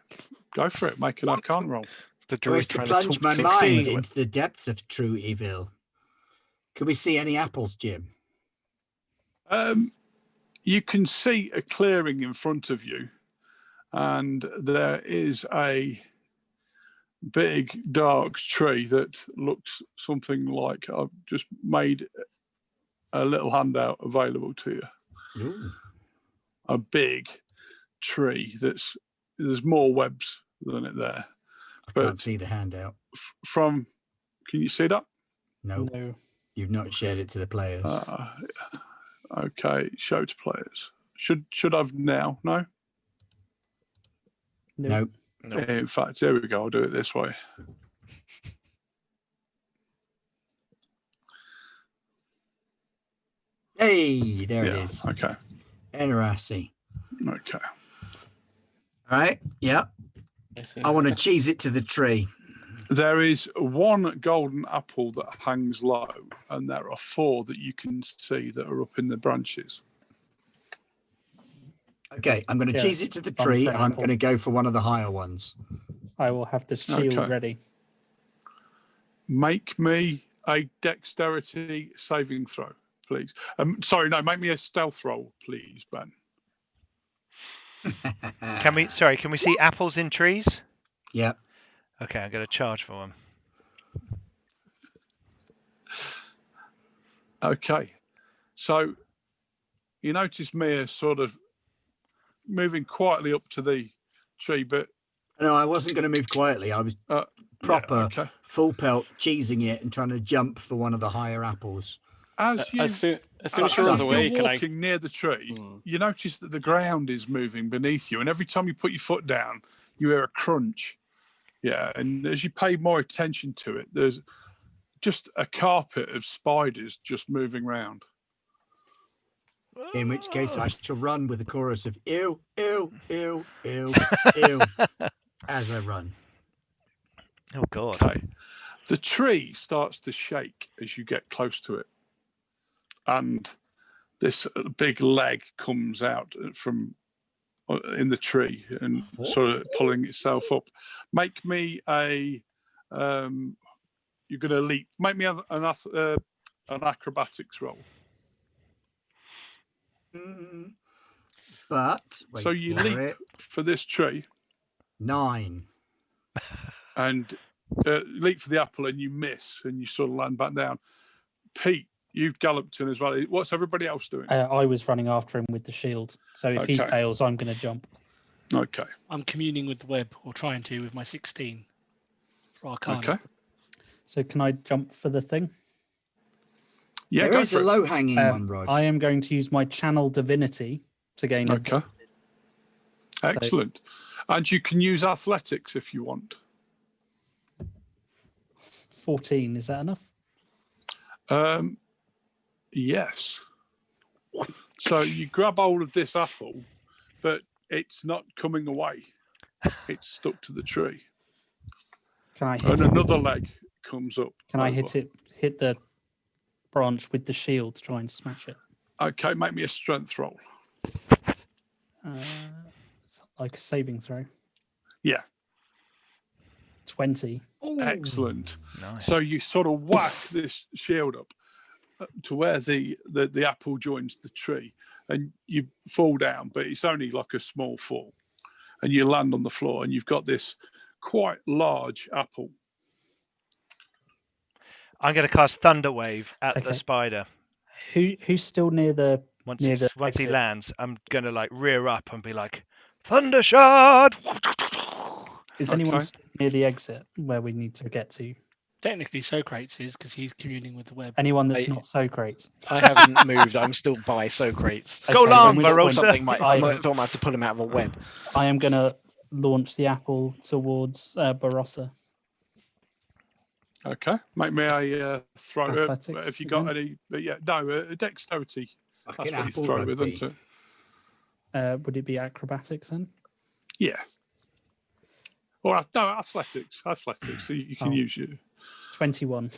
go for it. Make an Arcana roll. The Or druid is to trying to plunge talk my to mind 16. into the depths of true evil. Can we see any apples, Jim? You can see a clearing in front of you, and there is a big dark tree that looks something like I've just made a little handout available to you. Ooh. A big tree there's more webs than it there. I But- can't see the handout. From, can you see that? No, No. you've not shared it to the players. Okay, show to players. Should I've now? No. No. No. Nope. In fact, here we go. I'll do it this way. Hey, there it Yeah. is. Okay. Interesting. Okay. All right. Yeah. I want to cheese it to the tree. There is one golden apple that hangs low, and there are 4 that you can see that are up in the branches. Okay, I'm going to Yeah, cheese it to the fun tree, for an and I'm apple. going to go for one of the higher ones. I will have the shield Okay. ready. Make me a dexterity saving throw, please. Sorry, no, make me a stealth roll, please, Ben. Can we see apples in trees? Yeah. Okay, I'm going to charge for one. Okay. So you notice Mia sort of moving quietly up to the tree, but No, I wasn't going to move quietly. I was proper yeah, okay. full pelt cheesing it and trying to jump for one of the higher apples. As you As soon as she so runs you're away, can I? walking near the tree, Hmm. you notice that the ground is moving beneath you, and every time you put your foot down, you hear a crunch. Yeah, and as you pay more attention to it, there's just a carpet of spiders just moving round. In which case, I shall run with a chorus of ew, ew, ew, ew, ew as I run. Oh God. Okay. The tree starts to shake as you get close to it. And this big leg comes out from in the tree and sort of pulling itself up. Make me a you're going to leap. Make me an acrobatics roll. But wait So you for leap it. for this tree 9. and leap for the apple, and you miss, and you sort of land back down. Pete, you've galloped in as well. What's everybody else doing? I was running after him with the shield. So if he Okay. fails, I'm going to jump. Okay. I'm communing with the web, or trying to, with my 16. For Arcana. Okay. So can I jump for the thing? Yeah, There go is for a it. low-hanging one, Rod. I am going to use my channel divinity to gain Okay. Excellent. And you can use athletics if you want. 14. Is that enough? Yes. So you grab hold of this apple, but it's not coming away. It's stuck to the tree. Can I hit And it? another leg comes up. Can I over. hit the branch with the shield to try and smash it? Okay, make me a strength roll. It's like a saving throw. Yeah. 20. Excellent. Nice. So you sort of whack this shield up to where the apple joins the tree, and you fall down, but it's only like a small fall, and you land on the floor, and you've got this quite large apple. I'm going to cast Thunder Wave at the Okay. spider. Who's still near the Once near he the once he exit? lands, I'm going to like rear up and be like, Thunder Shot! Is anyone Okay. still near the exit where we need to get to? Technically, Socrates is, because he's communing with the web. Anyone that's I- not Socrates? I haven't moved. I'm still by Socrates. Go Okay, long, in which point Barossa. I thought I might have to pull him out of a web. I am going to launch the apple towards Barossa. Okay, make me a throw. Athletics If you got again? any, but yeah, no, dexterity. That's Fucking what you apple throw with, rugby. isn't it? Would it be acrobatics then? Yeah. Or no, athletics. Athletics. So you can Oh. use your 21.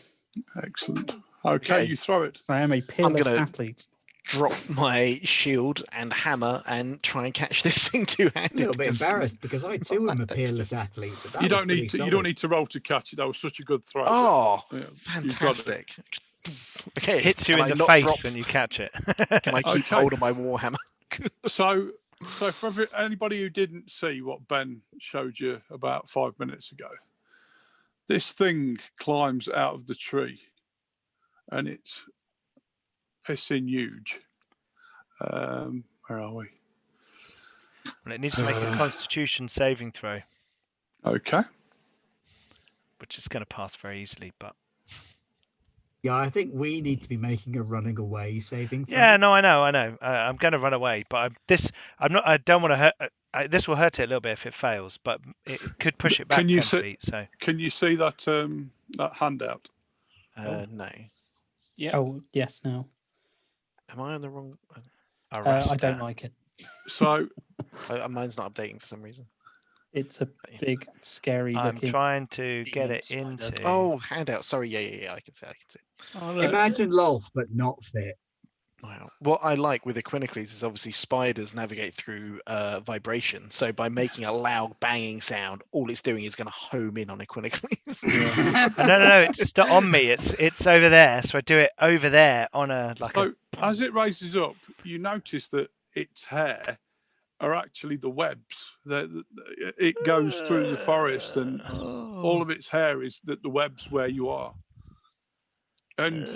excellent. Okay, Okay. you throw it. So I am a peerless gonna- athlete. Drop my shield and hammer and try and catch this thing I'm two-handed. a little bit because- embarrassed because I too am a peerless athlete. But that You was don't pretty need to. You solid. don't need to roll to catch it. That was such a good throw. Oh, Yeah, you got it. fantastic. Okay, Hits you can in I the not face drop- and you catch it. Can I keep Okay. hold of my warhammer? So for anybody who didn't see what Ben showed you about 5 minutes ago, this thing climbs out of the tree, and it's pissing huge. Where are we? And it needs to make a Constitution saving throw, Okay. which is going to pass very easily. But Yeah, I think we need to be making a running away saving throw. Yeah, no, I know. I'm going to run away, but I'm not. I don't want to hurt. This will hurt it a little bit if it fails, but it could push it back Can you 10 see? feet. So Can you see that that handout? No. Yeah. Oh, yes, now. Am I on the wrong? I don't like it. So Mine's not updating for some reason. It's a big, scary I'm looking. trying to get it demon spider. into. Oh, handout. Sorry. Yeah. I can see. Oh, look. Imagine Lolth, but not fit. Wow. What I like with Equinicles is obviously spiders navigate through vibration. So by making a loud banging sound, all it's doing is going to home in on Equinicles. No, it's not on me. It's over there. So I do it over there on a like So as it raises up, you notice that its hair are actually the webs. It goes through the forest, and all of its hair is the webs where you are. And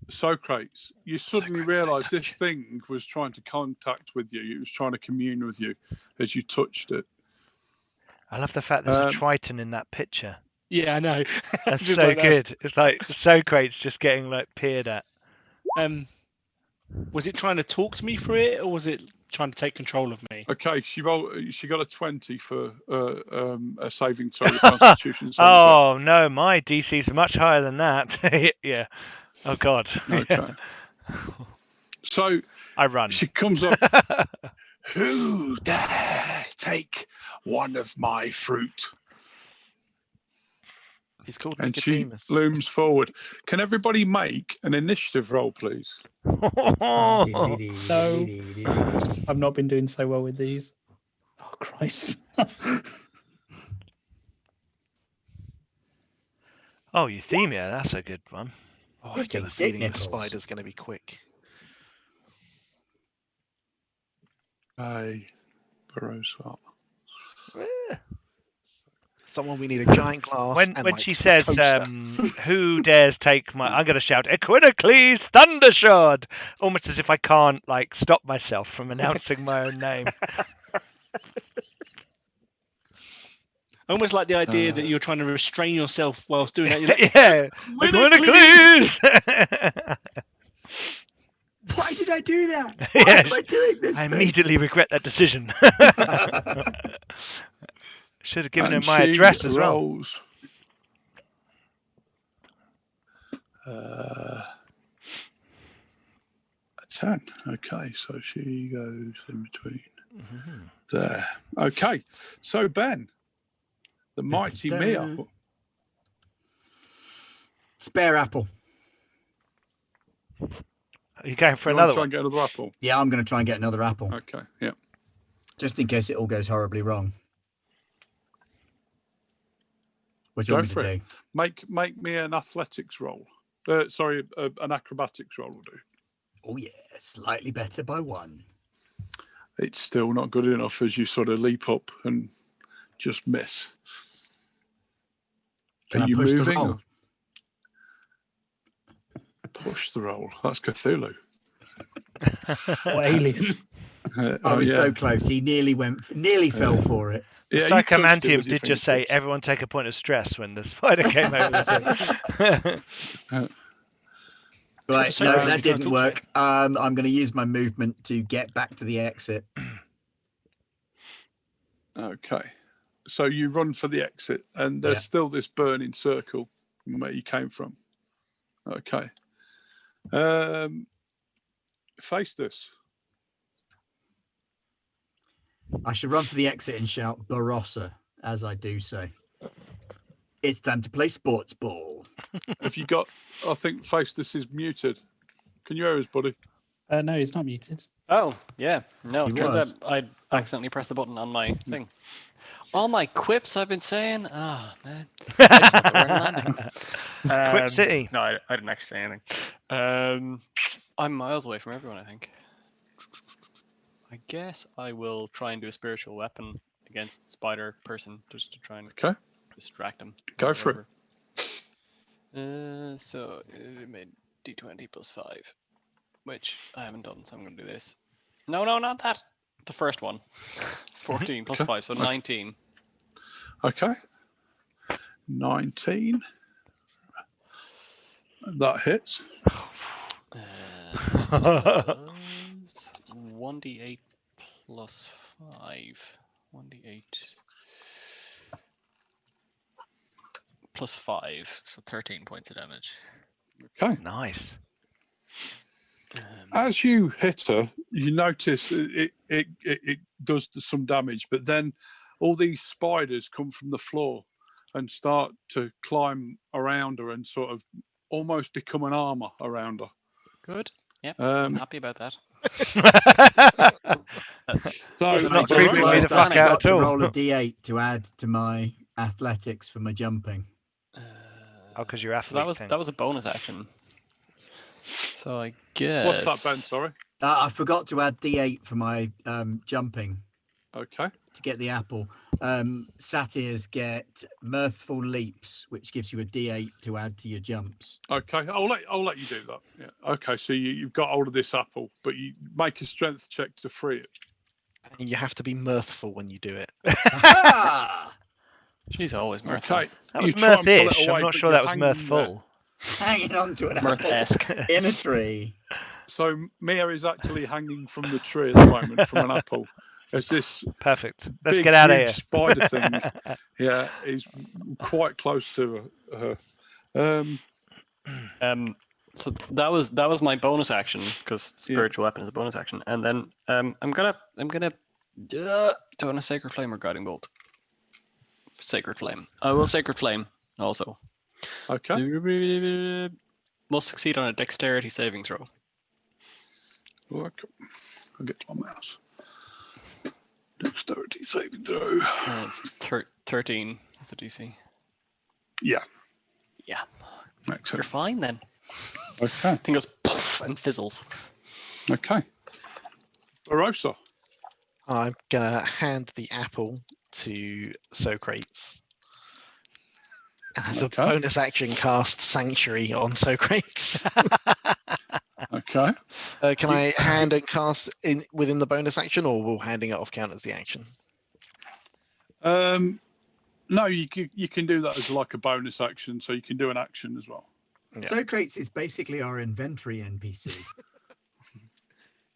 Socrates, you suddenly realise this thing was trying to contact with you. It was trying to commune with you as you touched it. I love the fact there's a Triton in that picture. Yeah, I know. That's Just so like that. good. It's like Socrates just getting like peered at. Was it trying to talk to me through it, or was it trying to take control of me? Okay, she got a 20 for a saving throw, the Constitution. Oh no, my DC's much higher than that. Yeah. Oh God. Okay. So I run. she comes up. Who dare take one of my fruit? He's called And she Nicodemus. looms forward. Can everybody make an initiative roll, please? No, I've not been doing so well with these. Oh Christ! Oh, Euthymia, that's a good one. Oh, I You're get the taking feeling the Nichols. spider's going to be quick. Barroso. Someone, we need a giant glass. When and she a says, coaster. "Who dares take my?" I'm going to shout, "Equinicles, Thundershod!" Almost as if I can't like stop myself from announcing my own name. Almost like the idea that you're trying to restrain yourself whilst doing that. You're like, Yeah, Equinicles! Equinicles! Why did I do that? Why Yes. am I doing this? I thing? immediately regret that decision. Should have given And her my she address as well. rolls, a 10. Okay, so she goes in between there. Okay, so Ben, the mighty Mia. Spare apple. Are you going for You want another to try one? and get another apple? Yeah, I'm going to try and get another apple, Okay, yeah. just in case it all goes horribly wrong. What do you Go want me for to it. do? Make me an athletics roll. Sorry, an acrobatics roll will do. Oh yeah, slightly better by 1. It's still not good enough as you sort of leap up and just miss. Can Are I you push the moving? roll? or- Push the roll. That's Cthulhu. Or alien. I was yeah. so close. He nearly fell for it. Yeah, you touched it Psychomantium with your did just say, fingertips. "Everyone take a point of stress" when the spider came over the thing. Right, So no, Socrates, that you're trying to didn't talk work. I'm going to use my movement to get back to the exit. Okay. So you run for the exit, and there's Yeah. still this burning circle from where you came from. Okay. Face this. I should run for the exit and shout Barossa as I do so. It's time to play sports ball. Have you got? I think face this is muted. Can you hear us, buddy? No, he's not muted. Oh, yeah. No, He it turns was. out I accidentally pressed the button on my thing. All my quips I've been saying. Oh, man. I just thought they weren't landing. Quip City. No, I didn't actually say anything. I'm miles away from everyone, I think. I guess I will try and do a spiritual weapon against Spider person just to try and Okay. distract him. Go for it. So it made D20 plus 5, which I haven't done, so I'm going to do this. No, not that. The first one. 14 plus 5, so 19. Okay. 19. That hits. 1d8 plus 5. 1d8 plus 5, so 13 points of damage. Okay. Nice. As you hit her, you notice it does some damage, but then all these spiders come from the floor and start to climb around her and sort of almost become an armor around her. Good. Yep. I'm Um, happy about that. so It's not I creeping me the fuck got out at to all. roll a d8 to add to my athletics for my jumping. Oh, because you're So that was a bonus action. So I guess. What's that, Ben? Sorry. I forgot to add d8 for my jumping Okay. to get the apple. Satyrs get mirthful leaps, which gives you a d8 to add to your jumps. Okay. I'll let you do that. Yeah. Okay. So you've got hold of this apple, but you make a strength check to free it. And you have to be mirthful when you do it. Ah! She's always mirthful. Okay. That You was try and pull it mirthish. away, I'm not but sure you're that was hanging there. mirthful. Hanging on to an apple Mirth-esque. in a tree. So Mia is actually hanging from the tree at the moment from an apple. As this Perfect. Let's big, get out of huge here. spider thing, yeah, is quite close to her. So that was my bonus action because spiritual weapon is a bonus action, and then I'm gonna do a sacred flame or guiding bolt. Sacred flame. I will sacred flame also. Okay. Must succeed on a dexterity saving throw. Look, I'll get to my mouse. Dexterity saving throw. It's 13 with the DC. Yeah. Yeah. You're Excellent. fine then. Okay. Thing goes poof and fizzles. Okay. Barossa. I'm gonna hand the apple to Socrates. And as Okay. a bonus action, cast Sanctuary on Socrates. Okay. Can I hand and cast within the bonus action, or will handing it off count as the action? No, you can do that as like a bonus action, so you can do an action as well. Yeah. Socrates is basically our inventory NPC.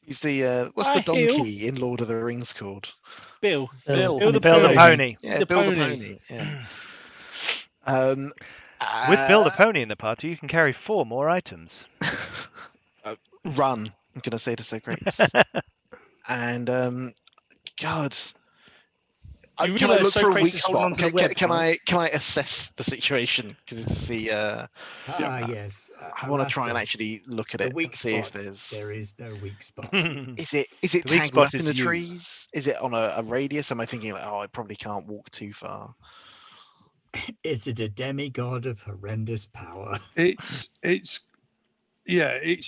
He's the what's the donkey in Lord of the Rings called? Bill. Bill. Bill the Bill the pony. pony. Yeah, The Bill the pony. pony. Yeah. With Bill the pony in the party, you can carry 4 more items. Run. I'm gonna say to Socrates. And God, You can realise I look for a Socrates weak is holding spot? onto the web, Can right? I assess the situation? Because it's the Yes. I want to try and actually look at The it weak and see if spot. there's. There is no weak spot. Is it The weak tangled spot up in is the you. trees? Is it on a radius? Am I thinking like, oh, I probably can't walk too far? Is it a demigod of horrendous power? It's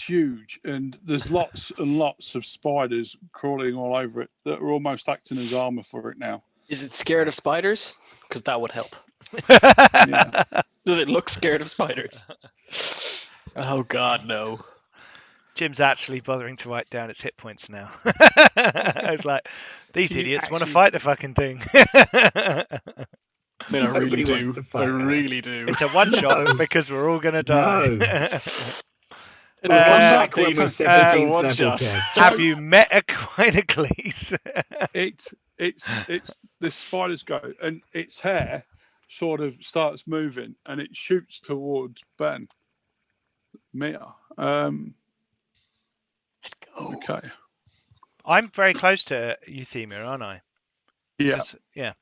huge, and there's lots and lots of spiders crawling all over it that are almost acting as armor for it now. Is it scared of spiders? Because that would help. Yeah. Does it look scared of spiders? Oh God, no. Jim's actually bothering to write down its hit points now. I was like, these Can you idiots want to actually- fight the fucking thing. I mean, I really Nobody wants do. to I fight that. really do. It's a one shot No. because we're all gonna die. It's Uh, a one Back shot. when we're It's a 17th one level, shot. Kev. Have you met Aquinocles? It's the spiders go, and its hair sort of starts moving, and it shoots towards Ben. Mia. Okay. I'm very close to Euthymia, aren't I? Yeah. 'Cause- yeah,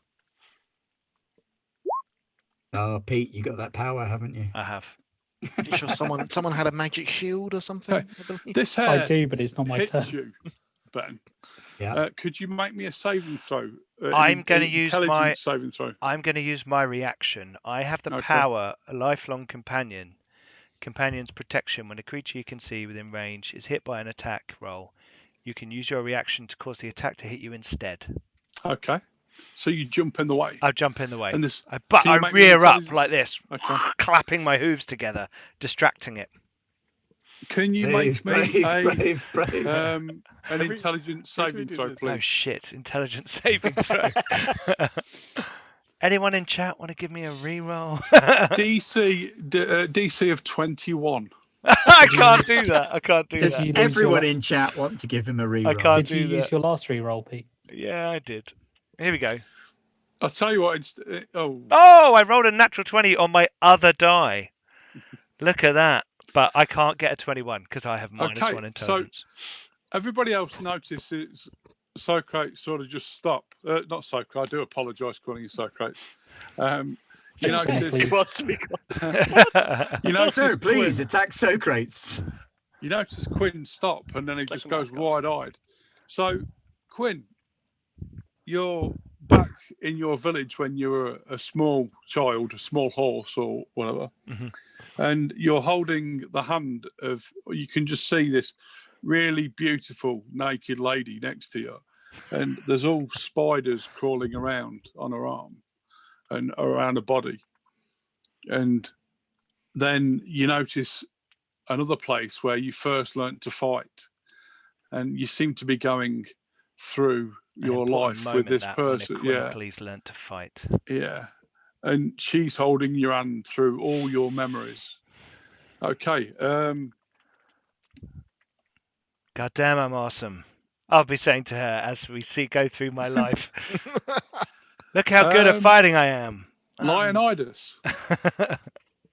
Oh, Pete, you got that power, haven't you? I have. Pretty sure someone had a magic shield or something. Okay. I believe. This I hair do, but it's not my hits turn. you, Ben. Yeah. Could you make me a saving throw? I'm gonna use intelligence my- saving throw. I'm going to use my reaction. I have the Okay. power, a lifelong companion. Companion's protection. When a creature you can see within range is hit by an attack roll, you can use your reaction to cause the attack to hit you instead. Okay. So you jump in the way. I'll jump in the way. And this. But can you I make me an rear up intelligence- like this, Okay. clapping my hooves together, distracting it. Can you Brave, make me brave, a brave. an Every- intelligence every saving do throw, this. Oh please? shit! Intelligence saving throw. Anyone in chat want to give me a reroll? DC of 21. I can't do that. I can't do Did that. you lose your Everyone la- in chat want to give him a reroll. I can't Did you do use that. your last reroll, Pete? Yeah, I did. Here we go. I'll tell you what. Oh, I rolled a natural 20 on my other die. Look at that. But I can't get a 21 because I have -1 so intelligence. everybody else notices Socrates sort of just stop. Not Socrates. I do apologise calling you Socrates. You Thanks, notice. please. He wants to be You No, notice. please Quinn, attack Socrates. you notice Quinn stop, and then he just goes wide-eyed. So, Quinn, you're back in your village when you were a small child, a small horse or whatever, and you're holding the hand of. You can just see this really beautiful naked lady next to you, and there's all spiders crawling around on her arm and around her body, and then you notice another place where you first learnt to fight, and you seem to be going through your life with this person. Yeah, Please learn to fight. yeah, and she's holding your hand through all your memories. Okay. God damn, I'm awesome. I'll be saying to her as we go through my life. Look how good at fighting I am. Leonidas.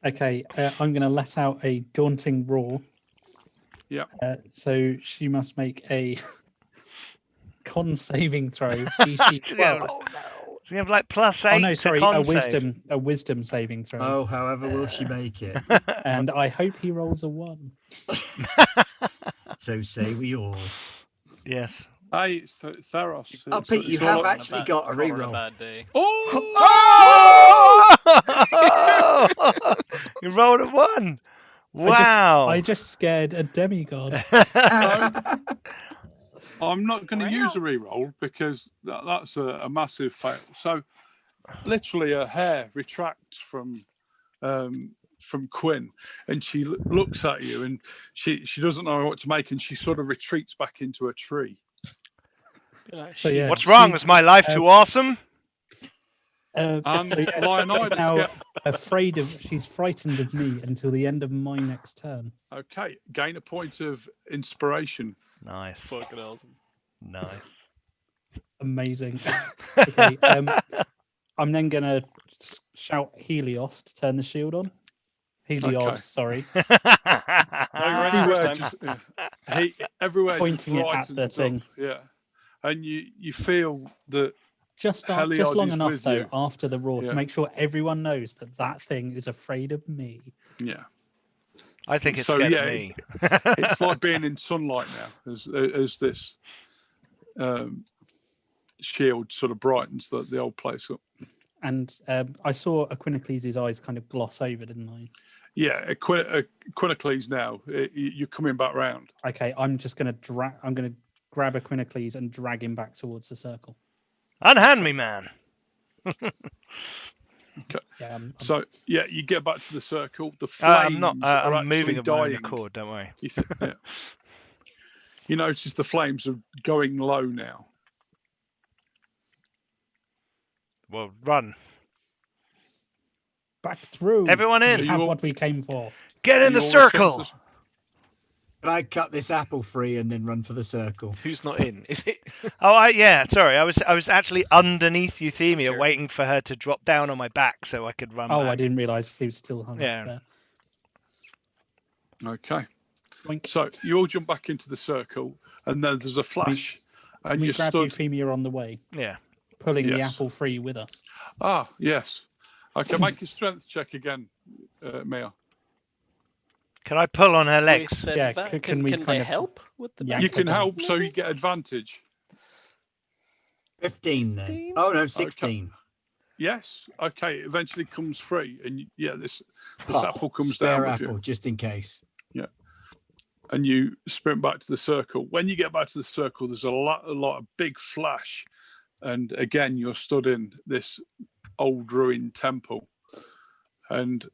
Okay, I'm going to let out a daunting roar. Yeah. So she must make a con saving throw. DC 12. Oh no! So you have like +8. Oh no, sorry, to a con save. wisdom saving throw. Oh, however will she make it? And I hope he rolls a 1. So say we all. Yes. Hey, it's Theros. Oh, Pete, you have actually got a On a reroll. bad day. Oh! You rolled a 1. Wow. I just scared a demigod. I'm not going to use a reroll because that's a massive fail. So, literally, her hair retracts from Quinn, and she looks at you, and she doesn't know what to make, and she sort of retreats back into a tree. So yeah, What's wrong? Is my life too awesome? And so yeah, Leonidas she's now get- she's frightened of me until the end of my next turn. Okay, gain a point of inspiration. Nice. Fucking awesome. Nice. Amazing. Okay, I'm then gonna shout Helios to turn the shield on. Heliod, Okay. sorry. Everywhere Pointing it at the brightens thing. up, yeah, and you feel that Just Heliod long is enough with though you. after the roar Yeah. to make sure everyone knows that thing is afraid of me. Yeah. I think it's So, scared yeah, of me. It's like being in sunlight now, as this shield sort of brightens the old place up. And I saw Aquinocles' eyes kind of gloss over, didn't I? Yeah, Quinocles now. You're coming back round. Okay, I'm just gonna grab Aquinocles and drag him back towards the circle. Unhand me, man. Okay. Yeah, So yeah, you get back to the circle. The flames I'm not. are I'm moving actually of my own dying. accord. Don't worry. Yeah. You notice the flames are going low now. Well, run. back through. Everyone in. We have what we came for. Get in the You all return to circle. the- Can I cut this apple free and then run for the circle? Who's not in? Is it? Oh, yeah. Sorry, I was actually underneath Euthymia, Center. waiting for her to drop down on my back so I could run. Oh, back. I didn't realise he was still hung Yeah. up there. Okay. Boink. So you all jump back into the circle, and then there's a flash, and we you grab stood. Euphemia on the way, Yeah. pulling the Yes. apple free with us. Ah, yes. Okay, make a strength check again, Mia. Can I pull on her legs? With Yeah, adva- can can we they kind of help with the yank You her can down? help, so you get advantage. 15 then. Oh no, 16. Yes. Okay. It eventually comes free, and this apple comes Spare down with apple, you, just in case. and you sprint back to the circle. When you get back to the circle, there's a lot of big flash, and again you're stood in this old ruined temple, and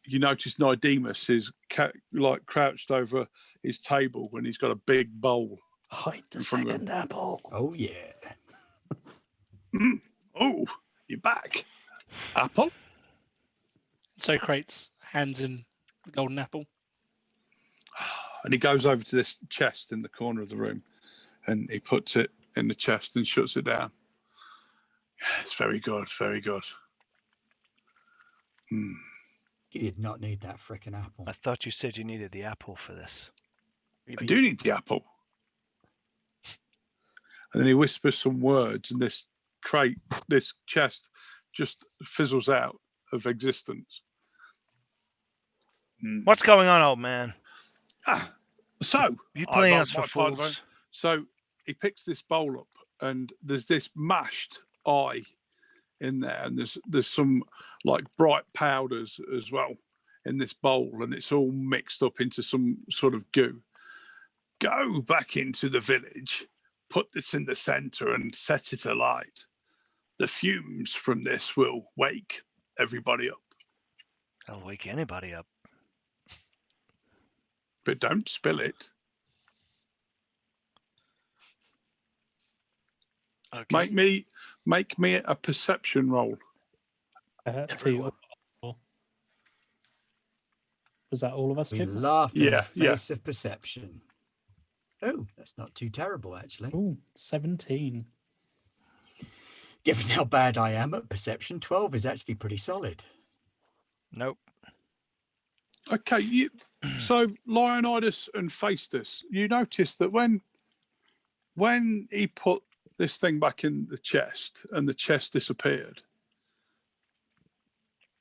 you notice Nidemus is crouched over his table, and he's got a big bowl. Hide the in front of him. second apple. Oh yeah. Oh, you're back. Apple? Socrates hands him the golden apple. And he goes over to this chest in the corner of the room, and he puts it in the chest and shuts it down. It's very good, very good. You did not need that frickin' apple. I thought you said you needed the apple for this. I do need the apple. And then he whispers some words, and this chest, just fizzles out of existence. What's going on, old man? So You playing us for my part of fools? it. So he picks this bowl up, and there's this mashed eye in there, and there's some like bright powders as well in this bowl, and it's all mixed up into some sort of goo. Go back into the village, put this in the center, and set it alight. The fumes from this will wake everybody up. I'll wake anybody up. But don't spill it. Okay. Make me a perception roll. Two. Was that all of us? We Tim? laugh in Yeah, the face of perception. Oh, that's not too terrible, actually. Ooh, 17. Given how bad I am at perception, 12 is actually pretty solid. Nope. Okay, so Leonidas and Phaestus, you notice that when he put this thing back in the chest and the chest disappeared,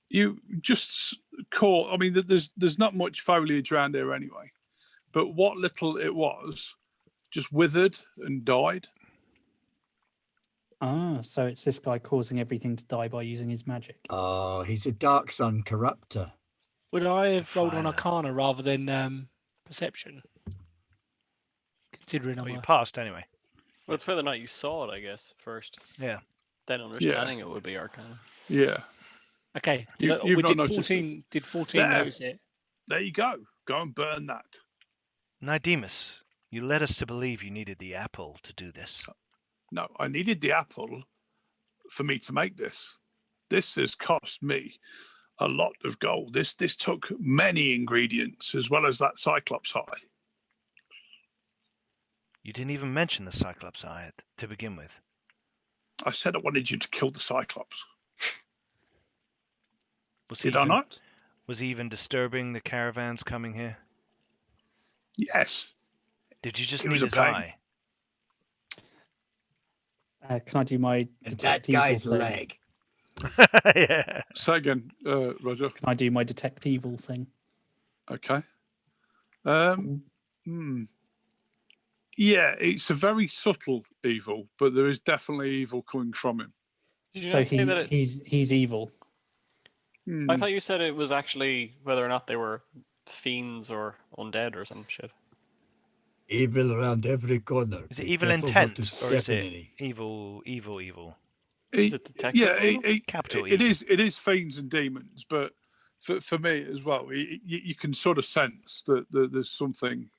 you just caught. I mean, there's not much foliage around here anyway, but what little it was just withered and died. Ah, so it's this guy causing everything to die by using his magic. Oh, he's a Dark Sun corruptor. Would I have rolled on Fire. Arcana rather than perception? Considering Well, I'm you a... passed anyway. Well, it's whether or not you saw it, I guess, first. Yeah. Then understanding it would be Arcana. Yeah, Okay. You've we not did noticed 14. Did 14 There. notice it? there you go. Go and burn that. Nidemus, you led us to believe you needed the apple to do this. No, I needed the apple for me to make this. This has cost me a lot of gold. This took many ingredients as well as that Cyclops eye. You didn't even mention the Cyclops eye to begin with. I said I wanted you to kill the Cyclops. Was he Did I even- not? Was he even disturbing the caravans coming here? Yes. Did you just It need was a his pain. eye? Can I do my And that detect evil guy's thing? leg. Yeah. Say again, Roger. Can I do my detect evil thing? Okay. Yeah, it's a very subtle evil, but there is definitely evil coming from him. Did you So not say that he's evil. I thought you said it was actually whether or not they were fiends or undead or some shit. Evil around every corner. Is it Be evil careful intent not to or is step in it any. evil? Is it detective Yeah, evil? Capital it evil. is fiends and demons, but for me as well, you can sort of sense that there's something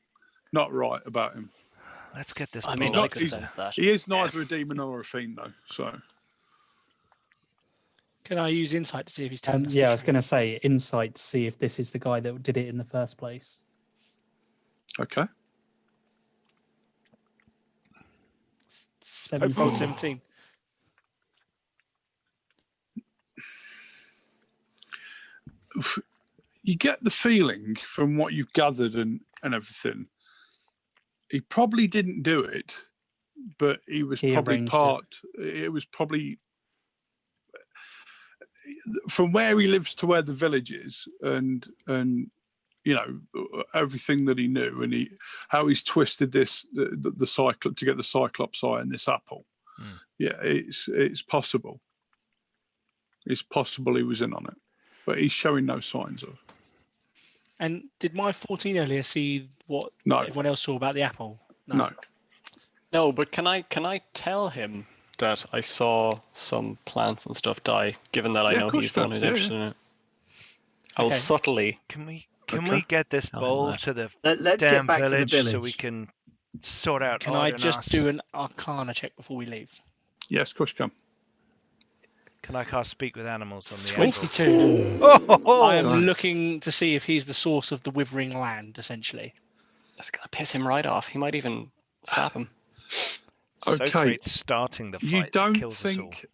not right about him. Let's get this. I mean, bowl I up. could sense that. He is neither a demon nor a fiend, though. So Can I use insight to see if he's telling us the Yeah, I was truth? going to say insight to see if this is the guy that did it in the first place. okay. 17. 17. You get the feeling from what you've gathered and everything. He probably didn't do it, but he was He probably arranged part. It was probably from where he lives to where the village is, and you know everything that he knew, and how he's twisted this the Cyclops to get the Cyclops eye and this apple. Hmm. Yeah, it's possible. It's possible he was in on it, but he's showing no signs of. And did my 14 earlier see what No. everyone else saw about the apple? No. No, but can I tell him that I saw some plants and stuff die, given that I Yeah, know of course he's the you one who's can. interested in it? I will Okay. subtly. Can we Okay. get this Tell him bowl that. to the Let's damn get back to the village so we village. can sort out? Can Odd I and just us? do an Arcana check before we leave? Yes, of course you can. Can I cast Speak with Animals on the 22. Oh, I am Right. looking to see if he's the source of the withering land, essentially. That's gonna piss him right off. He might even slap him. Okay. Socrates starting the fight. You that don't kills us all. think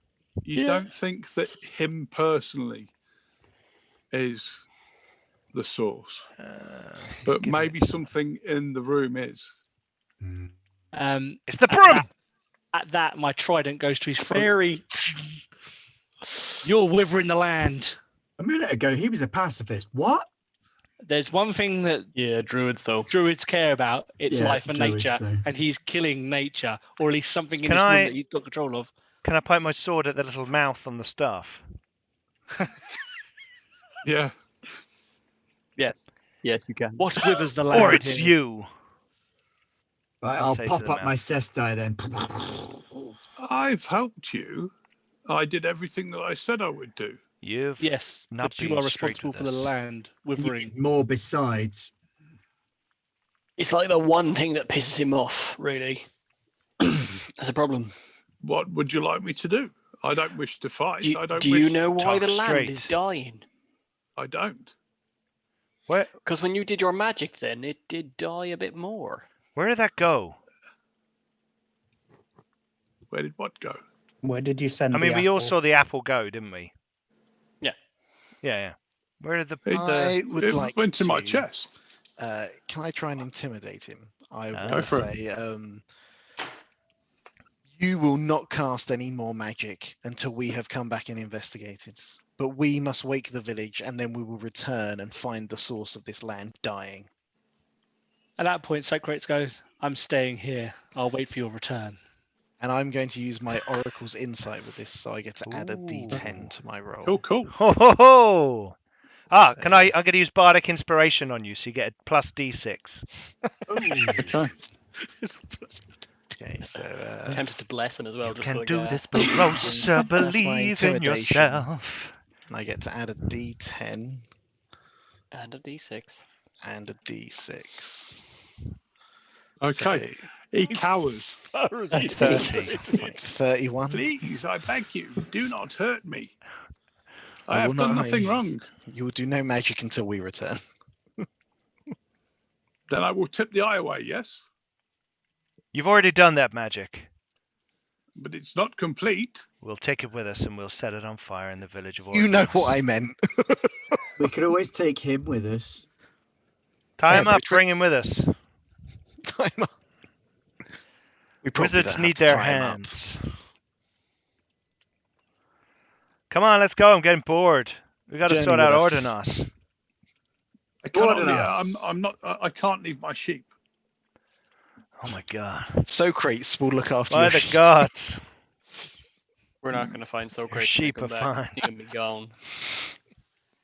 you Yeah. don't think that him personally is the source, He's but giving maybe it- something in the room is. It's the At broom. At that, my trident goes to his throat. Very. You're withering the land. A minute ago, he was a pacifist. What? There's one thing that Yeah, druids though. druids care about. It's Yeah, life and druids nature, do. and he's killing nature, or at least something in Can his room I- that he's got control of. Can I point my sword at the little mouth on the staff? Yeah. Yes. Yes, you can. What withers the land? Or it's here? you. Right, I'll I'll say to pop the up my mouse. cestai then. I've helped you. I did everything that I said I would do. You've Yes, not but you been are straight responsible with for the us. land You withering. need more besides. It's like the one thing that pisses him off, really. That's a problem. What would you like me to do? I don't wish to fight. Do, I don't do wish you know why talk the land straight. is dying? I don't. Where Because when you did your magic then, it did die a bit more. where did that go? Where did what go? Where did you send I mean, the we all apple? saw the apple go, didn't we? Yeah. Yeah. Where did the I would it like went to my to- chest. Can I try and intimidate him? I Go want to for it. say, you will not cast any more magic until we have come back and investigated. But we must wake the village, and then we will return and find the source of this land dying. At that point, Socrates goes, "I'm staying here. I'll wait for your return." And I'm going to use my Oracle's Insight with this, so I get to add a Ooh. D10 to my roll. Cool. Ho ho ho! Ah, So- can I? I'm going to use Bardic Inspiration on you, so you get a plus D6. Okay. Okay, so Tempted to bless him as well. You just can for the do gas. this, Barossa. Believe in intimidation. yourself. I get to add a D10 And a d6. and a D6. Okay. He cowers. So 31. Please, I beg you, do not hurt me. I I have will done not nothing hurt you. wrong. You will do no magic until we return. Then I will tip the eye away, yes? You've already done that magic. But it's not complete. We'll take it with us and we'll set it on fire in the village of You know Orcus. what I meant. We could always take him with us. Tie him Yeah, up, but- bring him with us. Time up. We probably Wizards don't have need to their tie him up. hands. Come on, let's go. I'm getting bored. We got to Journey sort out with us. Ordinos. I cannot Order leave, us. I'm not. I can't leave my sheep. Oh my god. Socrates will look after By your the sheep. gods. We're not going to find Socrates. sheep Come are back. fine. He can be gone.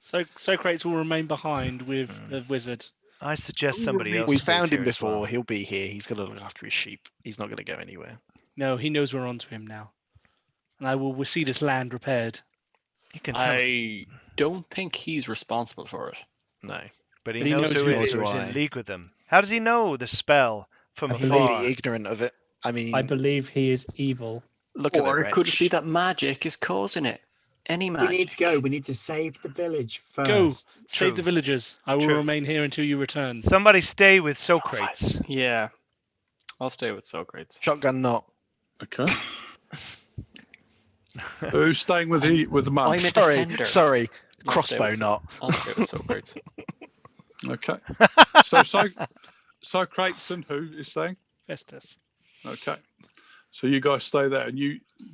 So Socrates will remain behind with the wizard. I suggest somebody We else. We stays found him here as before. well. He'll be here. He's going to look after his sheep. He's not going to go anywhere. No, he knows we're onto him now. And we'll see this land repaired. You can tell, I don't think he's responsible for it. No. but he but he knows knows who who it is do who's I. in league with them. How does he know the spell from I He may afar? be ignorant of it. I mean, I believe he is evil. look at the Or it could just be wretch. that magic is causing it. Any We magic. need to go. We need to save the village first. Go. Save True. the villagers. I will True. remain here until you return. Somebody stay with Socrates. Yeah. I'll stay with Socrates. Shotgun not. Okay. Who's staying with the man? I'm a Sorry, defender. sorry. I'll stay Crossbow with not. I'll stay with Socrates. Okay. So Socrates and who is staying? Festus. Okay. So you guys stay there, and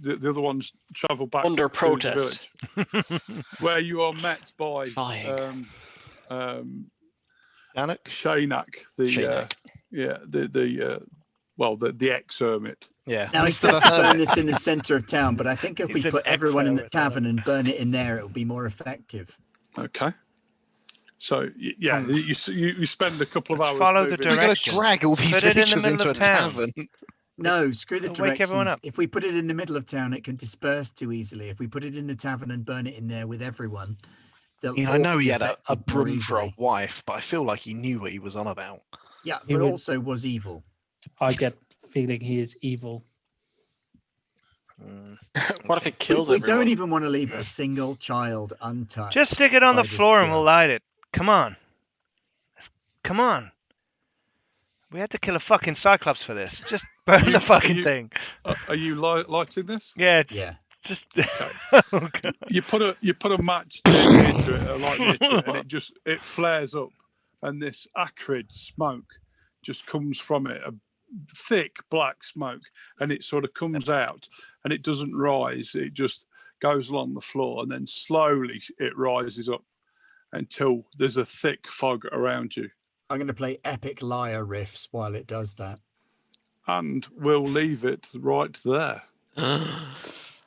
the other ones travel back Under to the protest. village, where you are met by Sighing. Janek? Shaynak, the Shaynak. the ex-hermit. Yeah. Now, he Mr. says the to burn Hermit. this in the centre of town, but I think if He's we an put everyone in the ex-hermit, tavern and burn it in there, it will be more effective. Okay. So you spend a couple of Let's hours. follow the moving. We're going to directions. drag all these Put it in the villagers middle into a of town. tavern. No, screw the It'll wake everyone directions. up. If we put it in the middle of town, it can disperse too easily. If we put it in the tavern and burn it in there with everyone, they'll I all know be he had a affected more broom for a easily. wife, but I feel like he knew what he was on about. Yeah, He but would- also was evil. I get feeling he is evil. Mm. What if it kills We everyone? don't even want to leave a single child untouched. Just stick it on the by this floor and we'll cure. light it. Come on. Come on. We had to kill a fucking Cyclops for this. Just burn the fucking thing. Are you lighting this? Yeah, it's Yeah. just. Okay. Oh, God. You put a match near to it, a light near to it, and it flares up, and this acrid smoke just comes from it, a thick black smoke, and it sort of comes out, and it doesn't rise. It just goes along the floor, and then slowly it rises up until there's a thick fog around you. I'm going to play epic lyre riffs while it does that. And we'll leave it right there.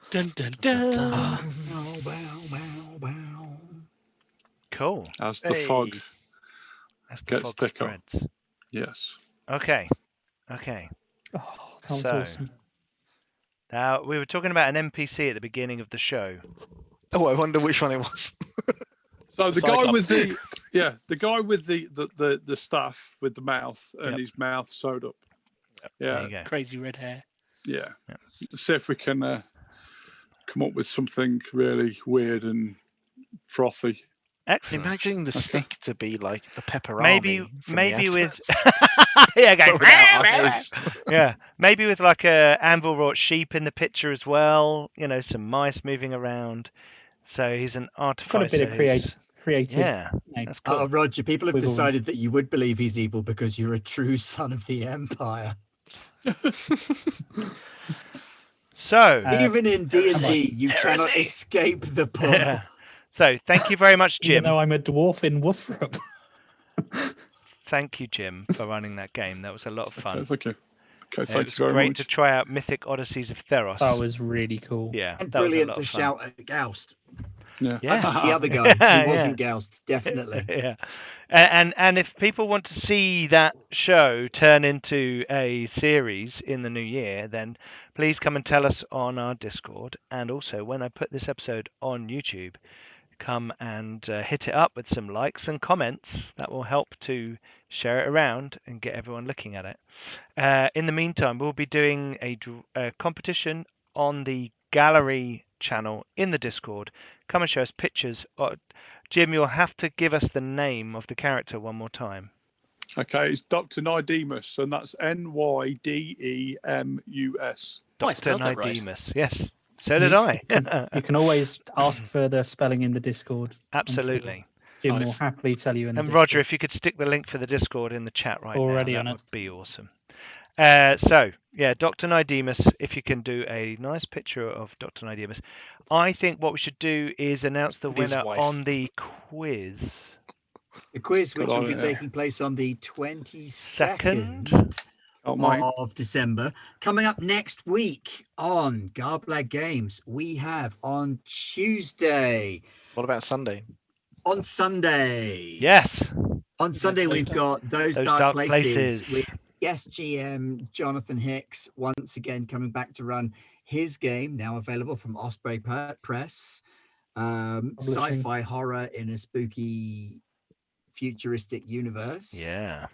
Dun, dun, dun. Bow, bow, bow, bow. Cool. As the fog As the gets fog thicker. spreads. Yes. Okay. Oh, that was So- awesome. Now, we were talking about an NPC at the beginning of the show. Oh, I wonder which one it was. So the guy with Cyclops. the guy with the staff with the mouth and Yep. his mouth sewed up. There Yeah, you go. Crazy red hair. yeah. Yep. See if we can come up with something really weird and frothy. Excellent. Imagining the stick to be like the pepperoni. Maybe with yeah, going, yeah, maybe with like a anvil wrought sheep in the picture as well. You know, some mice moving around. So he's an artificer. Got a bit of creative. Yeah, you know, that's cool. Oh, Roger, people have Wiggle room. decided that you would believe he's evil because you're a true son of the Empire. So, Even in D&D, you Heresy. cannot escape the pull. yeah. So thank you very much, even Jim. though I'm a dwarf in Wolfrup. Thank you, Jim, for running that game. That was a lot of fun. Okay, thank you. Okay, It thank was you very great much. to try out Mythic Odysseys of Theros. That was really cool. Yeah, And that was a brilliant lot to of fun. shout at Goust. Yeah. Yeah. The other guy Yeah, who wasn't Goust, definitely. Yeah, and if people want to see that show turn into a series in the new year, then please come and tell us on our Discord, and also when I put this episode on YouTube, come and hit it up with some likes and comments. That will help to share it around and get everyone looking at it. In the meantime, we'll be doing a competition on the gallery channel in the Discord. Come and show us pictures. Jim, you'll have to give us the name of the character one more time. Okay, it's Dr. Nidemus, and that's Nydemus. Oh, I Dr. spelled that right. Nidemus. Yes, so did I. You can always ask for the spelling in the Discord. Absolutely. Jim will Nice. happily tell you in the And Discord. Roger, if you could stick the link for the Discord in the chat right Already now, on that it. would be awesome. So, yeah, Dr. Nidemus, if you can do a nice picture of Dr. Nidemus. I think what we should do is announce the With his winner wife. on the quiz. The quiz, which Good will on be it, taking place on the 22nd Second? Oh, mate. of December. Coming up next week on Garblag Games, we have on Tuesday, What about Sunday? on Sunday. Yes. On Sunday, we've got Those Dark Places with guest GM Jonathan Hicks, once again coming back to run his game, now available from Osprey Press. Sci-fi horror in a spooky futuristic universe. Yeah.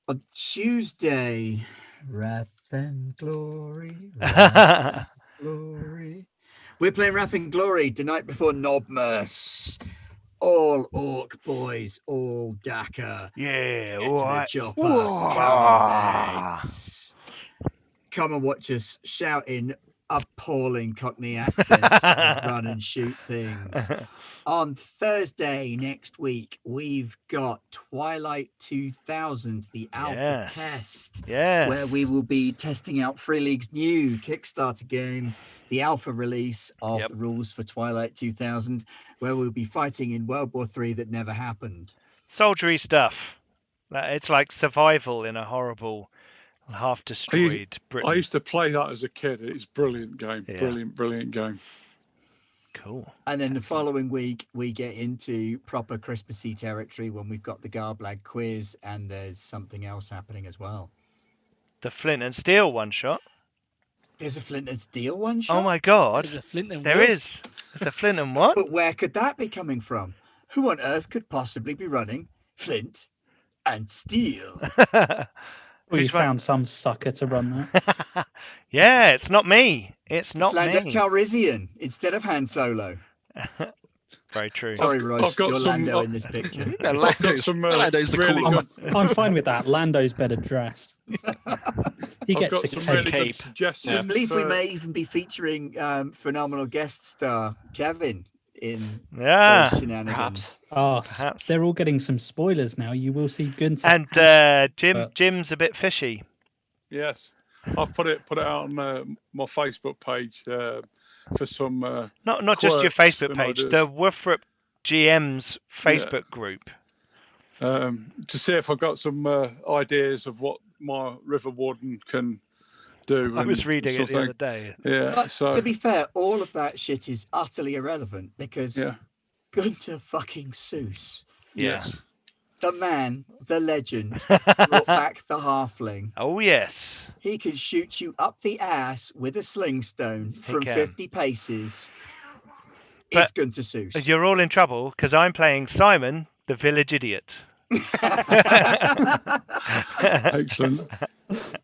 On Tuesday, Wrath and Glory. Glory. We're playing Wrath and Glory the night before Knobmas. All orc boys, all Dakar. Yeah. Get to All the right. chopper. Whoa. Come on, mates. Come and watch us shout in appalling Cockney accents and run and shoot things. On Thursday next week, we've got Twilight 2000, the alpha Yes. test, Yes. where we will be testing out Free League's new Kickstarter game, the alpha release of Yep. the rules for Twilight 2000, where we'll be fighting in World War III that never happened. Soldiery stuff. It's like survival in a horrible, half-destroyed Britain. I used to play that as a kid. It's a brilliant game. Yeah. Brilliant game. Cool. And then the following week, we get into proper Christmassy territory when we've got the Garblag quiz and there's something else happening as well. The Flint and Steel one shot. There's a Flint and Steel one shot? Oh my God. There's a flint and There wood. is. There's a Flint and what? But where could that be coming from? Who on earth could possibly be running Flint and Steel? Well, you Who's run- found some sucker to run that. Yeah, it's not me. It's not Lando me. Calrissian instead of Han Solo. Very true. Sorry, I've Rog, got you're some- Lando in this picture. Yeah, I've got Lando's, some Lando's the really cool one. good. I'm fine with that. Lando's better dressed. He I've gets got a some cape. really Cape. good suggestions. I believe we for- may even be featuring phenomenal guest star Kevin in Yeah. those shenanigans. Perhaps. Oh, Perhaps. they're all getting some spoilers now. You will see Gunther. And Jim, but- Jim's a bit fishy. Yes, I've put it out on my Facebook page for some. Not just your quirks Facebook and page, ideas. the Woofthrop GM's Facebook group. To see if I've got some ideas of what my River Warden can do. I was and reading it the something. other day. Yeah, But so to be fair, all of that shit is utterly irrelevant because yeah, Gunter fucking Seuss, Yeah. yes. the man, the legend, brought back the halfling. Oh yes. He can shoot you up the ass with a sling stone from can. 50 paces. But It's Gunter Seuss. You're all in trouble because I'm playing Simon, the village idiot. Excellent.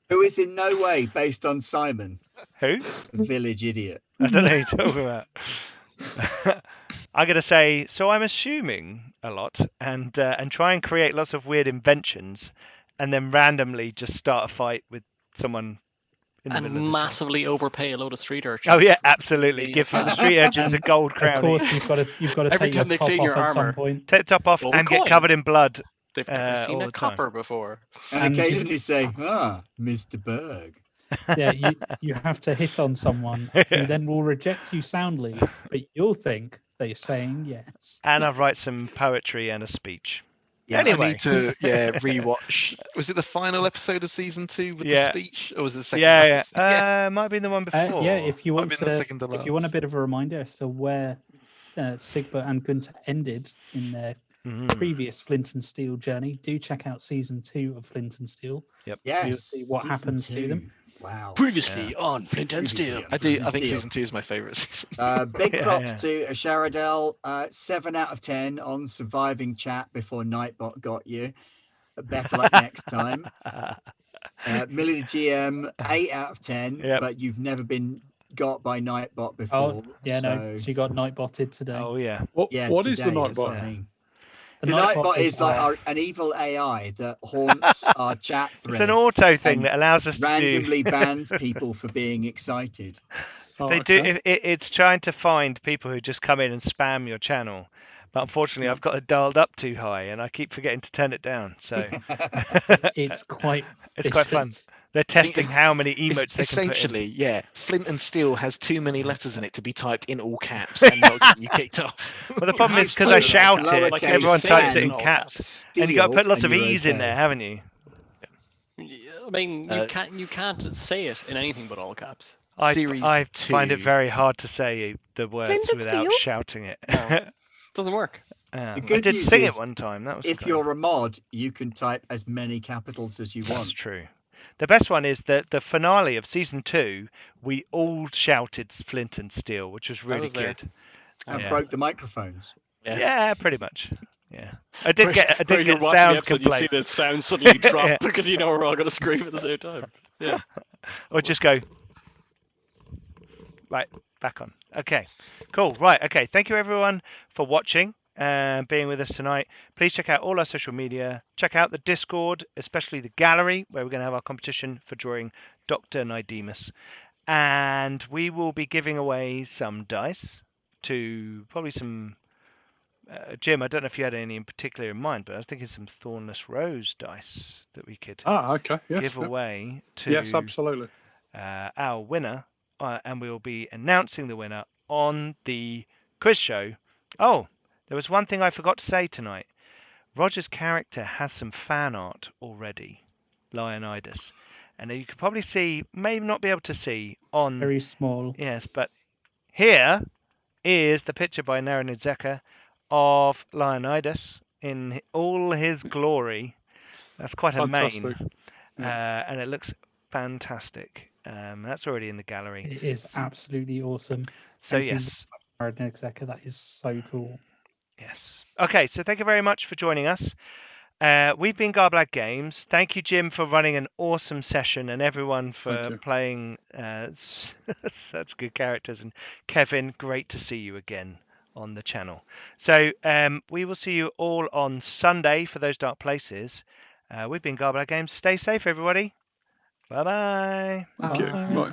Who is in no way based on Simon, Who? the village idiot. I don't know who you're talking about. I'm gonna say so. I'm assuming a lot and try and create lots of weird inventions, and then randomly just start a fight with someone in the middle And of the massively overpay a load of street urchins. Oh yeah, for absolutely. the Give the attack. street urchins a gold crown. Of course, each. you've got to Every take your time they top clean off your at some armor. point. Take the top off Gold and get coin. covered in blood. They've never seen all a the time. copper before. And And you- occasionally say, Mr. Berg. Yeah, you have to hit on someone who then will reject you soundly, but you'll think they're saying yes. And I write some poetry and a speech. Yeah, Anyway. I need to rewatch. Was it the final episode of season 2 with Yeah. the speech, or was it the second? Yeah, last? might be the one before. Yeah, if you Might want be the second to if you want a last. bit of a reminder as to where Sigbert and Gunther ended in their Mhm. previous Flint and Steel journey, do check out season 2 of Flint and Steel. Yes. see what season happens to them. 2. Wow. Previously on Flint and Previously Steel. on I Flint and think Steel. season 2 is my favourite season. Big Yeah, props yeah. to Sharadel. 7 out of 10 on surviving chat before Nightbot got you. Better luck next time. Millie the GM, 8 out of 10, Yep. but you've never been got by Nightbot before. Oh, yeah, no, so, she got nightbotted today. Oh yeah. What yeah, what is the today, that's what Nightbot? I mean. The The Nightbot is like uh, an evil AI that haunts our chat It's thread. an auto thing and that allows us to do. randomly bans people for being excited. Oh, They do. okay. It's trying to find people who just come in and spam your channel. But unfortunately, Yeah. I've got it dialed up too high, and I keep forgetting to turn it down. So it's quite it's quite fun. vicious. They're testing how many emotes they can put in. Essentially, yeah, Flint and Steel has too many letters in it to be typed in all caps and not get you kicked off. Well, the problem is because I Flint, shout it, lowercase everyone types it in and caps, and you got to Steel, put lots of and you're e's in okay. there, haven't you? Yeah, I mean, you can't say it in anything but all caps. Series I find it 2. very hard to say the words Flint and without Steel? shouting it. No. Doesn't work. Yeah, The I good did news sing it is, one time. That was If kind you're a mod, you can type as many capitals as you That's want. true. The best one is that the finale of season 2, we all shouted Flint and Steel, which was really was there. good. And Yeah. broke the microphones. Yeah, pretty much. Yeah, I Where- did where get you're watching the sound episode, you see complaints, the sound suddenly drop Yeah. because you know we're all going to scream at the same time. Yeah. or just go right back on. Okay, cool. Right. Okay. Thank you everyone for watching and being with us tonight. Please check out all our social media. Check out the Discord, especially the gallery where we're going to have our competition for drawing Dr. Nidemus, and we will be giving away some dice to probably some. Jim, I don't know if you had any in particular in mind, but I was thinking some Thornless Rose dice that we could Okay. Yes. give yeah. away to Yes, absolutely. our winner, and we'll be announcing the winner on the quiz show. Oh, there was one thing I forgot to say tonight. Roger's character has some fan art already, Leonidas, and you could probably see, may not be able to see on. Very small. Yes, but here is the picture by Naranidzeka of Leonidas in all his glory. That's quite a mane, Fantastic. and it looks fantastic. That's already in the gallery. It is absolutely awesome. So Thank you, yes, Executive. That is so cool. yes. Okay, so thank you very much for joining us. We've been Garblag Games. Thank you, Jim, for running an awesome session, and everyone for you. playing such good characters. And Kevin, great to see you again on the channel. So we will see you all on Sunday for those dark places. We've been Garblag Games. Stay safe, everybody. Bye-bye. Thank you. Bye. Right.